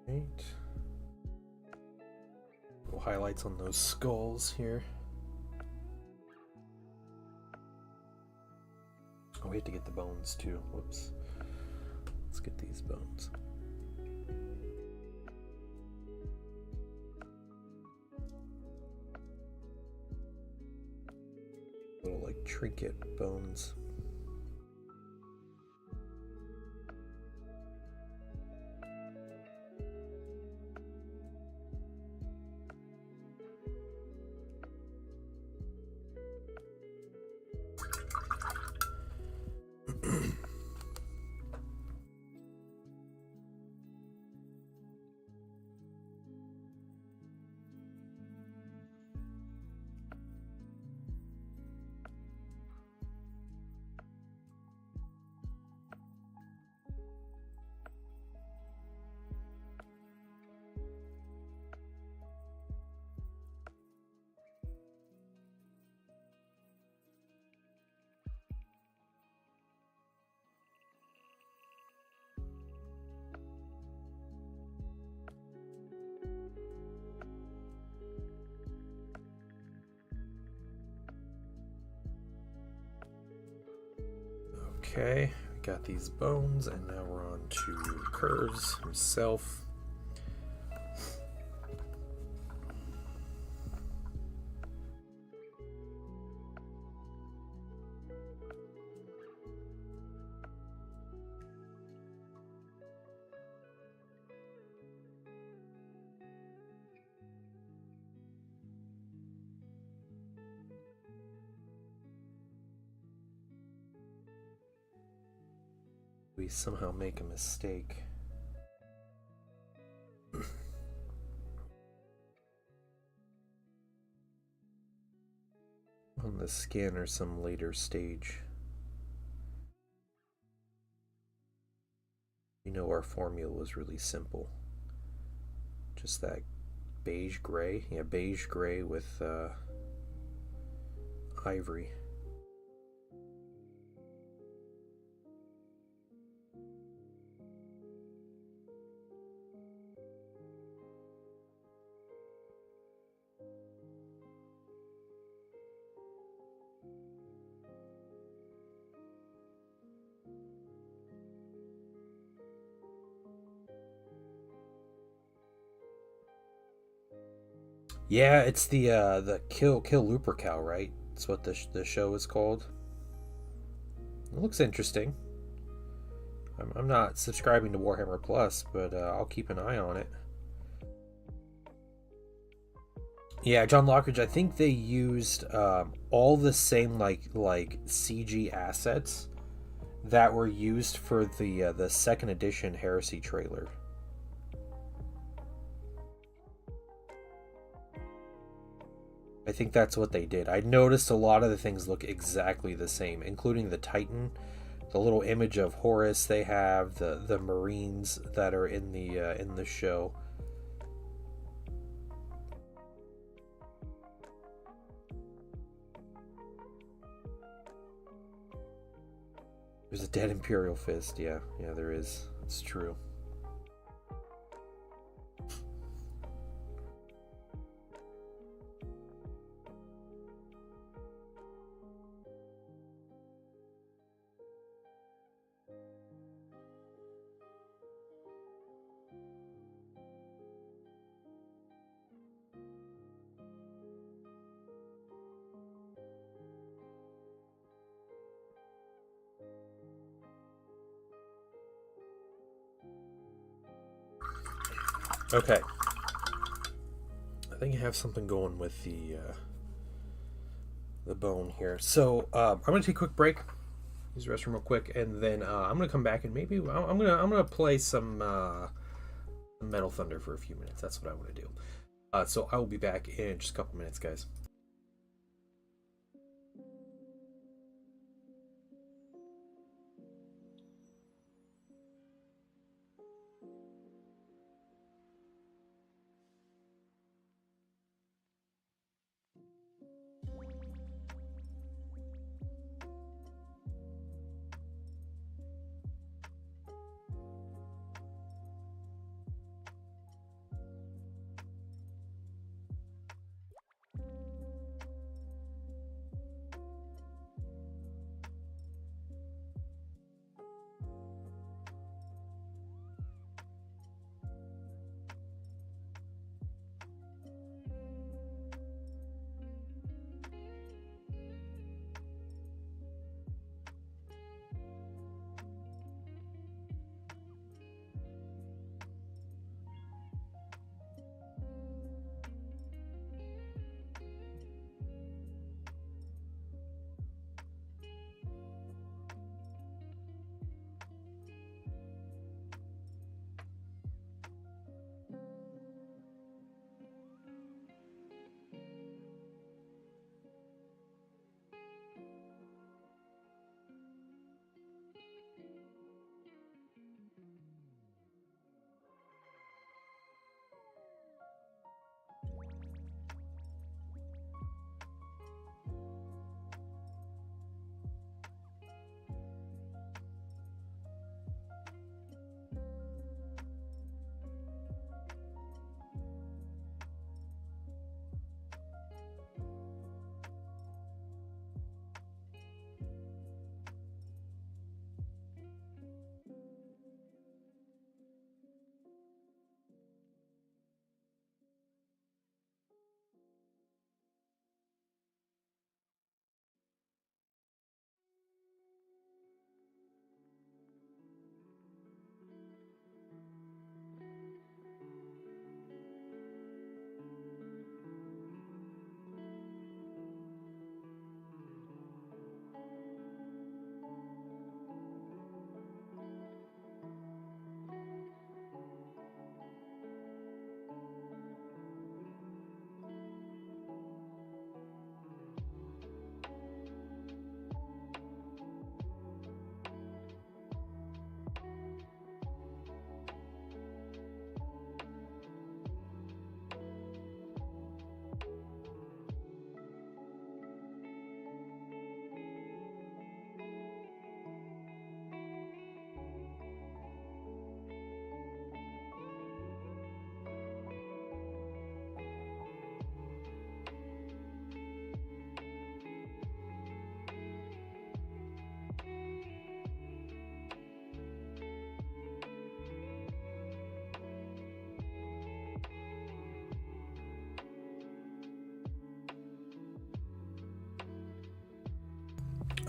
Right. Little highlights on those skulls here. Oh, we have to get the bones too. Whoops. Let's get these bones. Little like trinket bones. Okay, we got these bones, and now we're on to Curze himself. We somehow make a mistake. On the scanner some later stage. You know our formula was really simple. Just that beige gray. Yeah, beige gray with ivory. Yeah, it's the Kill Lupercal, right? That's what the show is called. It looks interesting. I'm not subscribing to Warhammer Plus, but I'll keep an eye on it. Yeah, John Lockridge. I think they used all the same like CG assets that were used for the second edition Heresy trailer. I think that's what they did. I noticed a lot of the things look exactly the same, including the Titan, the little image of Horus they have, the Marines that are in the show. There's a dead Imperial Fist. Yeah, there is. It's true. Okay. I think I have something going with the bone here. So I'm gonna take a quick break, use the restroom real quick, and then I'm gonna come back and maybe I'm gonna play some Metal Thunder for a few minutes. That's what I want to do. So I will be back in just a couple minutes, guys.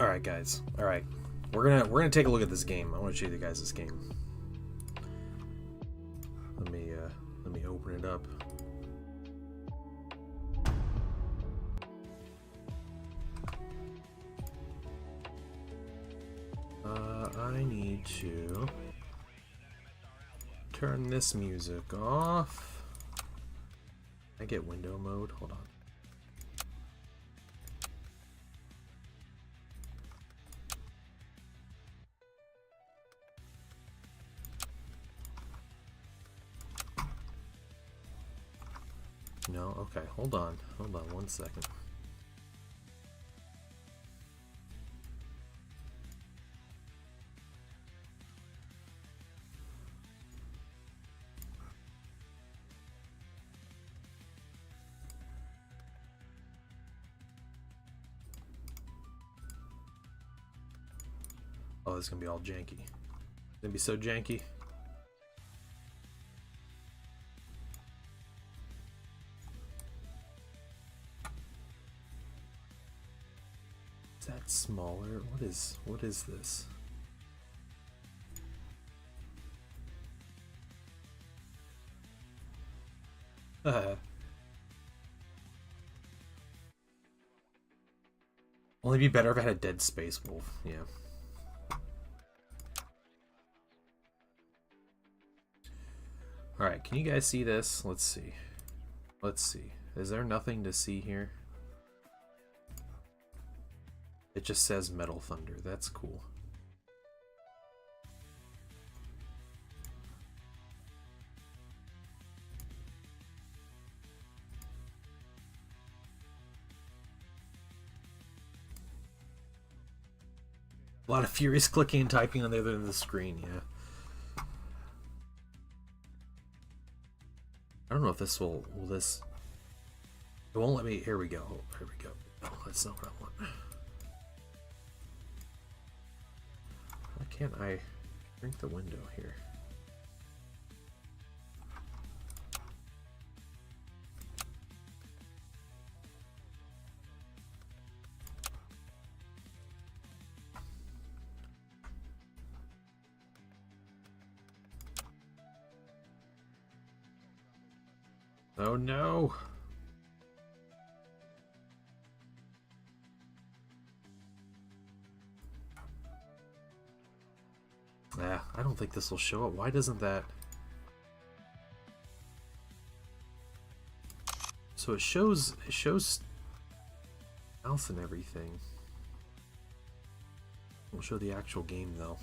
Alright guys, alright. We're gonna take a look at this game. I want to show you guys this game. Let me open it up. I need to turn this music off. I get window mode. Hold on. No, okay, hold on 1 second. Oh, this is gonna be all janky. It's gonna be so janky. Is that smaller? What is this? Only be better if I had a dead space wolf. Yeah. Alright, can you guys see this? Let's see. Let's see. Is there nothing to see here? It just says Metal Thunder. That's cool. A lot of furious clicking and typing on the other end of the screen, yeah. I don't know if this will this... It won't let me... Here we go. Here we go. Oh, that's not what I want. Why can't I shrink the window here? Oh no! I don't think this will show up. Why doesn't that... So it shows mouse and everything. We'll show the actual game though.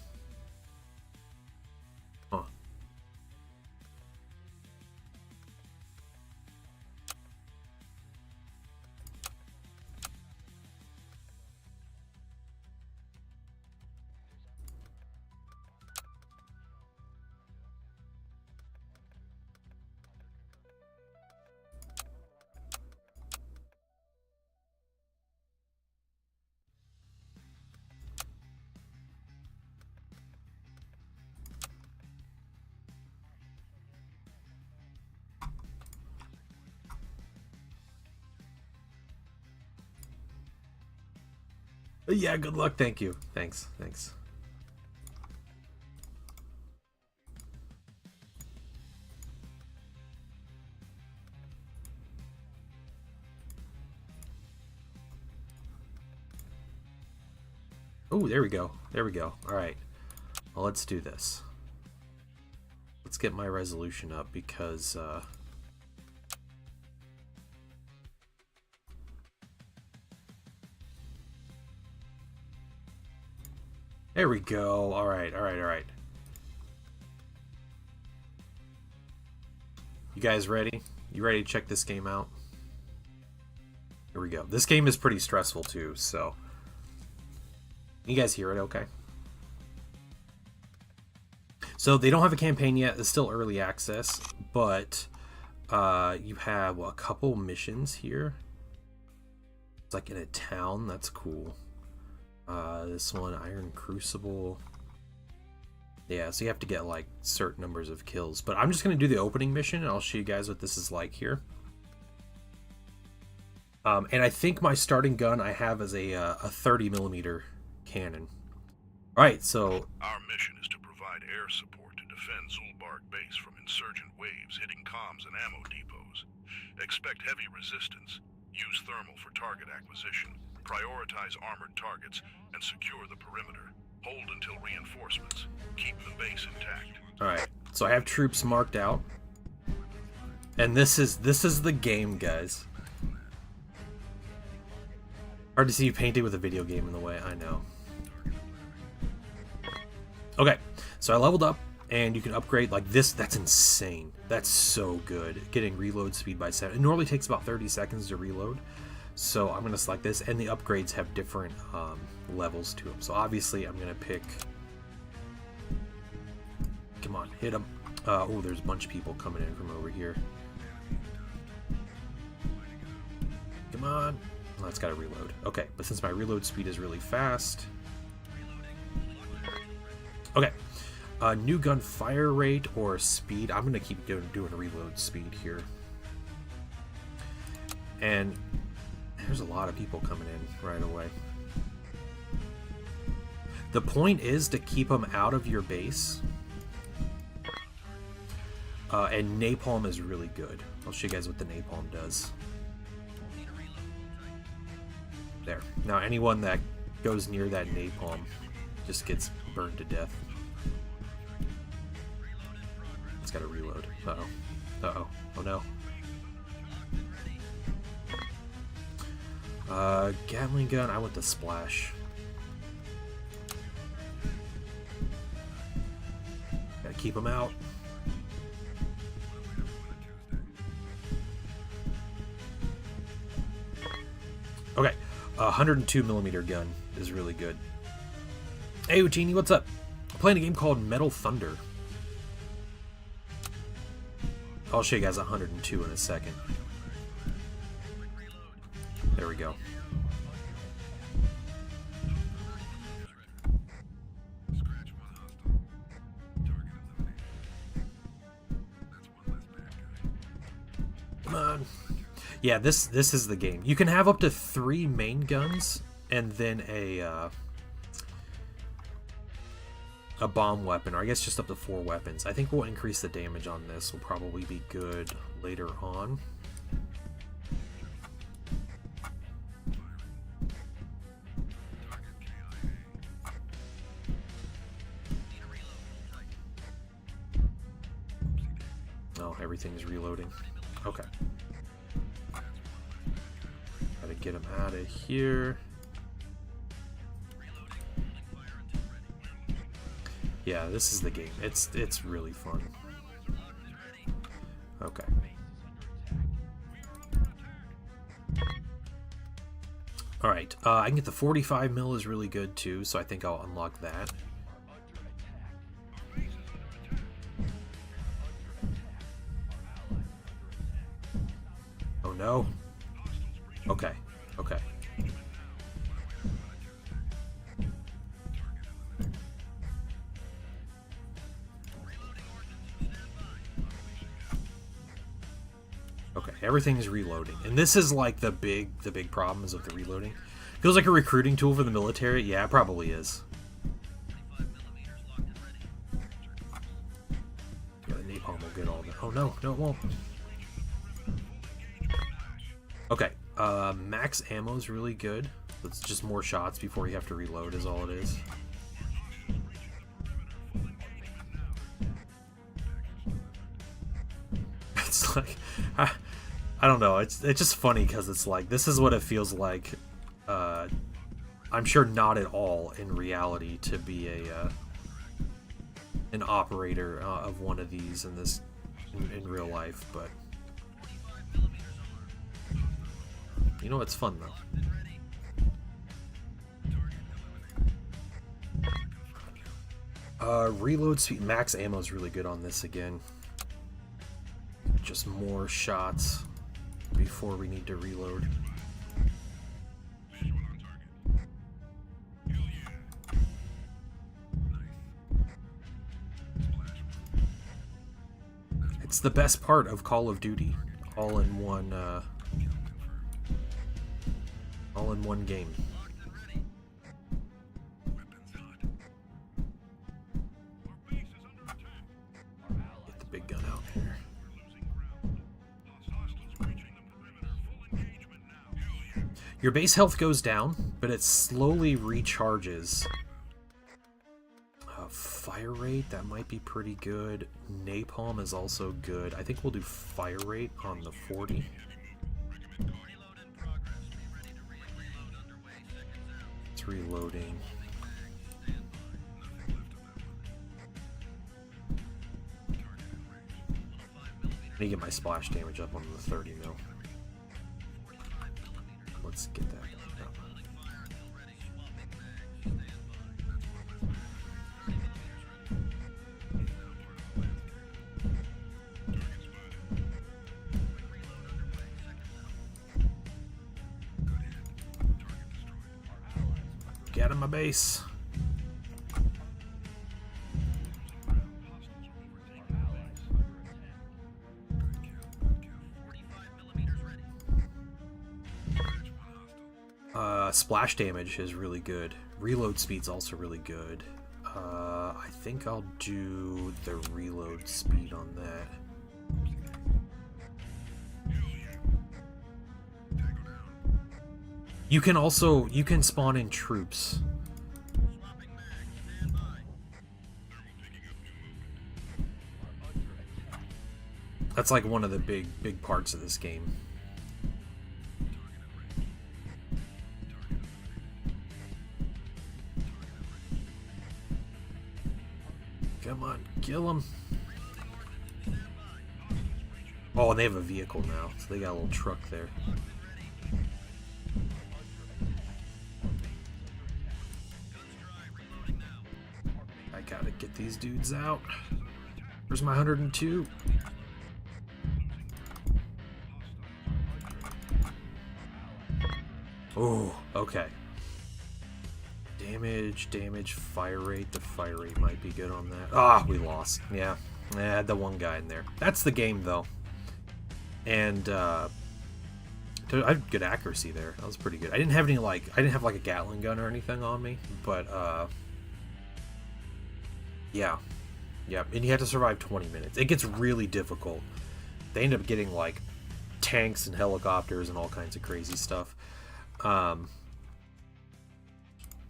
Huh. Yeah, good luck. Thank you. Thanks. Oh, there we go. All right. Well, let's do this. Let's get my resolution up because there we go. All right. You guys ready? You ready to check this game out? Here we go. This game is pretty stressful too, so... You guys hear it okay? So they don't have a campaign yet. It's still early access, but you have a couple missions here. It's like in a town. That's cool. This one, Iron Crucible. Yeah, so you have to get like certain numbers of kills. But I'm just going to do the opening mission, and I'll show you guys what this is like here. And I think my starting gun I have is a 30mm cannon. Alright, so... Our mission is to provide air support to defend Zulbark base from insurgent waves hitting comms and ammo depots. Expect heavy resistance. Use thermal for target acquisition. Prioritize armored targets and secure the perimeter. Hold until reinforcements. Keep the base intact. Alright, so I have troops marked out. And this is the game, guys. Hard to see you painting with a video game in the way, I know. Okay, so I leveled up, and you can upgrade, like this, that's insane. That's so good. Getting reload speed by 7. It normally takes about 30 seconds to reload. So I'm going to select this, and the upgrades have different levels to them. So obviously I'm going to pick... Come on, hit them. Oh, there's a bunch of people coming in from over here. Come on. Oh, it's got to reload. Okay, but since my reload speed is really fast... Okay. New gun fire rate or speed. I'm going to keep doing reload speed here. And there's a lot of people coming in right away. The point is to keep them out of your base. And napalm is really good. I'll show you guys what the napalm does. There. Now anyone that goes near that napalm just gets burned to death. It's got to reload. Uh-oh. Uh-oh. Oh no. Gatling gun, I went to splash. Gotta keep them out. Okay, 102mm gun is really good. Hey Uchini, what's up? I'm playing a game called Metal Thunder. I'll show you guys 102 in a second. There we go. Come on. Yeah, this is the game. You can have up to 3 main guns and then a bomb weapon, or I guess just up to 4 weapons. I think we'll increase the damage on this. Will probably be good later on. Oh, everything's reloading. Okay. Gotta get him out of here. Yeah, this is the game. It's really fun. Okay. Alright, I can get the 45mm is really good too, so I think I'll unlock that. Oh no. Okay, okay. Okay, everything's reloading. And this is like the big problems of the reloading. Feels like a recruiting tool for the military. Yeah, it probably is. Yeah, the napalm will get all the... Oh no, no it won't. Okay, max ammo is really good. It's just more shots before you have to reload is all it is. It's like... I don't know, it's just funny because it's like, this is what it feels like, I'm sure not at all in reality to be an operator of one of these in this in real life, but you know, it's fun though. Reload speed, max ammo is really good on this again. Just more shots before we need to reload. It's the best part of Call of Duty, all in one game. Your base health goes down, but it slowly recharges. Fire rate, that might be pretty good. Napalm is also good. I think we'll do fire rate on the 40. It's reloading. I need to get my splash damage up on the 30 mil. Let's get that up. Get in my base. Splash damage is really good. Reload speed's also really good. I think I'll do the reload speed on that. You can spawn in troops. That's like one of the big parts of this game. Come on, kill him. Oh, and they have a vehicle now, so they got a little truck there. I gotta get these dudes out. Where's my 102? Oh, okay. Damage, fire rate. The fire rate might be good on that. Ah, we lost. Yeah, the one guy in there. That's the game, though. And I had good accuracy there. That was pretty good. I didn't have any I didn't have like a Gatling gun or anything on me, but yeah, and you have to survive 20 minutes. It gets really difficult. They end up getting like tanks and helicopters and all kinds of crazy stuff.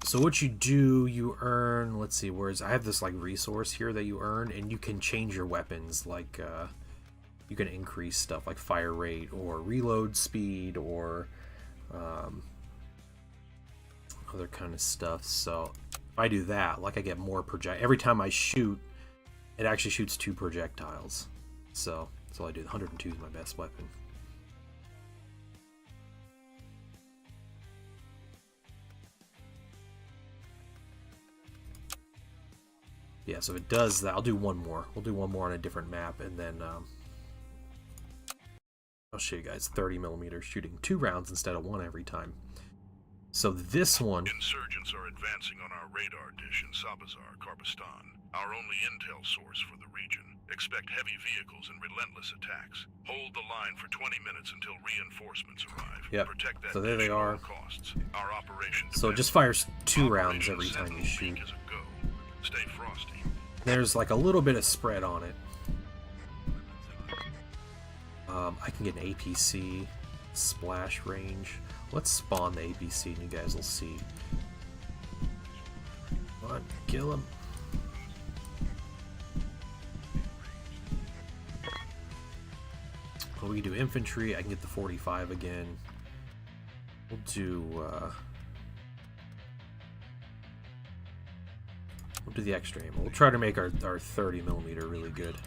So what you do, you earn, let's see, I have this like resource here that you earn, and you can change your weapons, like you can increase stuff like fire rate or reload speed or other kind of stuff. So if I do that, like I get more every time I shoot, it actually shoots 2 projectiles. So that's all I do. The 102 is my best weapon. Yeah, so it does that. I'll do one more. We'll do one more on a different map, and then I'll show you guys 30 millimeters shooting 2 rounds instead of 1 every time. So this one... Insurgents are advancing on our radar dish in Sabazar, Karbistan, our only intel source for the region. Expect heavy vehicles and relentless attacks. Hold the line for 20 minutes until reinforcements arrive. Yep. Protect that so there they are. Costs. Our operation so it just fires 2 rounds every time you shoot. Stay frosty. There's like a little bit of spread on it. I can get an APC splash range. Let's spawn the APC and you guys will see. Come on, kill him. Well, we can do infantry. I can get the 45 again. We'll do the extra aim. We'll try to make our 30 millimeter really good.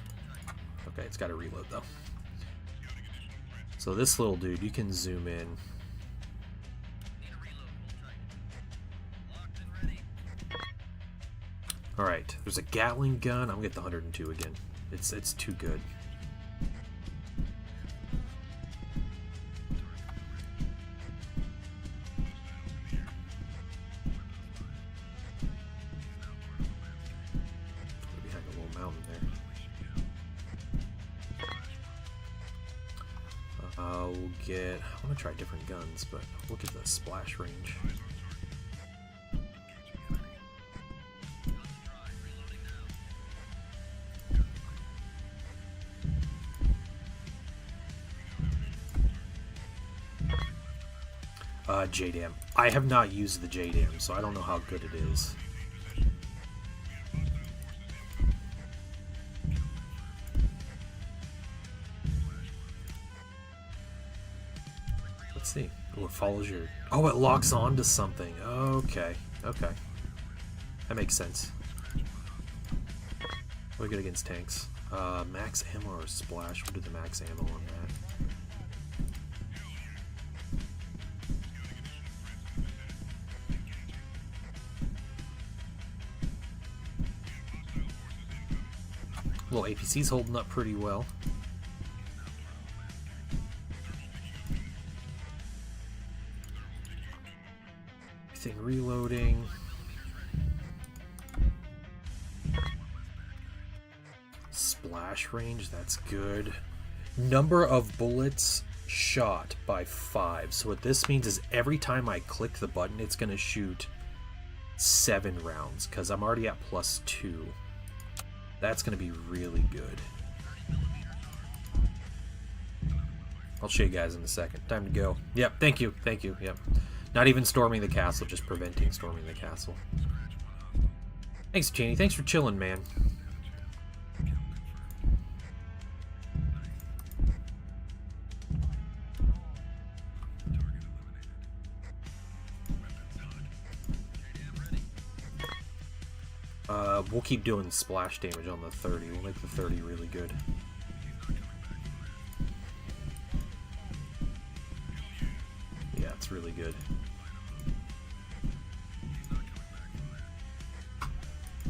Okay, it's got to reload though. So this little dude, you can zoom in. Alright, there's a Gatling gun. I'm gonna get the 102 again. It's too good. Behind a little mountain there. We'll get... I want to try different guns, but look at the splash range. JDAM. I have not used the JDAM, so I don't know how good it is. Let's see. Oh, it follows your... Oh, it locks on to something. Okay. Okay. That makes sense. We're good against tanks. Max ammo or splash? We'll do the max ammo on that. Well, APC's holding up pretty well. Everything reloading. Splash range, that's good. Number of bullets shot by 5. So what this means is every time I click the button, it's going to shoot 7 rounds, because I'm already at +2. That's going to be really good. I'll show you guys in a second. Time to go. Yep, thank you, thank you, yep. Not even storming the castle, just preventing storming the castle. Thanks, Cheney. Thanks for chilling, man. We'll keep doing splash damage on the 30. We'll make the 30 really good. Yeah, it's really good.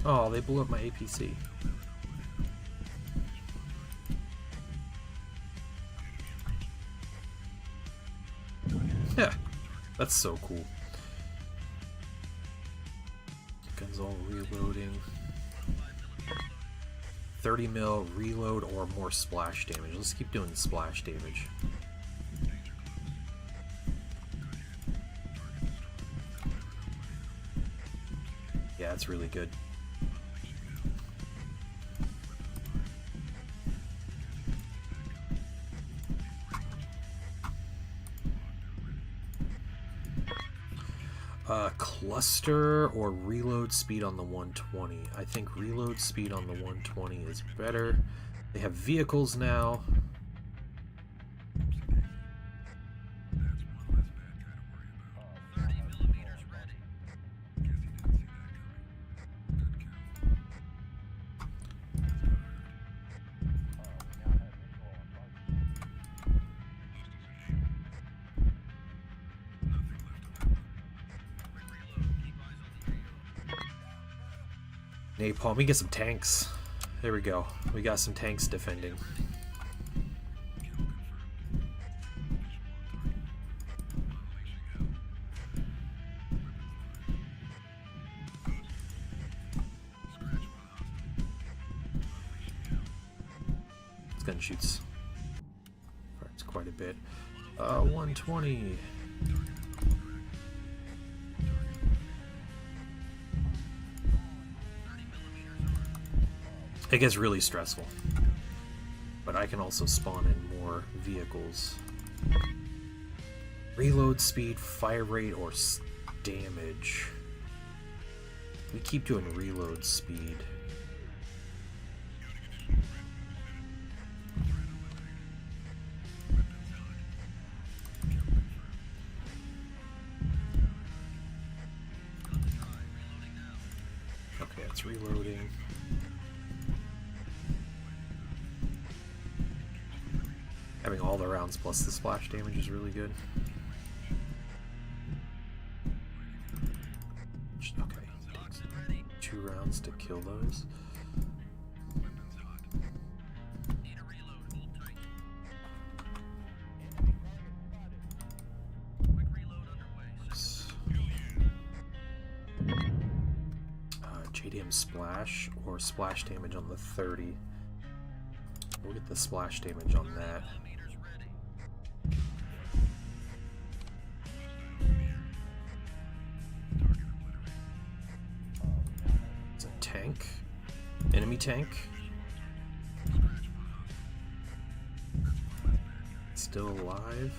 Oh, they blew up my APC. Yeah, that's so cool. Guns all reloading. 30 mil reload or more splash damage. Let's keep doing splash damage. Yeah, it's really good. Cluster or reload speed on the 120. I think reload speed on the 120 is better. They have vehicles now. Napalm, we get some tanks. There we go. We got some tanks defending. This gun shoots. Alright, it's quite a bit. 120. It gets really stressful, but I can also spawn in more vehicles. Reload speed, fire rate, or damage. We keep doing reload speed. Okay, it's reloading. Having all the rounds plus the splash damage is really good. Okay, it takes 2 rounds to kill those. JDM splash or splash damage on the 30. We'll get the splash damage on that. It's a tank. Enemy tank. Still alive.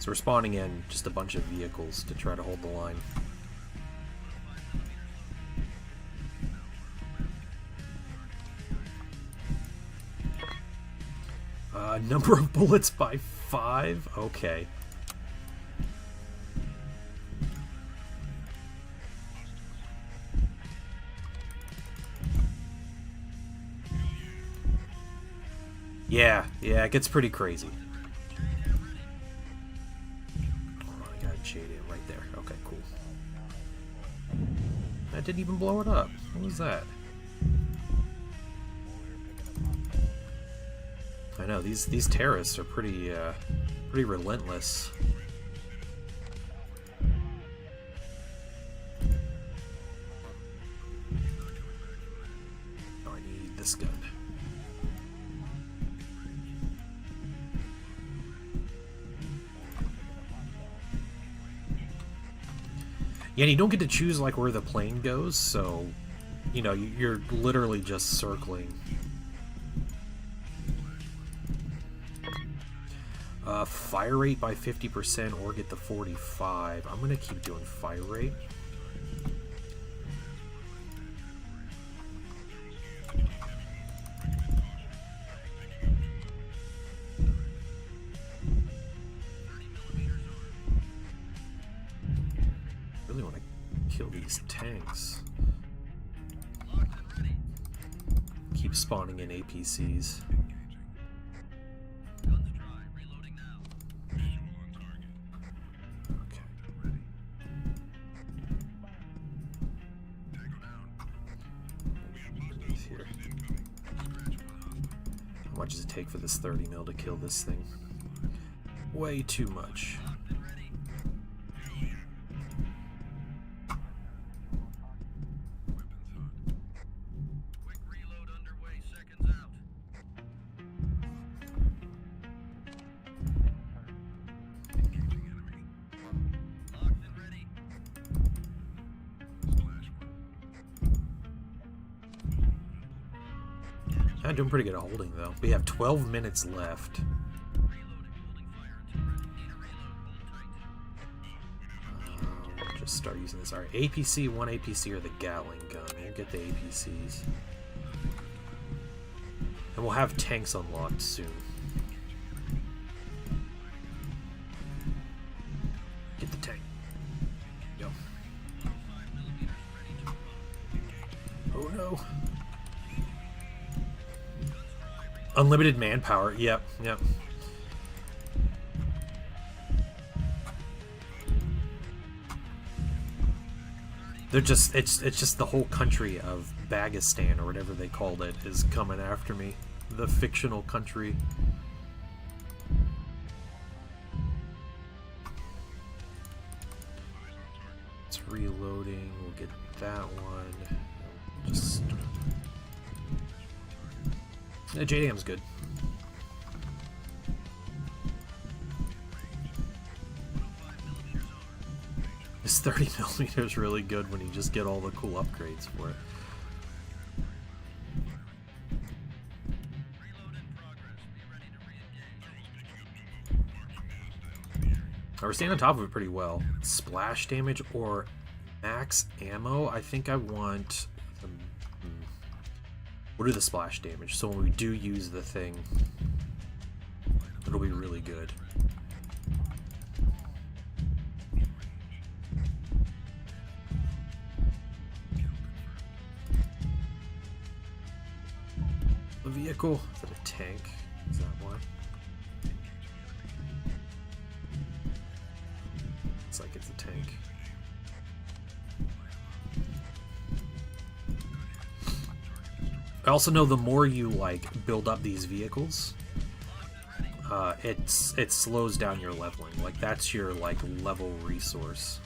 So we're spawning in just a bunch of vehicles to try to hold the line. Number of bullets by 5? Okay. Yeah, it gets pretty crazy. Oh, I got a JDM right there. Okay, cool. That didn't even blow it up. What was that? I know, these terrorists are pretty relentless. Oh, I need this gun. Yeah, and you don't get to choose like where the plane goes, so you know you're literally just circling. Fire rate by 50% or get the 45. I'm gonna keep doing fire rate. Really want to kill these tanks. Keep spawning in APCs. How much does it take for this 30 mil to kill this thing? Way too much. Quick reload underway, seconds out. Locked and ready. I'm doing pretty good at holding though. We have 12 minutes left. Just start using this. Alright, APC, one APC or the Gatling gun. We'll get the APCs. And we'll have tanks unlocked soon. Get the tank. Go. Oh no. Unlimited manpower. Yep. They're just it's just the whole country of Bagistan or whatever they called it is coming after me. The fictional country. It's reloading. We'll get that one. Just JDM's good. This 30mm is really good when you just get all the cool upgrades for it. We're staying on top of it pretty well. Splash damage or max ammo? I think I want... We'll do the splash damage, so when we do use the thing, it'll be really good. The vehicle? Is it a tank? Is that one? Looks like it's a tank. I also know the more you like build up these vehicles, it slows down your leveling. Like that's your like level resource.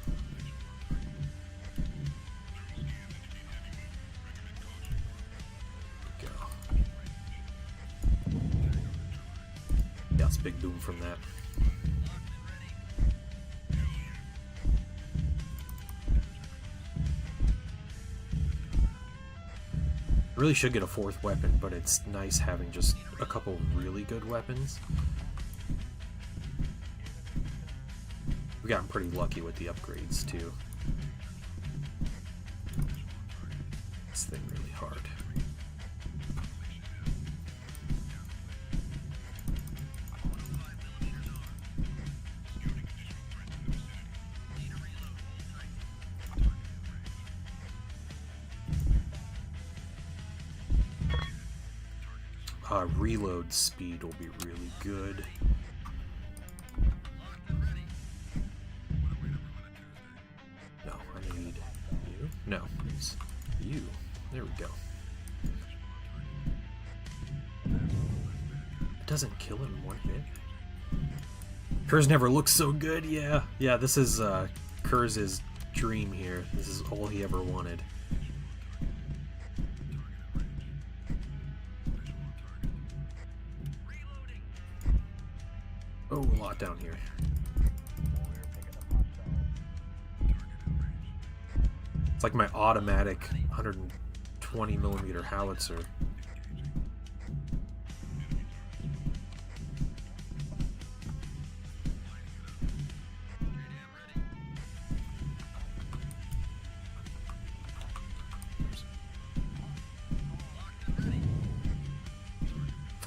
Go. Yeah, it's a big boom from that. Really should get a fourth weapon, but it's nice having just a couple really good weapons. We've gotten pretty lucky with the upgrades too. This thing really hard. Reload speed will be really good. No, I need you. No, it's you. There we go. It doesn't kill in one hit. Curze never looks so good. Yeah, this is Curze's dream here. This is all he ever wanted. Oh, a lot down here. It's like my automatic 120mm howitzer.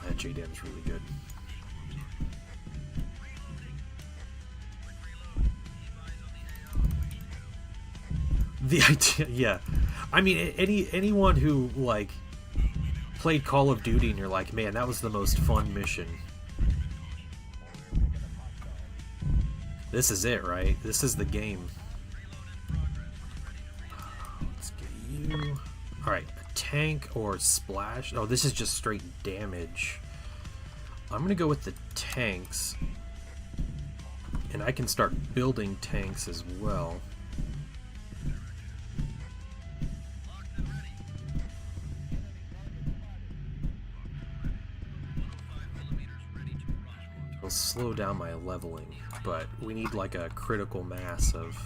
That JDAM's really good. The idea, yeah. I mean, anyone who, like, played Call of Duty and you're like, man, that was the most fun mission. This is it, right? This is the game. Let's get you. Alright, a tank or splash. Oh, this is just straight damage. I'm gonna go with the tanks. And I can start building tanks as well. It'll slow down my leveling, but we need like a critical mass of...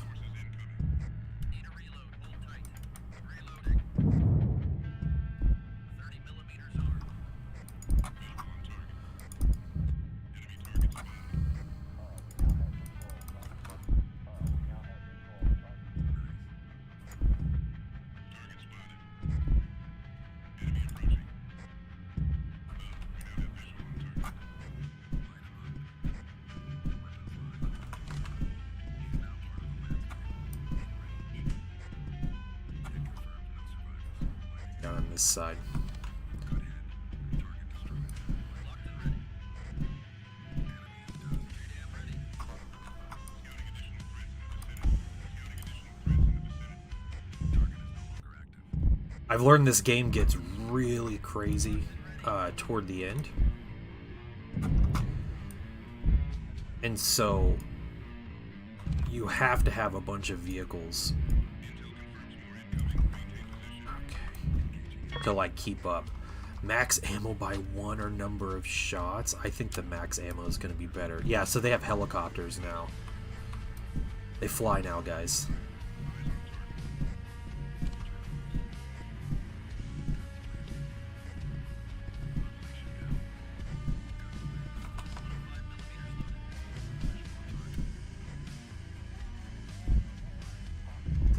on this side. I've learned this game gets really crazy toward the end. And so you have to have a bunch of vehicles to like keep up. Max ammo by 1 or number of shots. I think the max ammo is going to be better. Yeah, so they have helicopters now. They fly now, guys.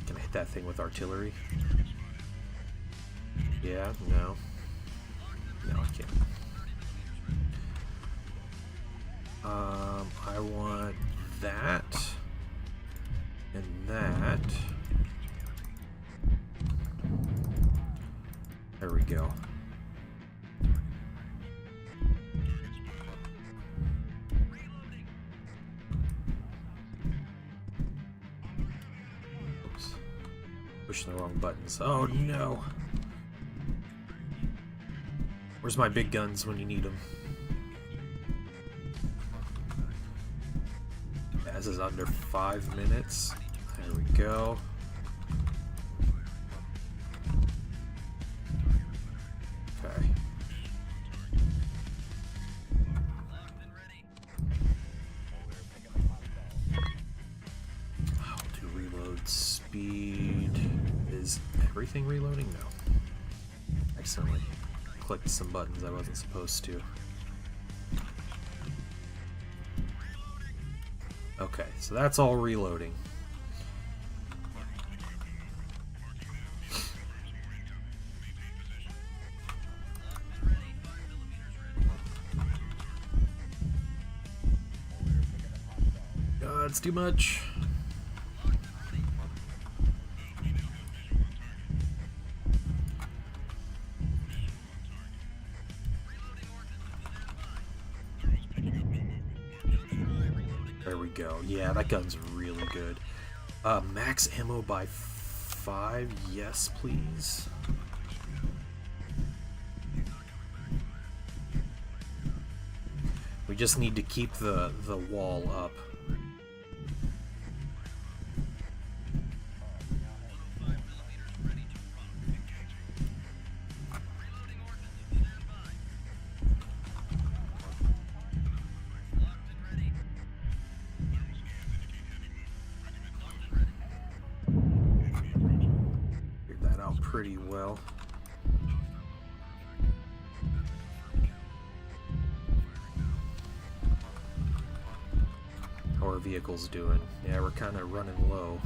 Can I hit that thing with artillery? Yeah, no. No, I can't. I want that. And that. There we go. Oops. Pushing the wrong buttons. Oh no! Where's my big guns when you need them? Yeah, this is under 5 minutes. There we go. Okay. I'll do reload speed. Is everything reloading? No. Accidentally clicked some buttons I wasn't supposed to. Okay, so that's all reloading. That's too much. There we go. Yeah, that gun's really good. Max ammo by 5. Yes, please. We just need to keep the wall up. Figured that out pretty well. How are vehicles doing? Yeah, we're kind of running low.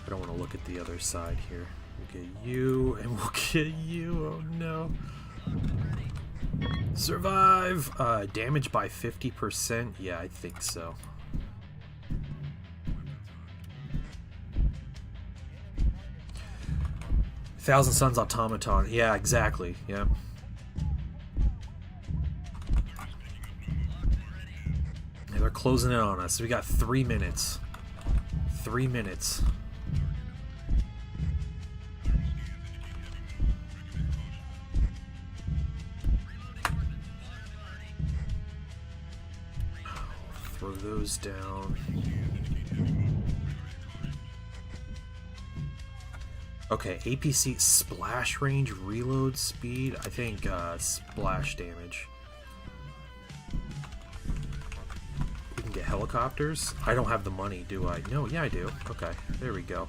I don't want to look at the other side here. We'll get you, and we'll get you. Oh no. Survive! Damage by 50%? Yeah, I think so. Thousand Suns Automaton. Yeah, exactly. Yeah. Yeah, they're closing in on us. We got 3 minutes. 3 minutes. Throw those down. Okay, APC splash range, reload speed. I think splash damage. We can get helicopters. I don't have the money, do I? No, yeah I do. Okay, there we go.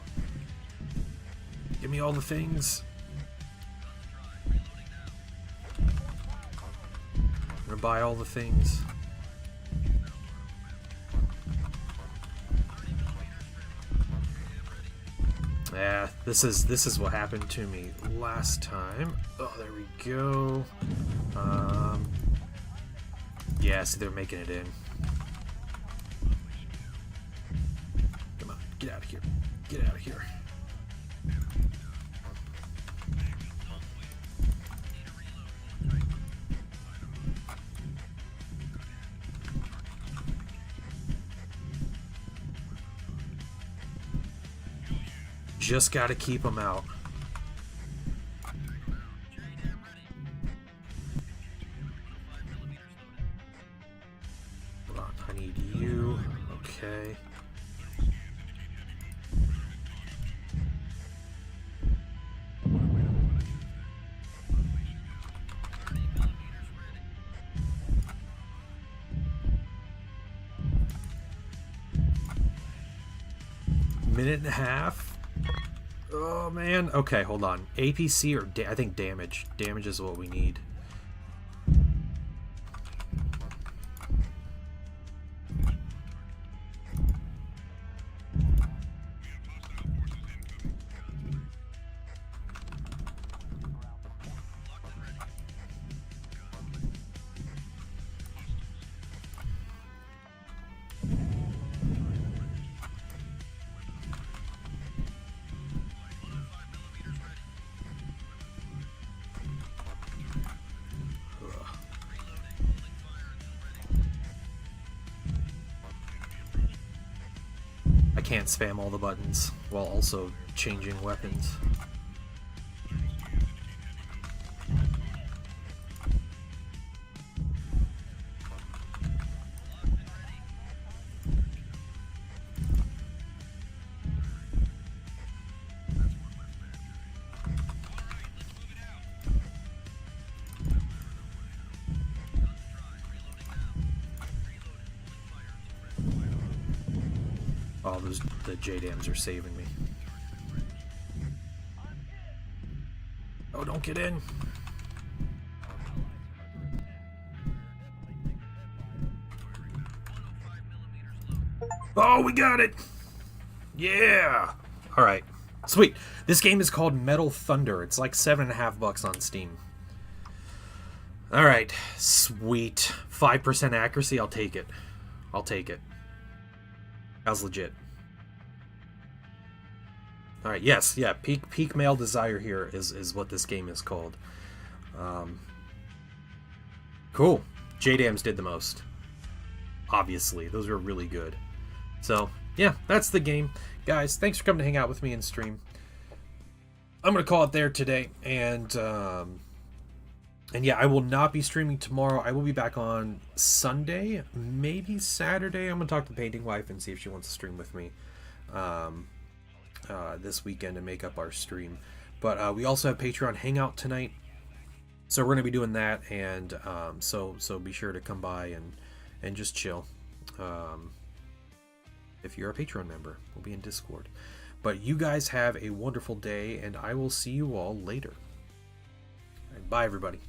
Give me all the things. I'm gonna buy all the things. Yeah, this is what happened to me last time. Oh, there we go. Yeah, see, they're making it in. Come on, get out of here. Get out of here. Just gotta keep them out. Hold on, I need you. Okay. Minute and a half. Oh man. Okay, hold on. APC or I think damage. Damage is what we need. I can't spam all the buttons while also changing weapons. Oh, the JDAMs are saving me. Oh, don't get in. Oh, we got it. Yeah. All right. Sweet. This game is called Metal Thunder. It's like $7.50 on Steam. All right. Sweet. 5% accuracy. I'll take it. I'll take it. That was legit. All right. Yes. Yeah. Peak Male Desire here is what this game is called. Cool. JDAMs did the most. Obviously, those are really good. So yeah, that's the game, guys. Thanks for coming to hang out with me and stream. I'm gonna call it there today, and yeah, I will not be streaming tomorrow. I will be back on Sunday, maybe Saturday. I'm gonna talk to the painting wife and see if she wants to stream with me this weekend and make up our stream. But we also have Patreon Hangout tonight, so we're gonna be doing that, and so be sure to come by and just chill. If you're a Patreon member, we'll be in Discord. But you guys have a wonderful day, and I will see you all later. All right, bye, everybody.